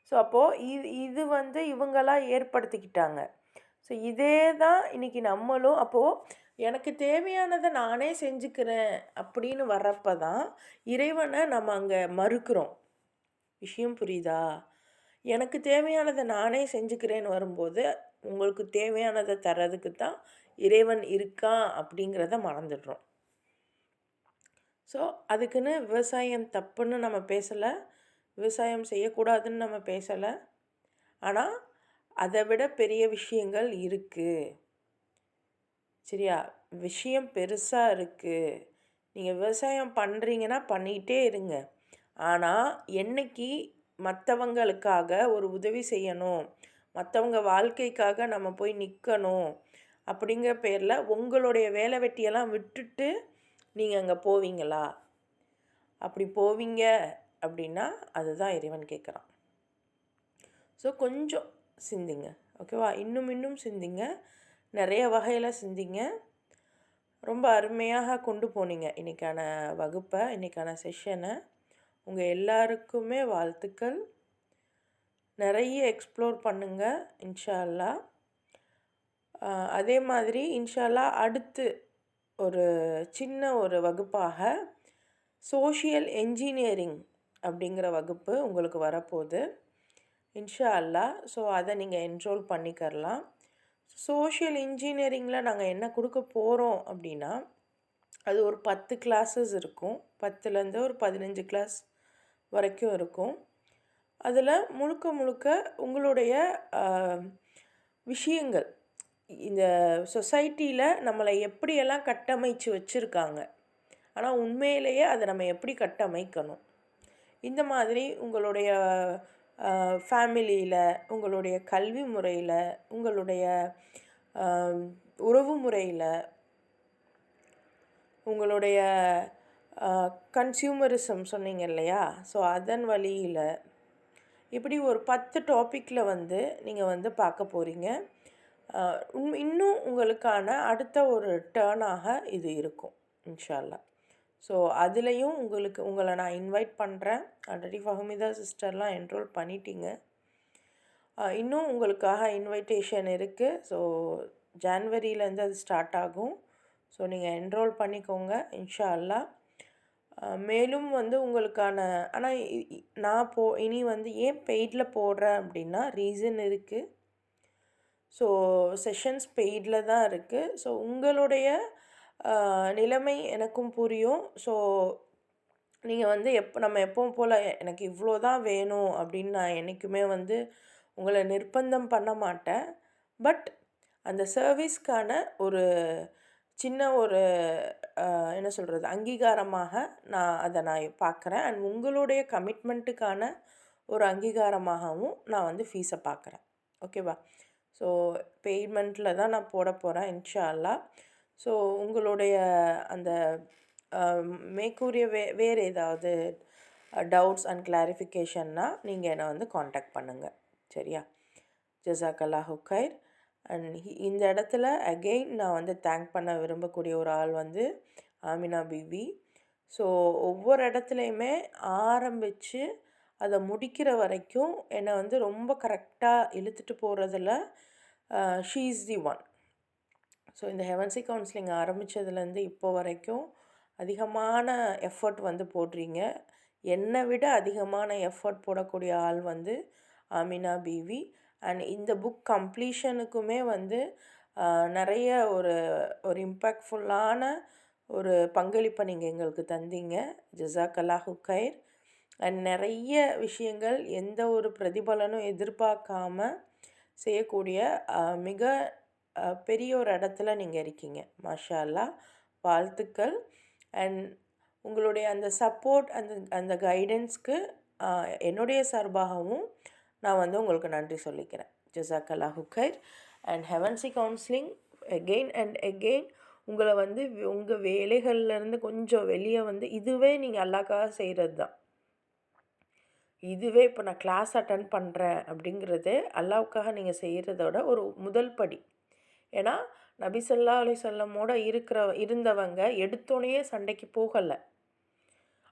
ஸோ அப்போது இது இவங்களாம் ஏற்படுத்திக்கிட்டாங்க. ஸோ இதே தான் இன்றைக்கி நம்மளும். அப்போது எனக்கு தேவையானதை நானே செஞ்சுக்கிறேன் அப்படின்னு வர்றப்ப தான் இறைவனை நம்ம அங்கே மறுக்கிறோம். விஷயம் புரியுதா? எனக்கு தேவையானதை நானே செஞ்சுக்கிறேன்னு வரும்போது உங்களுக்கு தேவையானதை தர்றதுக்கு தான் இறைவன் இருக்கான் அப்படிங்கிறத மறந்துடுறோம். ஸோ அதுக்குன்னு விவசாயம் தப்புன்னு நம்ம பேசலை, விவசாயம் செய்யக்கூடாதுன்னு நம்ம பேசலை. ஆனால் அதை விட பெரிய விஷயங்கள் இருக்குது. சரியா? விஷயம் பெருசாக இருக்குது. நீங்கள் விவசாயம் பண்ணுறீங்கன்னா பண்ணிகிட்டே இருங்க. ஆனால் என்னைக்கு மற்றவங்களுக்காக ஒரு உதவி செய்யணும், மற்றவங்க வாழ்க்கைக்காக நம்ம போய் நிற்கணும் அப்படிங்கிற பேரில் உங்களுடைய வேலை வெட்டியெல்லாம் விட்டுட்டு நீங்கள் அங்கே போவீங்களா? அப்படி போவீங்க அப்படின்னா அதுதான் இறைவன் கேட்குறான். ஸோ கொஞ்சம் சிந்திங்க. ஓகேவா? இன்னும் சிந்திங்க, நிறைய வகையில் சிந்திங்க. ரொம்ப அருமையாக கொண்டு போனீங்க இன்றைக்கான வகுப்பை, இன்றைக்கான செஷனை. உங்கள் எல்லாருக்குமே வாழ்த்துக்கள். நிறைய எக்ஸ்ப்ளோர் பண்ணுங்கள் இன்ஷா அல்லாஹ். அதே மாதிரி இன்ஷா அல்லாஹ் அடுத்து ஒரு சின்ன ஒரு வகுப்பாக சோஷியல் என்ஜினியரிங் அப்படிங்கிற வகுப்பு உங்களுக்கு வரப்போகுது இன்ஷா அல்லாஹ். ஸோ அதை நீங்கள் என்ரோல் பண்ணிக்கரலாம். சோஷியல் இன்ஜினியரிங்கில் நாங்கள் என்ன கொடுக்க போகிறோம் அப்படின்னா, அது ஒரு 10 கிளாஸஸ் இருக்கும். 10லேருந்து ஒரு 15 கிளாஸ் வரைக்கும் இருக்கும். அதில் முழுக்க முழுக்க உங்களுடைய விஷயங்கள், இந்த சொசைட்டியில் நம்மளை எப்படியெல்லாம் கட்டமைச்சு வச்சுருக்காங்க, ஆனால் உண்மையிலேயே அதை நம்ம எப்படி கட்டமைக்கணும், இந்த மாதிரி உங்களுடைய ஃபேமிலியில், உங்களுடைய கல்வி முறையில், உங்களுடைய உறவு முறையில், உங்களுடைய கன்சியூமரிசம் சொன்னீங்க இல்லையா, ஸோ அதன் வழியில் இப்படி ஒரு 10 டாப்பிக்கில் வந்து நீங்கள் வந்து பார்க்க போகிறீங்க. இன்னும் உங்களுக்கான அடுத்த ஒரு டேர்னாக இது இருக்கும் இன்ஷா அல்லாஹ். ஸோ அதுலேயும் உங்களை நான் இன்வைட் பண்ணுறேன். ஆல்ரெடி ஃபஹ்மிதா சிஸ்டர்லாம் என்ரோல் பண்ணிட்டீங்க. இன்னும் உங்களுக்காக இன்வைட்டேஷன் இருக்குது. ஸோ ஜான்வரியிலேருந்து அது ஸ்டார்ட் ஆகும். ஸோ நீங்கள் என்ரோல் பண்ணிக்கோங்க இன்ஷா அல்லாஹ். மேலும் வந்து உங்களுக்கான ஆனால் நான் இனி வந்து ஏன் பெய்டில் போடுறேன் அப்படின்னா ரீசன் இருக்குது. ஸோ செஷன்ஸ் பெய்டில் தான் இருக்குது. ஸோ உங்களுடைய நிலைமை எனக்கும் புரியும். ஸோ நீங்கள் வந்து நம்ம எப்பவும் போல் எனக்கு இவ்வளோ தான் வேணும் அப்படின்னு நான் என்றைக்குமே வந்து உங்களை நிர்பந்தம் பண்ண மாட்டேன். பட் அந்த சர்வீஸ்க்கான ஒரு சின்ன ஒரு என்ன சொல்கிறது, அங்கீகாரமாக நான் பார்க்குறேன். அண்ட் உங்களுடைய கமிட்மெண்ட்டுக்கான ஒரு அங்கீகாரமாகவும் நான் வந்து ஃபீஸை பார்க்குறேன். ஓகேவா? ஸோ பேமெண்ட்டில் தான் நான் போட போகிறேன் இன்ஷா அல்லாஹ். ஸோ உங்களுடைய அந்த மேற்கூறிய வேறு ஏதாவது டவுட்ஸ் அண்ட் கிளாரிஃபிகேஷன்னா நீங்கள் என்னை வந்து காண்டாக்ட் பண்ணுங்கள். சரியா? ஜஸாக்கல்லாஹு கைர். அண்ட் இந்த இடத்துல அகெயின் நான் வந்து தேங்க் பண்ண விரும்பக்கூடிய ஒரு ஆள் வந்து ஆமினா பிவி. ஸோ ஒவ்வொரு இடத்துலையுமே ஆரம்பித்து அதை முடிக்கிற வரைக்கும் என்னை வந்து ரொம்ப கரெக்டாக இழுத்துட்டு போகிறதுல she is the one. So இந்த ஹெவன்சி கவுன்சிலிங் ஆரம்பித்ததுலேருந்து இப்போ வரைக்கும் அதிகமான எஃபர்ட் வந்து போடுறீங்க. என்னை விட அதிகமான எஃபர்ட் போடக்கூடிய ஆள் வந்து ஆமினா பிவி. அண்ட் இந்த புக் கம்ப்ளீஷனுக்குமே வந்து நிறைய ஒரு இம்பேக்ட்ஃபுல்லான ஒரு பங்களிப்பை நீங்கள் எங்களுக்கு தந்தீங்க. ஜஸாக்கல்லாஹு கைர். அண்ட் நிறைய விஷயங்கள் எந்த ஒரு பிரதிபலனும் எதிர்பார்க்காம செய்யக்கூடிய மிக பெரிய ஒரு இடத்துல நீங்கள் இருக்கீங்க. மாஷா அல்லாஹ், வாழ்த்துக்கள். அண்ட் உங்களுடைய அந்த சப்போர்ட், அந்த கைடன்ஸ்க்கு என்னுடைய சார்பாகவும் நான் வந்து உங்களுக்கு நன்றி சொல்லிக்கிறேன். ஜஸாக்கல்லாஹு கைர். அண்ட் ஹெவன்சி கவுன்சிலிங் அகெயின் அண்ட் அகெயின் உங்களை வந்து உங்கள் வேலைகள்லேருந்து கொஞ்சம் வெளியே வந்து இதுவே நீங்கள் அல்லாஹ்க்காக செய்கிறது தான். இதுவே இப்போ நான் கிளாஸ் அட்டன் பண்ணுறேன் அப்படிங்கிறது அல்லாஹ்வுக்காக நீங்கள் செய்கிறதோட ஒரு முதல் படி. ஏன்னா நபி ஸல்லல்லாஹு அலைஹி வஸல்லமோட இருந்தவங்க எடுத்தோடனே சண்டைக்கு போகலை.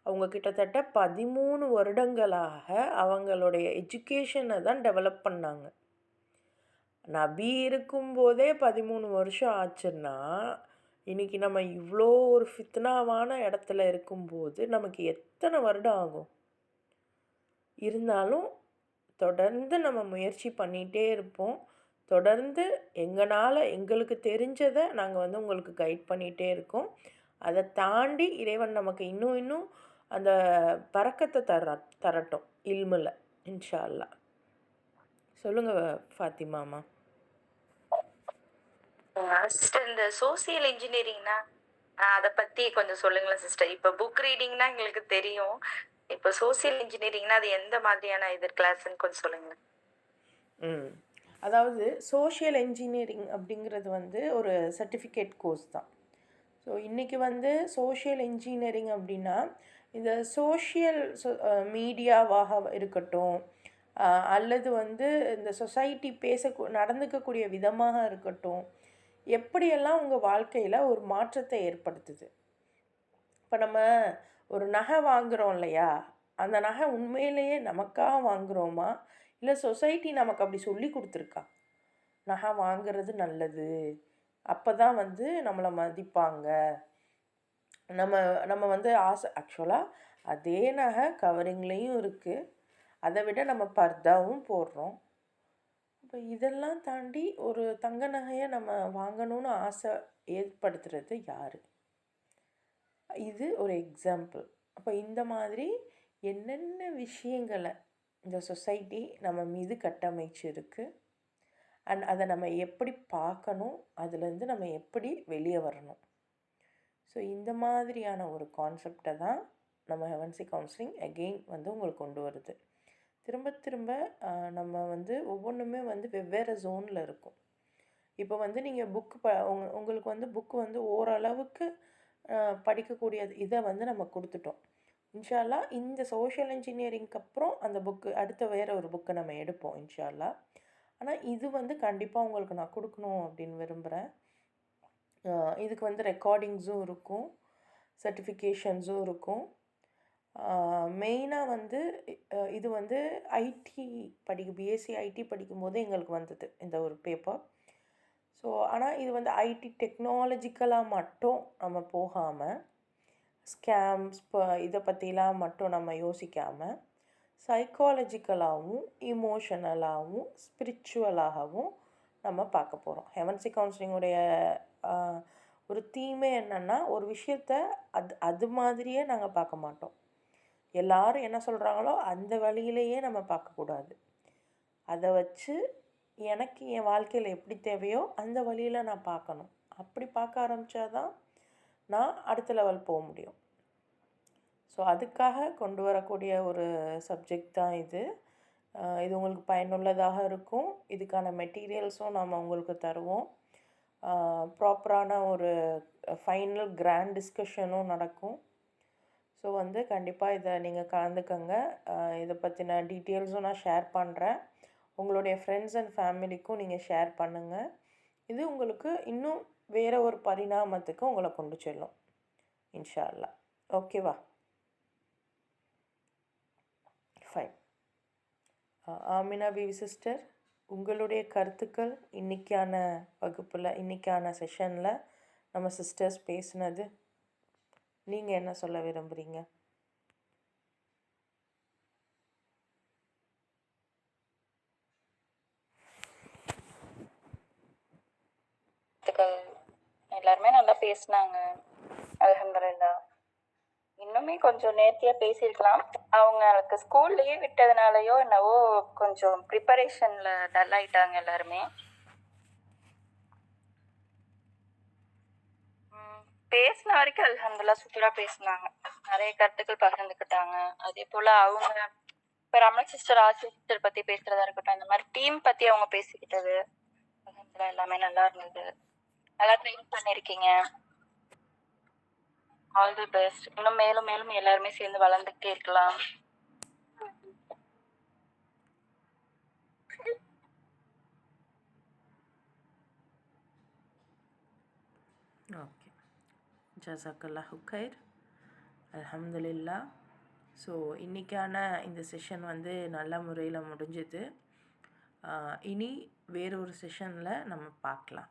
அவங்க கிட்டத்தட்ட 13 வருடங்களாக அவங்களுடைய எஜுகேஷனை தான் டெவலப் பண்ணாங்க. நபி இருக்கும்போதே 13 வருஷம் ஆச்சுன்னா இன்றைக்கி நம்ம இவ்வளோ ஒரு ஃபித்னாவான இடத்துல இருக்கும்போது நமக்கு எத்தனை வருடம் ஆகும்? இருந்தாலும் தொடர்ந்து நம்ம முயற்சி பண்ணிகிட்டே இருப்போம். தொடர்ந்து எங்களுக்கு தெரிஞ்சதை நாங்கள் வந்து உங்களுக்கு கைட் பண்ணிகிட்டே இருக்கோம். அதை தாண்டி இறைவன் நமக்கு இன்னும் அந்த பரக்கத்தை தரட்டும் இல்மில் இன்ஷா அல்லாஹ். சொல்லுங்கள் ஃபாத்திமாமா. சிஸ்டர், இந்த சோசியல் இன்ஜினியரிங்னா அதை பத்தி கொஞ்சம் சொல்லுங்களேன் சிஸ்டர். இப்போ புக் ரீடிங்னா எங்களுக்கு தெரியும். இப்போ சோசியல் இன்ஜினியரிங்னா அது எந்த மாதிரியான கிளாஸ்ன்னு கொஞ்சம் சொல்லுங்களேன். அதாவது சோஷியல் இன்ஜினியரிங் அப்படிங்கிறது வந்து ஒரு சர்டிஃபிகேட் கோர்ஸ் தான். ஸோ இன்றைக்கி வந்து சோஷியல் இன்ஜினியரிங் அப்படின்னா இந்த சோஷியல் மீடியாவாக இருக்கட்டும், அல்லது வந்து இந்த சொசைட்டி நடந்துக்கக்கூடிய விதமாக இருக்கட்டும், எப்படியெல்லாம் உங்கள் வாழ்க்கையில் ஒரு மாற்றத்தை ஏற்படுத்துது. இப்போ நம்ம ஒரு நகை வாங்குகிறோம் இல்லையா, அந்த நகை உண்மையிலேயே நமக்காக வாங்குகிறோமா, இல்லை சொசைட்டி நமக்கு அப்படி சொல்லி கொடுத்துருக்கா நகை வாங்குறது நல்லது, அப்போ தான் வந்து நம்மளை மதிப்பாங்க. நம்ம நம்ம வந்து ஆக்சுவலாக அதே நகை கவரிங்லேயும் இருக்குது, அதை விட நம்ம பர்தாவும் போடுறோம். இப்போ இதெல்லாம் தாண்டி ஒரு தங்க நகையை நம்ம வாங்கணும்னு ஆசை ஏற்படுத்துறது யார்? இது ஒரு எக்ஸாம்பிள். அப்போ இந்த மாதிரி என்னென்ன விஷயங்களை இந்த சொசைட்டி நம்ம மீது கட்டமைச்சிருக்கு, அண்ட் அதை நம்ம எப்படி பார்க்கணும், அதுலேருந்து நம்ம எப்படி வெளியே வரணும். ஸோ இந்த மாதிரியான ஒரு கான்செப்டை தான் நம்ம ஹெவன்சி கவுன்சிலிங் அகெயின் வந்து உங்களுக்கு கொண்டு வருது. திரும்ப திரும்ப நம்ம வந்து ஒவ்வொன்றுமே வந்து வெவ்வேறு ஜோனில் இருக்கும். இப்போ வந்து நீங்கள் புக்கு உங்களுக்கு வந்து புக்கு வந்து ஓரளவுக்கு படிக்கக்கூடிய இதை வந்து நம்ம கொடுத்துட்டோம். இன்ஷா அல்லாஹ் இந்த சோஷியல் இன்ஜினியரிங்க்கு அப்புறம் அந்த புக்கு அடுத்த வேறு ஒரு புக்கை நம்ம எடுப்போம் இன்ஷா அல்லாஹ். ஆனால் இது வந்து கண்டிப்பாக உங்களுக்கு நான் கொடுக்கணும் அப்படின்னு விரும்புகிறேன். இதுக்கு வந்து ரெக்கார்டிங்ஸும் இருக்கும், சர்டிஃபிகேஷன்ஸும் இருக்கும். மெயினாக வந்து இது வந்து ஐடி பிஎஸ்சி ஐடி படிக்கும்போது எங்களுக்கு வந்தது இந்த ஒரு பேப்பர். ஸோ ஆனால் இது வந்து ஐடி டெக்னாலஜிக்கலாக மட்டும் நம்ம போகாமல், ஸ்கேம்ஸ் இதை பற்றிலாம் மட்டும் நம்ம யோசிக்காமல், சைக்காலஜிக்கலாகவும் இமோஷனலாகவும் ஸ்பிரிச்சுவலாகவும் நம்ம பார்க்க போகிறோம். ஹெவன்சி கவுன்சிலிங்குடைய ஒரு தீமே என்னென்னா, ஒரு விஷயத்த அது மாதிரியே நாங்கள் பார்க்க மாட்டோம். எல்லாரும் என்ன சொல்கிறாங்களோ அந்த வழியிலேயே நம்ம பார்க்கக்கூடாது. அதை வச்சு எனக்கு என் வாழ்க்கையில் எப்படி தேவையோ அந்த வழியில் நான் பார்க்கணும். அப்படி பார்க்க ஆரம்பித்தாதான் நான் அடுத்த லெவல் போக முடியும். ஸோ அதுக்காக கொண்டு வரக்கூடிய ஒரு சப்ஜெக்ட் தான் இது. இது உங்களுக்கு பயனுள்ளதாக இருக்கும். இதுக்கான மெட்டீரியல்ஸும் நாம் உங்களுக்கு தருவோம். ப்ராப்பரான ஒரு ஃபைனல் கிராண்ட் டிஸ்கஷனும் நடக்கும். ஸோ வந்து கண்டிப்பாக இதை நீங்கள் கலந்துக்கங்க. இதை பற்றின டீட்டெயில்ஸும் நான் ஷேர் பண்ணுறேன். உங்களுடைய ஃப்ரெண்ட்ஸ் அண்ட் ஃபேமிலிக்கும் நீங்கள் ஷேர் பண்ணுங்கள். இது உங்களுக்கு இன்னும் வேறு ஒரு பரிணாமத்துக்கு உங்களை கொண்டு செல்லும் இன்ஷா அல்லாஹ். ஓகேவா? ஃபைன். ஆமினா பிவி சிஸ்டர், உங்களுடைய கருத்துக்கள் இன்றைக்கான வகுப்பில், இன்றைக்கான செஷனில் நம்ம சிஸ்டர்ஸ் பேசினது, நீங்கள் என்ன சொல்ல விரும்புகிறீங்க? எல்லாருமே நல்லா பேசினாங்க, அல்ஹம்துலில்லாஹ். இன்னுமே கொஞ்சம் நேர்த்தியா பேசியிருக்கலாம். அவங்களுக்கு ஸ்கூல் லீவ் விட்டதுனாலயோ என்னவோ கொஞ்சம் ப்ரிப்பரேஷன்ல டல் ஆயிட்டாங்க எல்லாருமே. பேசின வரைக்கும் அல்ஹம்துலில்லாஹ் சூப்பரா பேசினாங்க. நிறைய கருத்துக்கள் பகிர்ந்துக்கிட்டாங்க. அதே போல அவங்க இப்ப ரமண சிஸ்டர், ஆசி சிஸ்டர் பத்தி பேசுறதா இருக்கட்டும், இந்த மாதிரி டீம் பத்தி அவங்க பேசிக்கிட்டது அல்ஹம்துலில்லாஹ் எல்லாமே நல்லா இருந்தது. நல்லா ட்ரெயின் பண்ணிருக்கீங்க. All the best. இன்னும் மேலும் மேலும் எல்லாருமே சேர்ந்து வளர்ந்துட்டே இருக்கலாம். ஓகே, ஜஸாக்கல்லாஹு கைர். அல்ஹம்துலில்லாஹ். ஸோ இன்றைக்கான இந்த செஷன் வந்து நல்ல முறையில் முடிஞ்சுது. இனி வேறொரு செஷனில் நம்ம பார்க்கலாம்.